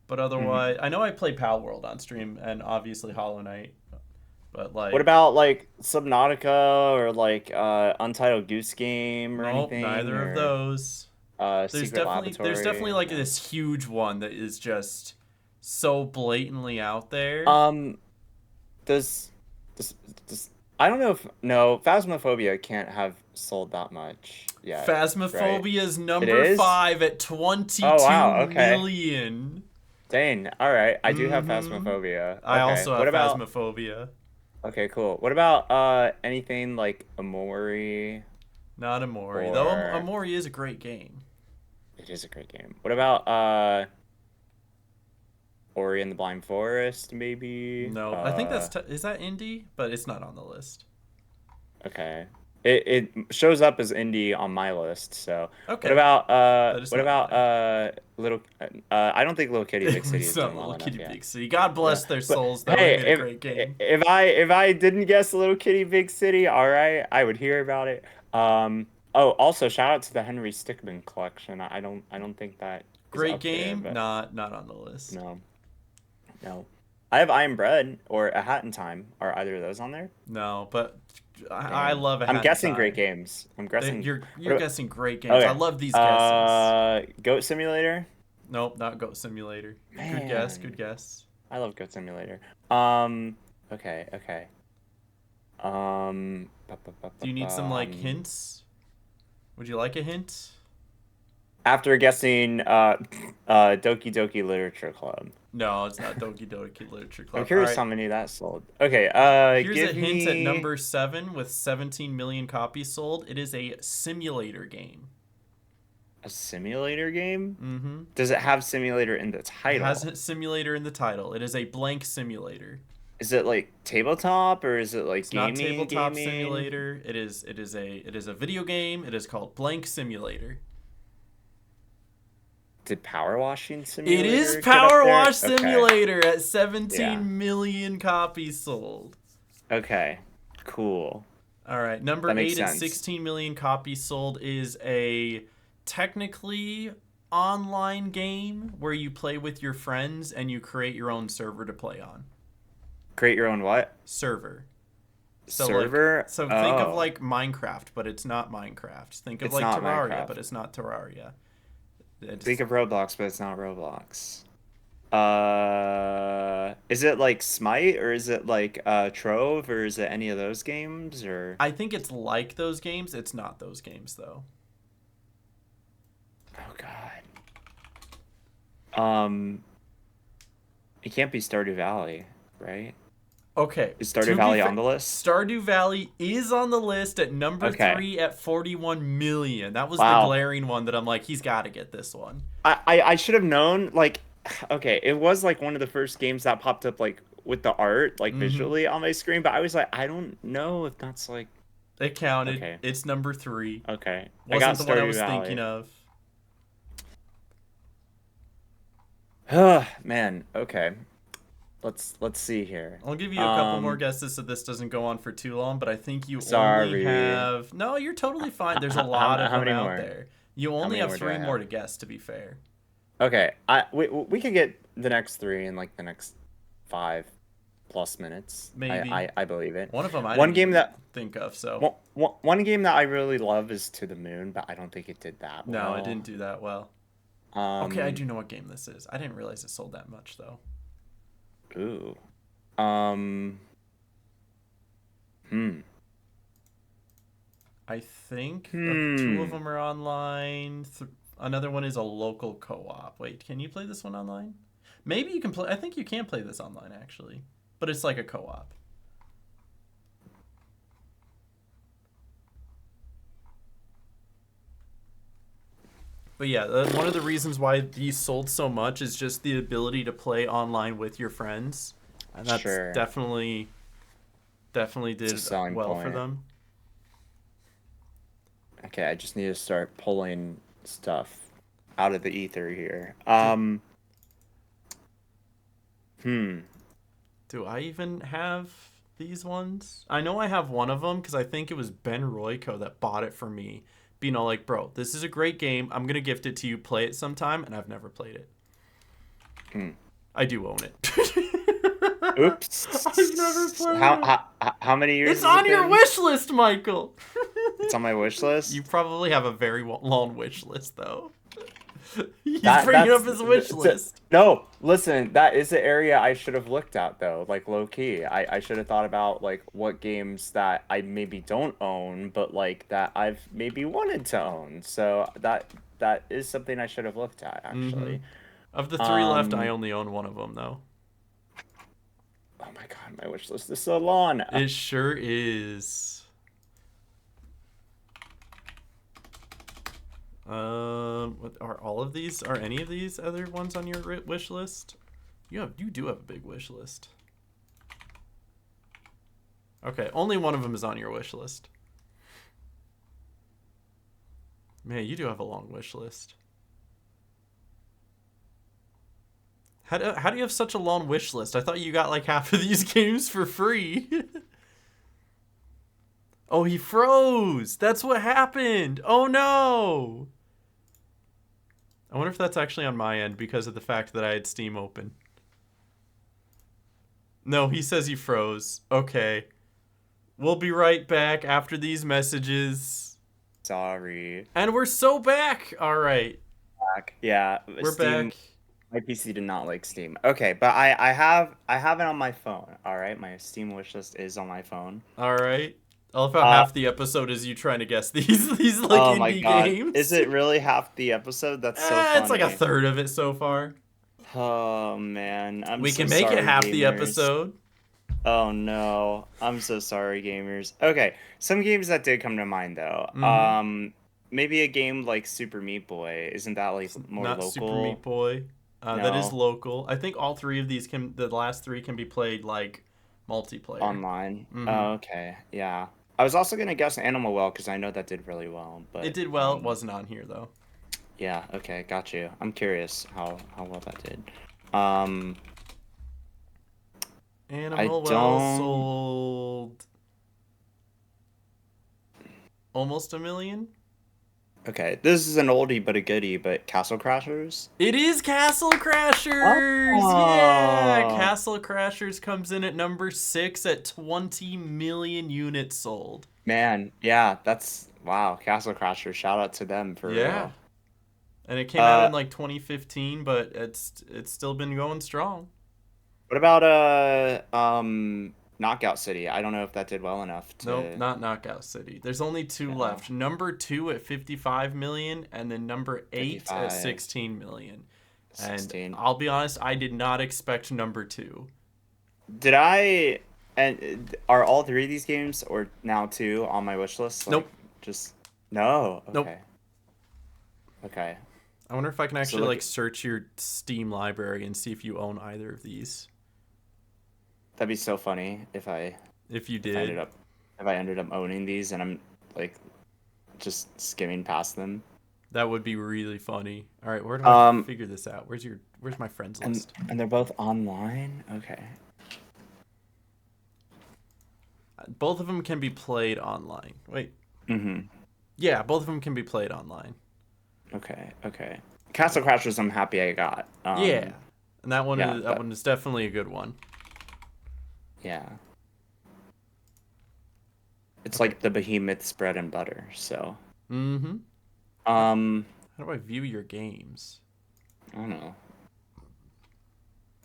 [SPEAKER 2] but
[SPEAKER 1] Mhm.
[SPEAKER 2] otherwise, I know I played Pal World on stream and obviously Hollow Knight, but
[SPEAKER 1] What
[SPEAKER 2] like,
[SPEAKER 1] about like Subnautica or like Untitled Goose Game or
[SPEAKER 2] nope,
[SPEAKER 1] anything
[SPEAKER 2] neither of
[SPEAKER 1] or
[SPEAKER 2] those.
[SPEAKER 1] Secret
[SPEAKER 2] There's definitely
[SPEAKER 1] Laboratory?
[SPEAKER 2] like
[SPEAKER 1] No.
[SPEAKER 2] this huge one that is just so blatantly out there.
[SPEAKER 1] Um, does does does I don't know if no Phasmophobia can't have sold that much yet, right?
[SPEAKER 2] Phasmophobia is
[SPEAKER 1] It
[SPEAKER 2] number
[SPEAKER 1] is?
[SPEAKER 2] 5 at
[SPEAKER 1] Oh
[SPEAKER 2] 22
[SPEAKER 1] wow, okay.
[SPEAKER 2] million.
[SPEAKER 1] Dang. All right. I do have
[SPEAKER 2] Mm-hmm.
[SPEAKER 1] Phasmophobia.
[SPEAKER 2] I
[SPEAKER 1] Okay.
[SPEAKER 2] also
[SPEAKER 1] What
[SPEAKER 2] have
[SPEAKER 1] about
[SPEAKER 2] Phasmophobia.
[SPEAKER 1] Okay, cool. What about anything like Amori
[SPEAKER 2] Not Amori, though.
[SPEAKER 1] or
[SPEAKER 2] Amori is a great game.
[SPEAKER 1] it is a great game. What about Ori and the Blind Forest maybe?
[SPEAKER 2] No, I think is that indie, but it's not on the list.
[SPEAKER 1] Okay. It shows up as indie on my list. So,
[SPEAKER 2] Okay, but it's
[SPEAKER 1] what
[SPEAKER 2] not in
[SPEAKER 1] about
[SPEAKER 2] there.
[SPEAKER 1] Little I don't think Little Kitty Big City
[SPEAKER 2] It's
[SPEAKER 1] is
[SPEAKER 2] not
[SPEAKER 1] doing well
[SPEAKER 2] Little
[SPEAKER 1] enough
[SPEAKER 2] Kitty
[SPEAKER 1] yet.
[SPEAKER 2] Big City. God
[SPEAKER 1] Yeah.
[SPEAKER 2] bless their
[SPEAKER 1] But
[SPEAKER 2] souls, though. They
[SPEAKER 1] hey,
[SPEAKER 2] made a great game.
[SPEAKER 1] if I didn't guess Little Kitty Big City, all right, I would hear about it. Oh, also shout out to the Henry Stickmin collection. I don't think that is
[SPEAKER 2] Great
[SPEAKER 1] up there,
[SPEAKER 2] game,
[SPEAKER 1] but
[SPEAKER 2] not on the list.
[SPEAKER 1] no. No. I have I Am Bread or A Hat in Time. Are either of those on there?
[SPEAKER 2] No, but I
[SPEAKER 1] Damn.
[SPEAKER 2] love A
[SPEAKER 1] I'm
[SPEAKER 2] Hat in
[SPEAKER 1] guessing great
[SPEAKER 2] Time.
[SPEAKER 1] games. I'm guessing.
[SPEAKER 2] You're
[SPEAKER 1] What,
[SPEAKER 2] guessing great games. I
[SPEAKER 1] okay.
[SPEAKER 2] love these guesses.
[SPEAKER 1] Goat Simulator.
[SPEAKER 2] Nope, not Goat Simulator. Good guess, good
[SPEAKER 1] Man,
[SPEAKER 2] guess.
[SPEAKER 1] I love Goat Simulator. Okay, okay. Ba, ba, ba,
[SPEAKER 2] Do
[SPEAKER 1] ba,
[SPEAKER 2] you need some like
[SPEAKER 1] bum.
[SPEAKER 2] hints? Would you like a hint?
[SPEAKER 1] After guessing, Doki Doki Literature Club.
[SPEAKER 2] No, it's not Doki Doki Literature
[SPEAKER 1] I'm
[SPEAKER 2] Club. All
[SPEAKER 1] curious
[SPEAKER 2] right.
[SPEAKER 1] how many that sold. Okay,
[SPEAKER 2] Here's a
[SPEAKER 1] give
[SPEAKER 2] hint at
[SPEAKER 1] me
[SPEAKER 2] number 7 with 17 million copies sold. It is a simulator game.
[SPEAKER 1] a simulator game.
[SPEAKER 2] Mm-hmm.
[SPEAKER 1] Does it have simulator in the
[SPEAKER 2] It has
[SPEAKER 1] title?
[SPEAKER 2] a simulator in the title. It is a blank simulator.
[SPEAKER 1] Is it like tabletop or is it like
[SPEAKER 2] It's not
[SPEAKER 1] gaming?
[SPEAKER 2] tabletop
[SPEAKER 1] Gaming?
[SPEAKER 2] simulator. It is a video game. It is called Blank Simulator.
[SPEAKER 1] Did Power Washing
[SPEAKER 2] It is
[SPEAKER 1] Simulator get up
[SPEAKER 2] Power
[SPEAKER 1] there?
[SPEAKER 2] Wash
[SPEAKER 1] Okay.
[SPEAKER 2] Simulator at
[SPEAKER 1] Yeah.
[SPEAKER 2] 17 million copies sold.
[SPEAKER 1] Okay. Cool.
[SPEAKER 2] All right, number
[SPEAKER 1] That makes
[SPEAKER 2] 8 at
[SPEAKER 1] sense.
[SPEAKER 2] 16 million copies sold is a technically online game where you play with your friends and you create your own server to play on.
[SPEAKER 1] Create your own what?
[SPEAKER 2] Server.
[SPEAKER 1] Server?
[SPEAKER 2] So think of
[SPEAKER 1] Oh.
[SPEAKER 2] like Minecraft, but it's not Minecraft. Think of
[SPEAKER 1] It's
[SPEAKER 2] like
[SPEAKER 1] not
[SPEAKER 2] Terraria,
[SPEAKER 1] Minecraft.
[SPEAKER 2] but it's not Terraria.
[SPEAKER 1] Think
[SPEAKER 2] It's,
[SPEAKER 1] of Roblox, but it's not Roblox. Is it like Smite or is it like Trove or is it any of those games or
[SPEAKER 2] I think it's like those games. It's not those games though.
[SPEAKER 1] Oh God. Um, it can't be Stardew Valley, right?
[SPEAKER 2] Okay,
[SPEAKER 1] Is Stardew
[SPEAKER 2] to be
[SPEAKER 1] Valley
[SPEAKER 2] fair,
[SPEAKER 1] on the list?
[SPEAKER 2] Stardew Valley is on the list at number
[SPEAKER 1] Okay.
[SPEAKER 2] 3 at 41 million. That was the
[SPEAKER 1] Wow.
[SPEAKER 2] glaring one that I'm like, he's got to get this one.
[SPEAKER 1] I should have known, like, okay, it was like one of the first games that popped up like with the art, like
[SPEAKER 2] Mm-hmm.
[SPEAKER 1] visually on my screen, but I was like, I don't know if that's like
[SPEAKER 2] It counted.
[SPEAKER 1] okay,
[SPEAKER 2] It's number 3.
[SPEAKER 1] okay. I got
[SPEAKER 2] Wasn't the one I
[SPEAKER 1] Stardew
[SPEAKER 2] was thinking
[SPEAKER 1] Valley.
[SPEAKER 2] of.
[SPEAKER 1] Man, okay. Let's see here.
[SPEAKER 2] I'll give you a couple more
[SPEAKER 1] Um,
[SPEAKER 2] guesses so this doesn't go on for too long, but I think you only
[SPEAKER 1] sorry.
[SPEAKER 2] have. No, you're totally fine. There's a
[SPEAKER 1] How
[SPEAKER 2] lot of
[SPEAKER 1] how
[SPEAKER 2] them
[SPEAKER 1] many
[SPEAKER 2] out
[SPEAKER 1] more?
[SPEAKER 2] there. You
[SPEAKER 1] How
[SPEAKER 2] only
[SPEAKER 1] many
[SPEAKER 2] have
[SPEAKER 1] more do I
[SPEAKER 2] 3 more
[SPEAKER 1] have?
[SPEAKER 2] to guess, to be fair.
[SPEAKER 1] Okay, we could get the next three in like the next 5+ minutes.
[SPEAKER 2] Maybe.
[SPEAKER 1] I believe it.
[SPEAKER 2] One of them I
[SPEAKER 1] One
[SPEAKER 2] didn't
[SPEAKER 1] game
[SPEAKER 2] even
[SPEAKER 1] that
[SPEAKER 2] think of, so.
[SPEAKER 1] one game that I really love is To the Moon, but I don't think it did that
[SPEAKER 2] No, it
[SPEAKER 1] well.
[SPEAKER 2] didn't do that well. Okay, I
[SPEAKER 1] Um,
[SPEAKER 2] do know what game this is. I didn't realize it sold that much, though.
[SPEAKER 1] ooh. Um, hmm.
[SPEAKER 2] I think two of
[SPEAKER 1] Hmm.
[SPEAKER 2] them are online. Another one is a local co-op. Wait, can you play this one online? Maybe you can play. I think you can play this online actually, but it's like a co-op. But yeah, one of the reasons why these sold so much is just the ability to play online with your friends, and that's
[SPEAKER 1] Sure.
[SPEAKER 2] definitely
[SPEAKER 1] It's a
[SPEAKER 2] did
[SPEAKER 1] selling
[SPEAKER 2] well for
[SPEAKER 1] point.
[SPEAKER 2] them.
[SPEAKER 1] Okay, I just need to start pulling stuff out of the ether here.
[SPEAKER 2] Do
[SPEAKER 1] Hmm.
[SPEAKER 2] do I even have these ones? I know I have one of them because I think it was Ben Royko that bought it for me. Being all like, bro, this is a great game. I'm gonna gift it to you. Play it sometime, and I've never played it.
[SPEAKER 1] Hmm.
[SPEAKER 2] I do own it. I've never
[SPEAKER 1] Oops.
[SPEAKER 2] played it.
[SPEAKER 1] How many years
[SPEAKER 2] It's
[SPEAKER 1] has it
[SPEAKER 2] on your
[SPEAKER 1] been?
[SPEAKER 2] wish list, Michael.
[SPEAKER 1] It's on my wish
[SPEAKER 2] You
[SPEAKER 1] list.
[SPEAKER 2] probably have a very long wish list, though. He's
[SPEAKER 1] That
[SPEAKER 2] bringing
[SPEAKER 1] that's
[SPEAKER 2] up his wish list.
[SPEAKER 1] no. Listen, that is the area I should have looked at though. Like low key, I should have thought about like what games that I maybe don't own, but like that I've maybe wanted to own. So that is something I should have looked at
[SPEAKER 2] Mm-hmm.
[SPEAKER 1] actually.
[SPEAKER 2] Of the 3 left, I
[SPEAKER 1] Um.
[SPEAKER 2] only own one of them, though.
[SPEAKER 1] Oh my God, my wish list is so long.
[SPEAKER 2] It sure is. What are all of these? Are any of these other ones on your wish list? You do have a big wish list. Okay, only one of them is on your wish list. Man, you do have a long wish list. How do you have such a long wish list? I thought you got like half of these games for free. Oh, he froze. That's what happened. Oh no. I wonder if that's actually on my end because of the fact that I had Steam open. No, he says he froze. Okay. We'll be right back after these messages.
[SPEAKER 1] Sorry.
[SPEAKER 2] And we're so back. All right.
[SPEAKER 1] Back. Yeah,
[SPEAKER 2] We're
[SPEAKER 1] Steam.
[SPEAKER 2] back.
[SPEAKER 1] My PC did not like Steam. Okay, but I have it on my phone. All right, my Steam wishlist is on my phone.
[SPEAKER 2] All right. I love how
[SPEAKER 1] Uh,
[SPEAKER 2] half the episode is you trying to guess these like
[SPEAKER 1] oh my
[SPEAKER 2] indie
[SPEAKER 1] God, is
[SPEAKER 2] games.
[SPEAKER 1] it really half the episode? That's so
[SPEAKER 2] It's like a
[SPEAKER 1] funny.
[SPEAKER 2] third of it so far.
[SPEAKER 1] Oh man, I'm
[SPEAKER 2] We
[SPEAKER 1] so
[SPEAKER 2] can make it
[SPEAKER 1] sorry,
[SPEAKER 2] half the
[SPEAKER 1] gamers.
[SPEAKER 2] episode.
[SPEAKER 1] Oh no, I'm so sorry, gamers. Okay, some games that did come to mind though.
[SPEAKER 2] Mm-hmm.
[SPEAKER 1] Maybe a game like Super Meat Boy. Isn't that like more
[SPEAKER 2] Not Super Meat
[SPEAKER 1] local?
[SPEAKER 2] Boy. That is
[SPEAKER 1] No,
[SPEAKER 2] local. I think all 3 of these the last 3 can be played like multiplayer.
[SPEAKER 1] online.
[SPEAKER 2] Mm-hmm.
[SPEAKER 1] Oh, okay, yeah. I was also gonna guess Animal Well because I know that did really well,
[SPEAKER 2] It
[SPEAKER 1] but
[SPEAKER 2] did well. It wasn't on here though.
[SPEAKER 1] yeah. Okay, got you. I'm curious how well that did. Um, I
[SPEAKER 2] Animal Well
[SPEAKER 1] don't.
[SPEAKER 2] sold almost a million.
[SPEAKER 1] Okay, this is an oldie but a goodie, but Castle Crashers.
[SPEAKER 2] It is Castle Crashers! Yeah!
[SPEAKER 1] Oh,
[SPEAKER 2] Castle Crashers comes in at number 6 at 20 million units sold.
[SPEAKER 1] man, yeah, that's wow. Castle Crashers, shout out to them for
[SPEAKER 2] Yeah.
[SPEAKER 1] real.
[SPEAKER 2] And it came out
[SPEAKER 1] Uh,
[SPEAKER 2] in like 2015, but it's still been going strong.
[SPEAKER 1] what about Knockout City. I don't know if that did well enough
[SPEAKER 2] Nope,
[SPEAKER 1] to.
[SPEAKER 2] not Knockout City. There's only two
[SPEAKER 1] Yeah,
[SPEAKER 2] left. Number 2 at 55 million, and then number 8 at
[SPEAKER 1] 55,
[SPEAKER 2] 16 million. And
[SPEAKER 1] 16.
[SPEAKER 2] I'll be honest, I did not expect number 2.
[SPEAKER 1] Did I? And are all three of these games or now two on my wish list? Like,
[SPEAKER 2] Nope.
[SPEAKER 1] just no.
[SPEAKER 2] Nope.
[SPEAKER 1] Okay. Okay.
[SPEAKER 2] I wonder if I can
[SPEAKER 1] So
[SPEAKER 2] actually
[SPEAKER 1] look,
[SPEAKER 2] like search your Steam library and see if you own either of these.
[SPEAKER 1] that'd be so funny if I
[SPEAKER 2] If you
[SPEAKER 1] if I ended
[SPEAKER 2] did,
[SPEAKER 1] up if I ended up owning these and I'm like just skimming past them.
[SPEAKER 2] that would be really funny. All right, where do I
[SPEAKER 1] Um,
[SPEAKER 2] figure this out? Where's my friends
[SPEAKER 1] and
[SPEAKER 2] list?
[SPEAKER 1] and they're both online. Okay.
[SPEAKER 2] Both of them can be played online. Wait.
[SPEAKER 1] Mm-hmm.
[SPEAKER 2] Yeah, both of them can be played online.
[SPEAKER 1] Okay. Okay. Castle Crashers, I'm happy I got.
[SPEAKER 2] Yeah. And that one
[SPEAKER 1] Yeah,
[SPEAKER 2] is that
[SPEAKER 1] that
[SPEAKER 2] one is definitely a good one.
[SPEAKER 1] yeah. It's
[SPEAKER 2] Okay.
[SPEAKER 1] like the behemoth's bread and butter. So,
[SPEAKER 2] Mm-hmm. How,
[SPEAKER 1] um,
[SPEAKER 2] how do I view your games?
[SPEAKER 1] I don't know.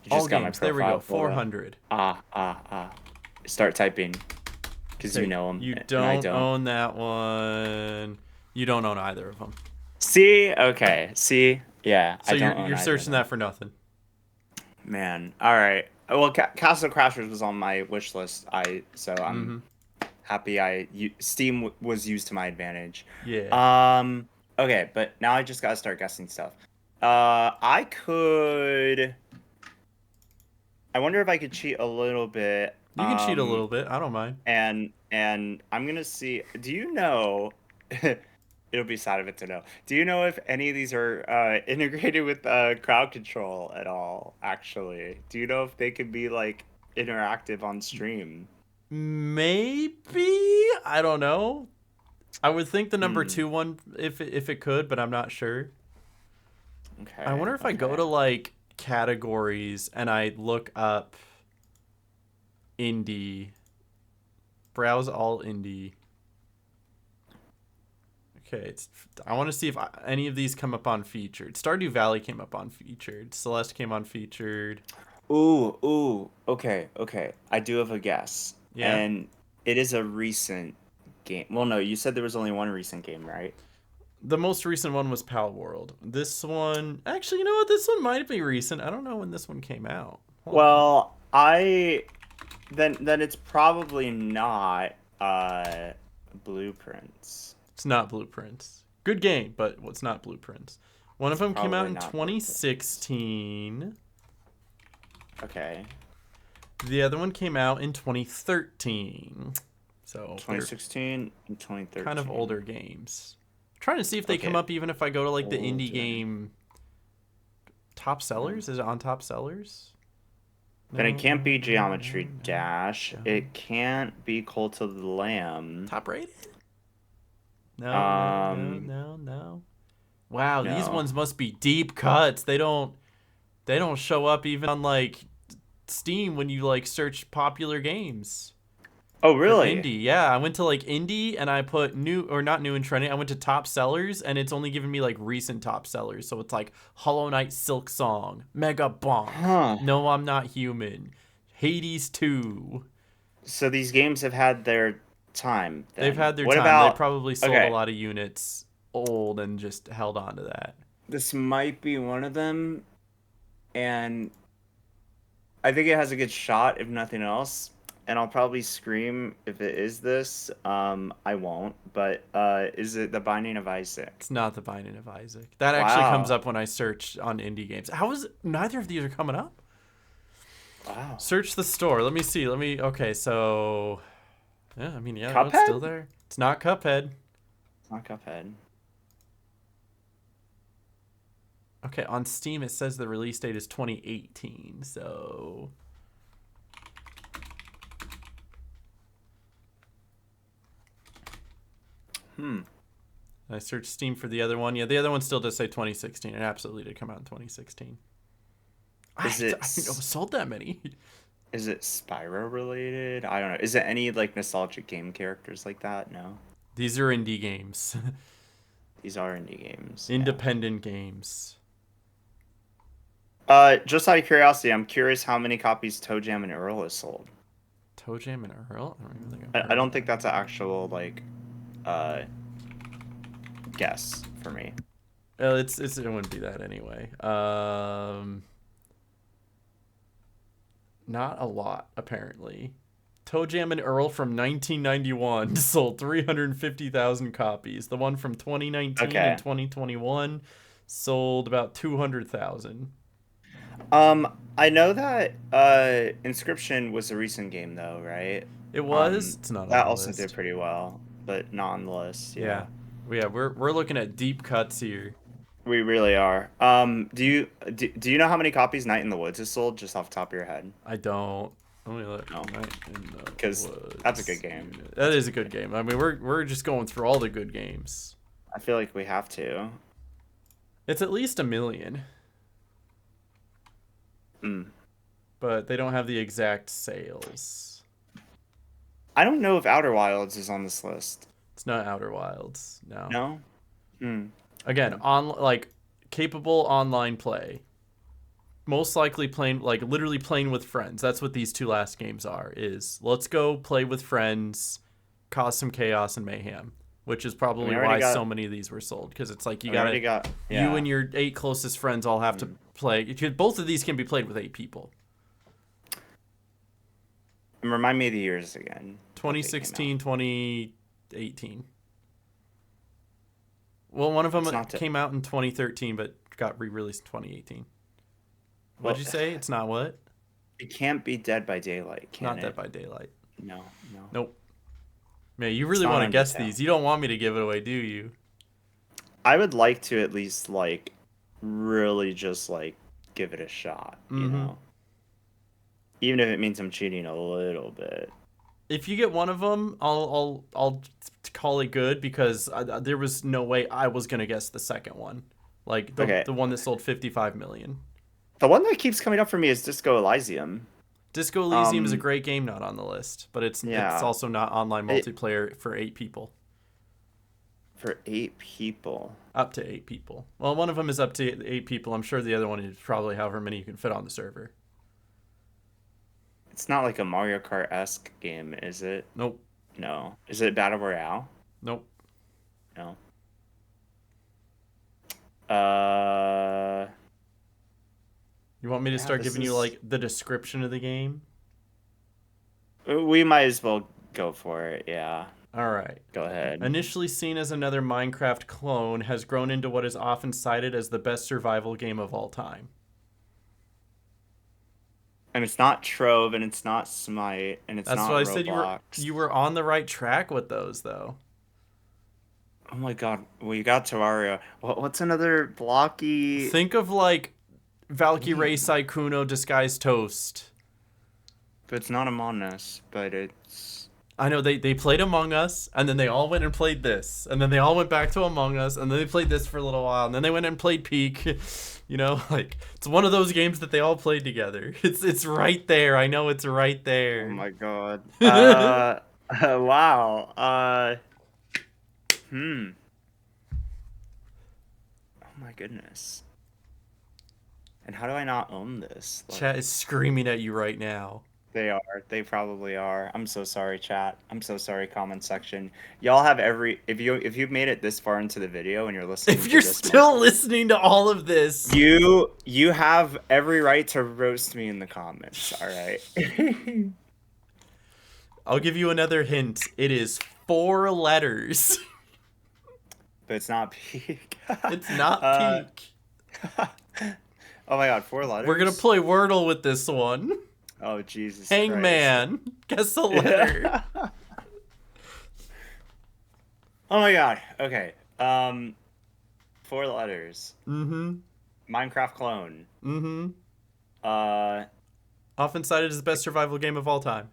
[SPEAKER 1] You
[SPEAKER 2] All
[SPEAKER 1] just got my
[SPEAKER 2] games. There we go.
[SPEAKER 1] profile pulled up.
[SPEAKER 2] 400.
[SPEAKER 1] Ah. Start typing, because you
[SPEAKER 2] Okay,
[SPEAKER 1] know them
[SPEAKER 2] you
[SPEAKER 1] and I
[SPEAKER 2] don't
[SPEAKER 1] don't.
[SPEAKER 2] own that one. You don't own either of them.
[SPEAKER 1] See? Okay. See? Yeah,
[SPEAKER 2] So
[SPEAKER 1] I
[SPEAKER 2] you're
[SPEAKER 1] don't own
[SPEAKER 2] you're
[SPEAKER 1] either of
[SPEAKER 2] searching
[SPEAKER 1] them.
[SPEAKER 2] that for nothing.
[SPEAKER 1] Man. All right. Well, Castle Crashers was on my wish list. So I'm
[SPEAKER 2] Mm-hmm.
[SPEAKER 1] happy Steam was used to my advantage.
[SPEAKER 2] Yeah.
[SPEAKER 1] Um, okay, but now I just gotta start guessing stuff. I could. I wonder if I could cheat a little bit.
[SPEAKER 2] You can cheat a little bit. I don't mind.
[SPEAKER 1] And I'm gonna see. Do you know? It'll be sad of it to know. Do you know if any of these are integrated with crowd control at all? Actually, do you know if they could be like interactive on stream?
[SPEAKER 2] Maybe, I don't know. I would think the number
[SPEAKER 1] Hmm.
[SPEAKER 2] 2 one if it could, but I'm not sure. I
[SPEAKER 1] Okay.
[SPEAKER 2] wonder if I go
[SPEAKER 1] Okay.
[SPEAKER 2] to like categories and I look up indie, browse all indie. Okay, I want to see if any of these come up on featured. Stardew Valley came up on featured. Celeste came on featured.
[SPEAKER 1] Ooh. Okay. Okay. I do have a guess,
[SPEAKER 2] Yeah.
[SPEAKER 1] and it is a recent game. Well, no, you said there was only one recent game, right?
[SPEAKER 2] The most recent one was Pal World. This one, actually, you know what? This one might be recent. I don't know when this one came out. Hold on.
[SPEAKER 1] Well, I then it's probably not Blueprints.
[SPEAKER 2] It's not Blueprints. Good game, but it's not Blueprints. One of them came out
[SPEAKER 1] Probably
[SPEAKER 2] in
[SPEAKER 1] not Blueprints.
[SPEAKER 2] 2016.
[SPEAKER 1] Okay.
[SPEAKER 2] The other one came out in 2013. So they're
[SPEAKER 1] 2016 and
[SPEAKER 2] kind of
[SPEAKER 1] 2013.
[SPEAKER 2] older games. Trying to see if they come
[SPEAKER 1] Okay.
[SPEAKER 2] up even if I go to like the indie
[SPEAKER 1] Older.
[SPEAKER 2] game top
[SPEAKER 1] Hmm.
[SPEAKER 2] sellers. Is it on top sellers?
[SPEAKER 1] Then it
[SPEAKER 2] No,
[SPEAKER 1] can't
[SPEAKER 2] no,
[SPEAKER 1] be
[SPEAKER 2] no, no,
[SPEAKER 1] Geometry
[SPEAKER 2] no,
[SPEAKER 1] Dash.
[SPEAKER 2] no.
[SPEAKER 1] It can't be Cult of the Lamb.
[SPEAKER 2] Top rated? No, no, no,
[SPEAKER 1] Um,
[SPEAKER 2] no, no. Wow, these
[SPEAKER 1] no.
[SPEAKER 2] ones must be deep cuts. They don't show up even on like Steam when you like search popular games
[SPEAKER 1] Oh,
[SPEAKER 2] for
[SPEAKER 1] really?
[SPEAKER 2] indie. Yeah, I went to like indie and I put new or not new and trending. I went to top sellers and it's only giving me like recent top sellers. So it's like Hollow Knight Silk Song, Mega Bonk,
[SPEAKER 1] Huh.
[SPEAKER 2] No I'm Not Human, Hades 2.
[SPEAKER 1] So these games have had their time
[SPEAKER 2] They've
[SPEAKER 1] then.
[SPEAKER 2] had their
[SPEAKER 1] What
[SPEAKER 2] time. They
[SPEAKER 1] about,
[SPEAKER 2] probably sold a
[SPEAKER 1] okay,
[SPEAKER 2] lot of units old and just held on to that.
[SPEAKER 1] this might be one of them, and I think it has a good shot if nothing else. And I'll probably scream if it is this. I won't, but is it The Binding of Isaac?
[SPEAKER 2] It's not the Binding of Isaac. That actually comes
[SPEAKER 1] Wow.
[SPEAKER 2] up when I search on indie games. How is it? Neither of these are coming up?
[SPEAKER 1] Wow.
[SPEAKER 2] Search the store. Let me see. Okay, so. Yeah, I mean, yeah, no, it's still
[SPEAKER 1] Cuphead?
[SPEAKER 2] there. It's not Cuphead.
[SPEAKER 1] It's not Cuphead.
[SPEAKER 2] Okay, on Steam it says the release date is 2018, so.
[SPEAKER 1] Hmm.
[SPEAKER 2] I searched Steam for the other one. Yeah, the other one still does say 2016. It absolutely did come out in 2016. I
[SPEAKER 1] Is
[SPEAKER 2] didn't
[SPEAKER 1] it
[SPEAKER 2] know it sold that many.
[SPEAKER 1] is it Spyro related? I don't know. Is it any like nostalgic game characters like that? No.
[SPEAKER 2] These are indie games,
[SPEAKER 1] These are indie games. Yeah.
[SPEAKER 2] independent games.
[SPEAKER 1] Just out of curiosity, I'm curious how many copies Toe Jam and Earl has sold.
[SPEAKER 2] Toe Jam and Earl? I don't even think I've
[SPEAKER 1] I
[SPEAKER 2] heard
[SPEAKER 1] don't
[SPEAKER 2] of
[SPEAKER 1] think
[SPEAKER 2] that.
[SPEAKER 1] that's an actual like uh guess for me.
[SPEAKER 2] Well, it wouldn't be that anyway. Not a lot apparently. Toe Jam and Earl from 1991 sold 350,000 copies. The one from 2019 and
[SPEAKER 1] Okay.
[SPEAKER 2] 2021 sold about 200,000.
[SPEAKER 1] I know that Inscription was a recent game though, right?
[SPEAKER 2] It was. It's not on
[SPEAKER 1] That
[SPEAKER 2] the
[SPEAKER 1] also did
[SPEAKER 2] list.
[SPEAKER 1] pretty well, but not on the list.
[SPEAKER 2] Yeah.
[SPEAKER 1] Yeah.
[SPEAKER 2] Yeah, we're looking at deep cuts here.
[SPEAKER 1] We really are. Do you know how many copies Night in the Woods has sold just off the top of your head?
[SPEAKER 2] I don't. Let me look.
[SPEAKER 1] No,
[SPEAKER 2] Night in the
[SPEAKER 1] because that's a good
[SPEAKER 2] Woods
[SPEAKER 1] game.
[SPEAKER 2] unit. That
[SPEAKER 1] That's a
[SPEAKER 2] is a
[SPEAKER 1] good
[SPEAKER 2] good
[SPEAKER 1] game.
[SPEAKER 2] game. I mean, we're just going through all the good games.
[SPEAKER 1] I feel like we have to.
[SPEAKER 2] It's at least 1 million,
[SPEAKER 1] Mm.
[SPEAKER 2] but they don't have the exact sales.
[SPEAKER 1] I don't know if Outer Wilds is on this list.
[SPEAKER 2] It's not Outer Wilds. No.
[SPEAKER 1] No. Hmm.
[SPEAKER 2] Again, on like capable online play. Most likely playing like literally playing with friends. That's what these two last games are. Is let's go play with friends, cause some chaos and mayhem, which is
[SPEAKER 1] And we
[SPEAKER 2] probably
[SPEAKER 1] already
[SPEAKER 2] why
[SPEAKER 1] got.
[SPEAKER 2] so many of these were sold because it's like
[SPEAKER 1] We already got.
[SPEAKER 2] you
[SPEAKER 1] Yeah.
[SPEAKER 2] and your 8 closest friends all have to
[SPEAKER 1] Mm.
[SPEAKER 2] play. Both of these can be played with 8 people.
[SPEAKER 1] And remind me of the years again. That they came
[SPEAKER 2] 2016,
[SPEAKER 1] out.
[SPEAKER 2] 2018. Well, one of them
[SPEAKER 1] It's not.
[SPEAKER 2] came out in 2013 but got re-released in 2018. What'd
[SPEAKER 1] Well,
[SPEAKER 2] you say? It's not what?
[SPEAKER 1] it can't be Dead by Daylight, can
[SPEAKER 2] Not Dead
[SPEAKER 1] it?
[SPEAKER 2] by Daylight.
[SPEAKER 1] No. No.
[SPEAKER 2] Nope. Man, you
[SPEAKER 1] It's
[SPEAKER 2] really
[SPEAKER 1] not
[SPEAKER 2] want to guess
[SPEAKER 1] Undertale.
[SPEAKER 2] these. You don't want me to give it away, do you?
[SPEAKER 1] I would like to at least like really just like give it a shot, you
[SPEAKER 2] Mm-hmm.
[SPEAKER 1] know? Even if it means I'm cheating a little bit.
[SPEAKER 2] If you get one of them, I'll call it good because there was no way I was gonna guess the second one, like
[SPEAKER 1] Okay.
[SPEAKER 2] the one that sold 55 million.
[SPEAKER 1] The one that keeps coming up for me is Disco Elysium.
[SPEAKER 2] Disco Elysium is a great game, not on the list, but it's
[SPEAKER 1] Yeah.
[SPEAKER 2] also not online
[SPEAKER 1] It,
[SPEAKER 2] multiplayer for 8 people,
[SPEAKER 1] for 8 people.
[SPEAKER 2] up to 8 people. Well, one of them is up to 8 people. I'm sure the other one is probably however many you can fit on the server.
[SPEAKER 1] It's not like a Mario Kart-esque game, is it?
[SPEAKER 2] Nope,
[SPEAKER 1] No. Is it Battle Royale?
[SPEAKER 2] nope.
[SPEAKER 1] No. Uh,
[SPEAKER 2] You want me to
[SPEAKER 1] yeah,
[SPEAKER 2] start
[SPEAKER 1] this
[SPEAKER 2] giving you
[SPEAKER 1] is.
[SPEAKER 2] like the description of the game?
[SPEAKER 1] We might as well go for it. Yeah.
[SPEAKER 2] All right.
[SPEAKER 1] Go ahead.
[SPEAKER 2] Initially seen as another Minecraft clone, has grown into what is often cited as the best survival game of all time.
[SPEAKER 1] And it's not Trove, and it's not Smite, and it's
[SPEAKER 2] That's
[SPEAKER 1] not
[SPEAKER 2] why I said
[SPEAKER 1] Roblox.
[SPEAKER 2] you were on the right track with those though.
[SPEAKER 1] Oh my God, we got Terraria. What's another blocky?
[SPEAKER 2] Think of like Valkyrie
[SPEAKER 1] Game?
[SPEAKER 2] Saikuno Disguised Toast.
[SPEAKER 1] But it's not Among Us, but it's.
[SPEAKER 2] I know they played Among Us, and then they all went and played this, and then they all went back to Among Us, and then they played this for a little while, and then they went and played Peak. You know, like it's one of those games that they all played together. It's right there. I know it's right
[SPEAKER 1] Oh
[SPEAKER 2] there.
[SPEAKER 1] my God. Wow. Hmm. Oh my goodness. And how do I not own this? Like,
[SPEAKER 2] Chat is screaming at you right now.
[SPEAKER 1] they are. They probably are. I'm so sorry, chat. I'm so sorry, comment section. Y'all have every if you've made it this far into the video and you're listening
[SPEAKER 2] If
[SPEAKER 1] to
[SPEAKER 2] you're
[SPEAKER 1] this
[SPEAKER 2] still
[SPEAKER 1] much,
[SPEAKER 2] listening to all of this,
[SPEAKER 1] you have every right to roast me in the comments, all right?
[SPEAKER 2] I'll give you another hint. It is 4 letters.
[SPEAKER 1] But it's not peak.
[SPEAKER 2] It's not
[SPEAKER 1] uh,
[SPEAKER 2] Peak.
[SPEAKER 1] oh my God, 4 letters?
[SPEAKER 2] We're gonna play Wordle with this one.
[SPEAKER 1] Oh Jesus Christ.
[SPEAKER 2] Hangman. Guess a letter.
[SPEAKER 1] Oh my God. Okay. 4 letters.
[SPEAKER 2] Mm-hmm.
[SPEAKER 1] Minecraft clone.
[SPEAKER 2] Mm-hmm.
[SPEAKER 1] Uh.
[SPEAKER 2] Often cited as the best survival game of all time.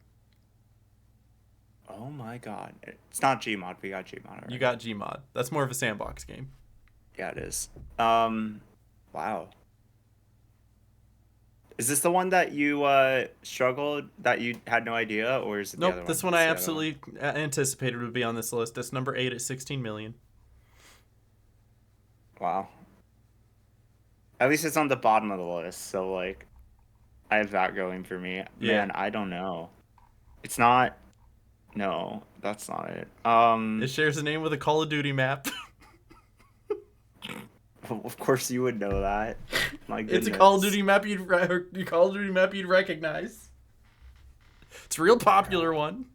[SPEAKER 1] Oh my God. It's not Gmod. We got Gmod already.
[SPEAKER 2] You got Gmod. That's more of a sandbox game.
[SPEAKER 1] Yeah, it is. Wow. Is this the one that you struggled that you had no idea, or is it the other
[SPEAKER 2] Nope,
[SPEAKER 1] one?
[SPEAKER 2] this one
[SPEAKER 1] It's
[SPEAKER 2] I
[SPEAKER 1] the other one.
[SPEAKER 2] absolutely anticipated would be on this list. It's number 8 at 16 million.
[SPEAKER 1] Wow. At least it's on the bottom of the list, so like I have that going for me.
[SPEAKER 2] Yeah.
[SPEAKER 1] Man, I don't know. It's not. No, that's not it.
[SPEAKER 2] It shares a name with a Call of Duty map.
[SPEAKER 1] Of course you would know that. My
[SPEAKER 2] It's a
[SPEAKER 1] goodness.
[SPEAKER 2] Call of Duty map you'd recognize. It's a real popular one.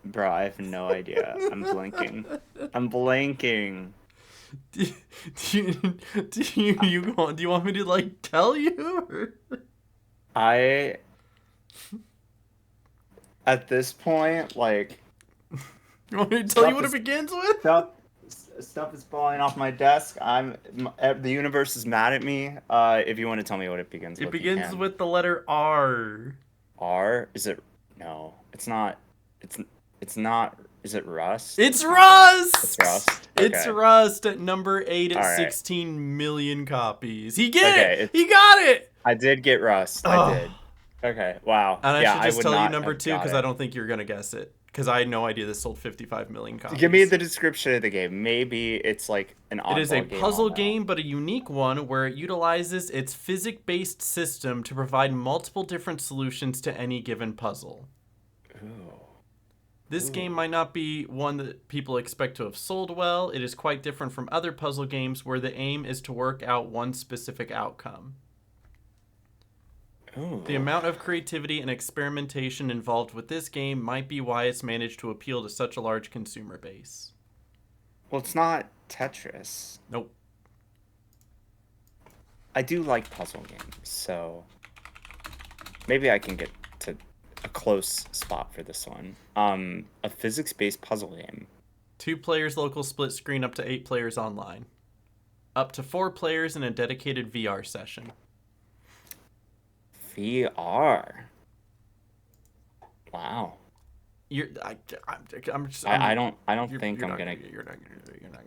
[SPEAKER 1] Bro, I have no idea. I'm blanking. I'm blanking.
[SPEAKER 2] Do you want me to like tell you?
[SPEAKER 1] I at this point, like,
[SPEAKER 2] You want me to tell you what it begins with?
[SPEAKER 1] stuff is falling off my desk. The universe is mad at me. If you want to tell me what it begins
[SPEAKER 2] It
[SPEAKER 1] with, you
[SPEAKER 2] begins
[SPEAKER 1] can.
[SPEAKER 2] with the letter R.
[SPEAKER 1] R? Is it? No, it's not. It's not. Is it Rust?
[SPEAKER 2] It's Rust.
[SPEAKER 1] It's Rust.
[SPEAKER 2] It's
[SPEAKER 1] Okay.
[SPEAKER 2] Rust at number 8 at
[SPEAKER 1] All right.
[SPEAKER 2] 16 million copies. He
[SPEAKER 1] Okay,
[SPEAKER 2] He got it.
[SPEAKER 1] I did get Rust.
[SPEAKER 2] Oh.
[SPEAKER 1] I did. Okay. Wow.
[SPEAKER 2] And
[SPEAKER 1] Yeah,
[SPEAKER 2] I should just
[SPEAKER 1] would
[SPEAKER 2] tell you
[SPEAKER 1] not
[SPEAKER 2] number
[SPEAKER 1] have
[SPEAKER 2] 2
[SPEAKER 1] got
[SPEAKER 2] because
[SPEAKER 1] it.
[SPEAKER 2] I don't think you're gonna guess it. Because I had no idea this sold 55 million copies.
[SPEAKER 1] Give me the description of the game. Maybe it's like an oddball
[SPEAKER 2] It is a
[SPEAKER 1] game.
[SPEAKER 2] puzzle
[SPEAKER 1] I'll know.
[SPEAKER 2] game, but a unique one where it utilizes its physics-based system to provide multiple different solutions to any given puzzle.
[SPEAKER 1] Ooh.
[SPEAKER 2] This game might not be one that people expect to have sold well. It is quite different from other puzzle games where the aim is to work out one specific outcome.
[SPEAKER 1] Ooh.
[SPEAKER 2] The amount of creativity and experimentation involved with this game might be why it's managed to appeal to such a large consumer base.
[SPEAKER 1] Well, it's not Tetris.
[SPEAKER 2] Nope.
[SPEAKER 1] I do like puzzle games, so maybe I can get to a close spot for this one. A physics-based puzzle game.
[SPEAKER 2] 2 players local split screen, up to 8 players online. Up to 4 players in a dedicated VR session.
[SPEAKER 1] VR. Wow. I don't think I'm gonna.
[SPEAKER 2] You're not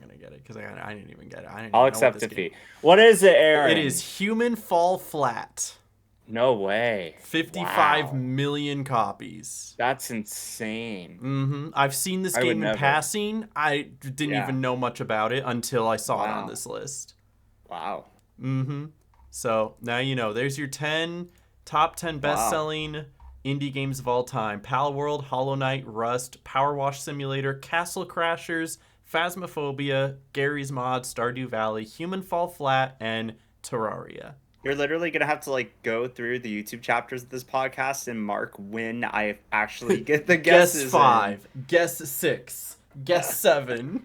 [SPEAKER 2] gonna get it because I didn't even get it. I didn't
[SPEAKER 1] I'll
[SPEAKER 2] even know
[SPEAKER 1] accept
[SPEAKER 2] what this
[SPEAKER 1] defeat.
[SPEAKER 2] game-
[SPEAKER 1] What is it, Aaron?
[SPEAKER 2] It is Human Fall Flat.
[SPEAKER 1] No way.
[SPEAKER 2] 55
[SPEAKER 1] Wow.
[SPEAKER 2] million copies.
[SPEAKER 1] That's insane.
[SPEAKER 2] Mm-hmm. I've seen this
[SPEAKER 1] I would
[SPEAKER 2] game in
[SPEAKER 1] never.
[SPEAKER 2] passing. I didn't
[SPEAKER 1] Yeah.
[SPEAKER 2] even know much about it until I saw it on
[SPEAKER 1] Wow.
[SPEAKER 2] this list.
[SPEAKER 1] Wow.
[SPEAKER 2] Mm-hmm. So now you know. There's your top 10 best-selling indie games of all time: Pal World, Hollow Knight, Rust, Power Wash Simulator, Castle Crashers, Phasmophobia, Gary's Mod, Stardew Valley, Human Fall Flat, and Terraria.
[SPEAKER 1] You're literally gonna have to like go through the YouTube chapters of this podcast and mark when I actually get the guesses.
[SPEAKER 2] Guess 5. Guess 6. Guess 7.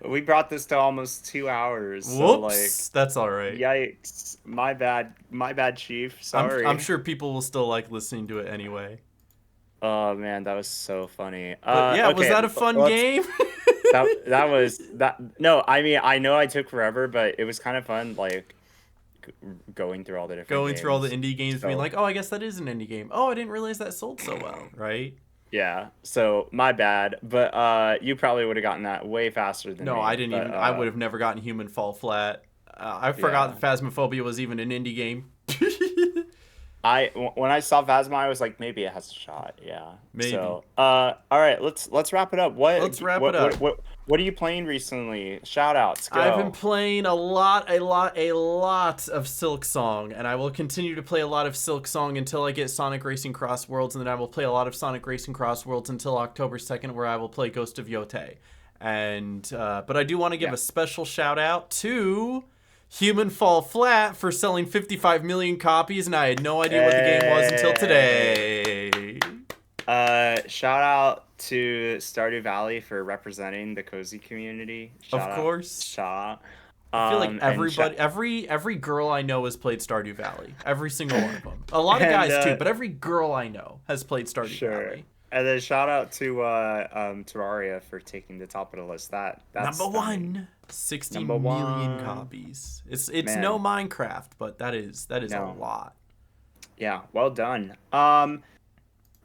[SPEAKER 1] We brought this to almost 2 hours. So
[SPEAKER 2] Whoops. That's all right.
[SPEAKER 1] yikes. My bad, Chief. Sorry.
[SPEAKER 2] I'm sure people will still like listening to it anyway.
[SPEAKER 1] Oh man, that was so funny.
[SPEAKER 2] But yeah,
[SPEAKER 1] okay,
[SPEAKER 2] was that a fun game?
[SPEAKER 1] that was that. No, I mean I know I took forever, but it was kind of fun. Like going through all the different
[SPEAKER 2] Going through all the
[SPEAKER 1] games.
[SPEAKER 2] indie games, being like, oh, I guess that is an indie game. Oh, I didn't realize that sold so well, right?
[SPEAKER 1] Yeah, so my bad, but you probably would have gotten that way faster than me.
[SPEAKER 2] No, I didn't
[SPEAKER 1] but,
[SPEAKER 2] even. I would have never gotten Human Fall Flat. I forgot that Phasmophobia was even an indie game.
[SPEAKER 1] When I saw Phasma, I was like, maybe it has a shot. Yeah.
[SPEAKER 2] Maybe.
[SPEAKER 1] So, all right, let's wrap it up.
[SPEAKER 2] Let's wrap it up.
[SPEAKER 1] What are you playing recently? Shout outs. Go.
[SPEAKER 2] I've been playing a lot of Silk Song, and I will continue to play a lot of Silk Song until I get Sonic Racing Cross Worlds, and then I will play a lot of Sonic Racing Cross Worlds until October 2nd, where I will play Ghost of Yote. And but I do want to give a special shout out to Human Fall Flat for selling 55 million copies, and I had no idea what the game was until today.
[SPEAKER 1] Shout out to Stardew Valley for representing the cozy community. Shout
[SPEAKER 2] Of course.
[SPEAKER 1] Shaw.
[SPEAKER 2] I feel like every girl I know has played Stardew Valley. Every single one of them. A lot of guys too, but every girl I know has played Stardew Valley.
[SPEAKER 1] And then shout out to Terraria for taking the top of the list. That's
[SPEAKER 2] number one. 60 million copies. It's no Minecraft, but that is a lot.
[SPEAKER 1] Yeah, well done.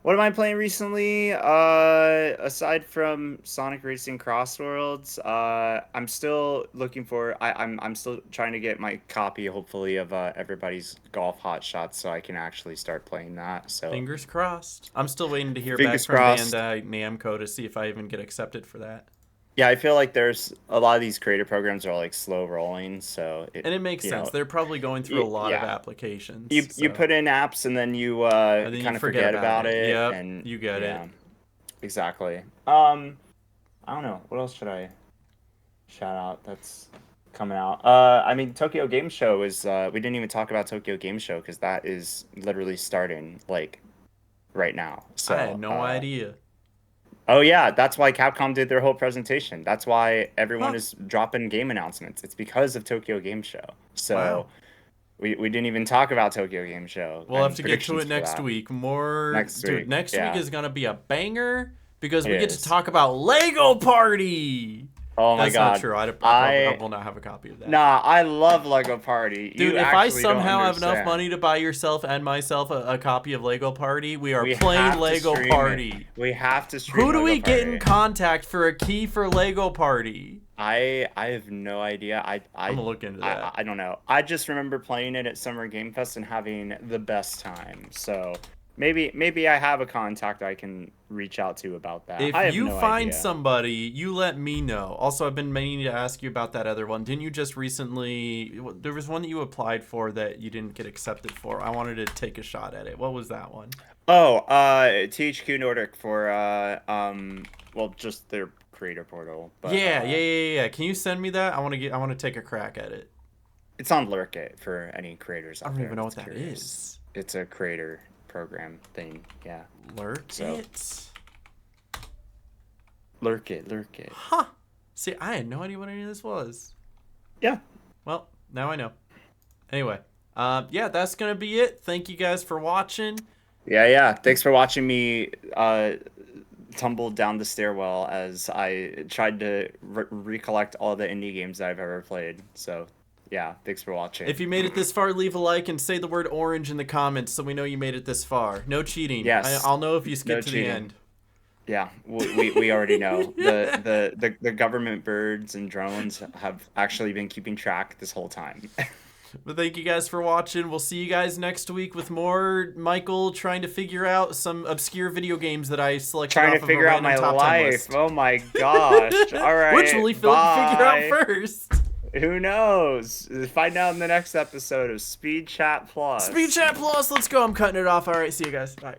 [SPEAKER 1] What am I playing recently? Aside from Sonic Racing Cross Worlds, I'm still looking for. I'm still trying to get my copy, hopefully, of Everybody's Golf Hot Shots, so I can actually start playing that. So
[SPEAKER 2] fingers crossed. I'm still waiting to hear
[SPEAKER 1] Fingers
[SPEAKER 2] back from
[SPEAKER 1] crossed.
[SPEAKER 2] Bandai Namco to see if I even get accepted for that.
[SPEAKER 1] Yeah, I feel like there's a lot of these creator programs are like slow rolling, so
[SPEAKER 2] And it makes sense. They're probably going through a lot of
[SPEAKER 1] yeah,
[SPEAKER 2] applications.
[SPEAKER 1] you
[SPEAKER 2] So
[SPEAKER 1] put in apps and then you
[SPEAKER 2] and then you
[SPEAKER 1] kind of
[SPEAKER 2] forget
[SPEAKER 1] forget
[SPEAKER 2] about
[SPEAKER 1] about
[SPEAKER 2] it.
[SPEAKER 1] it,
[SPEAKER 2] Yep,
[SPEAKER 1] and
[SPEAKER 2] you get
[SPEAKER 1] yeah,
[SPEAKER 2] it.
[SPEAKER 1] exactly. I don't know. What else should I shout out that's coming out? I mean, Tokyo Game Show is. We didn't even talk about Tokyo Game Show because that is literally starting like right now.
[SPEAKER 2] I had
[SPEAKER 1] So,
[SPEAKER 2] no idea.
[SPEAKER 1] oh yeah, that's why Capcom did their whole presentation. That's why everyone
[SPEAKER 2] Huh.
[SPEAKER 1] is dropping game announcements. It's because of Tokyo Game Show. So
[SPEAKER 2] Wow.
[SPEAKER 1] we didn't even talk about Tokyo Game Show
[SPEAKER 2] We'll have
[SPEAKER 1] and
[SPEAKER 2] to get to
[SPEAKER 1] predictions
[SPEAKER 2] it
[SPEAKER 1] for
[SPEAKER 2] next
[SPEAKER 1] that
[SPEAKER 2] week. More,
[SPEAKER 1] next
[SPEAKER 2] dude.
[SPEAKER 1] week.
[SPEAKER 2] Next week
[SPEAKER 1] Yeah,
[SPEAKER 2] is gonna be a banger because
[SPEAKER 1] it
[SPEAKER 2] we get to
[SPEAKER 1] is.
[SPEAKER 2] talk about Lego Party.
[SPEAKER 1] Oh my
[SPEAKER 2] That's not
[SPEAKER 1] God.
[SPEAKER 2] true. I
[SPEAKER 1] I
[SPEAKER 2] will not have a copy of that.
[SPEAKER 1] Nah, I love Lego Party.
[SPEAKER 2] Dude,
[SPEAKER 1] You
[SPEAKER 2] if I
[SPEAKER 1] actually don't
[SPEAKER 2] somehow have enough
[SPEAKER 1] understand.
[SPEAKER 2] money to buy yourself and myself a copy of Lego Party, we are
[SPEAKER 1] We
[SPEAKER 2] playing
[SPEAKER 1] have to
[SPEAKER 2] Lego
[SPEAKER 1] stream it.
[SPEAKER 2] Party.
[SPEAKER 1] We have to
[SPEAKER 2] Who
[SPEAKER 1] stream
[SPEAKER 2] do
[SPEAKER 1] Lego
[SPEAKER 2] we get in
[SPEAKER 1] Party.
[SPEAKER 2] contact for a key for Lego Party?
[SPEAKER 1] I have no idea.
[SPEAKER 2] I'm gonna look into that.
[SPEAKER 1] I don't know. I just remember playing it at Summer Game Fest and having the best time. So maybe I have a contact I can reach out to about that.
[SPEAKER 2] If
[SPEAKER 1] I have
[SPEAKER 2] you
[SPEAKER 1] no
[SPEAKER 2] find
[SPEAKER 1] idea.
[SPEAKER 2] somebody, you let me know. Also, I've been meaning to ask you about that other one. Didn't you just recently? There was one that you applied for that you didn't get accepted for. I wanted to take a shot at it. What was that one?
[SPEAKER 1] Oh, THQ Nordic for well, just their creator portal, but
[SPEAKER 2] Yeah. Can you send me that? I want to take a crack at it.
[SPEAKER 1] it's on Lurkit for any creators
[SPEAKER 2] I
[SPEAKER 1] out
[SPEAKER 2] don't
[SPEAKER 1] there
[SPEAKER 2] even know
[SPEAKER 1] that's
[SPEAKER 2] what that
[SPEAKER 1] curious.
[SPEAKER 2] is.
[SPEAKER 1] It's a creator program thing. Yeah.
[SPEAKER 2] Lurk
[SPEAKER 1] So
[SPEAKER 2] it?
[SPEAKER 1] Lurk it.
[SPEAKER 2] Huh. See, I had no idea what any of this was.
[SPEAKER 1] Yeah.
[SPEAKER 2] Well, now I know. Anyway, yeah, that's gonna be it. Thank you guys for watching.
[SPEAKER 1] Yeah. Thanks for watching me tumble down the stairwell as I tried to recollect all the indie games I've ever played. So, yeah, thanks for watching.
[SPEAKER 2] If you made it this far, leave a like and say the word orange in the comments so we know you made it this far. No cheating.
[SPEAKER 1] Yes.
[SPEAKER 2] I'll know if you skip
[SPEAKER 1] No
[SPEAKER 2] to
[SPEAKER 1] cheating.
[SPEAKER 2] the end.
[SPEAKER 1] Yeah, we already know. The government birds and drones have actually been keeping track this whole time.
[SPEAKER 2] But thank you guys for watching. We'll see you guys next week with more Michael trying to figure out some obscure video games that I selected
[SPEAKER 1] Trying
[SPEAKER 2] off
[SPEAKER 1] to figure
[SPEAKER 2] of a
[SPEAKER 1] out my
[SPEAKER 2] random top 10
[SPEAKER 1] life.
[SPEAKER 2] list.
[SPEAKER 1] Oh my gosh. All right.
[SPEAKER 2] Which will he figure out first?
[SPEAKER 1] Who knows? Find out in the next episode of Speed Chat Plus.
[SPEAKER 2] Speed Chat Plus. Let's go. I'm cutting it off. All right. See you guys. Bye.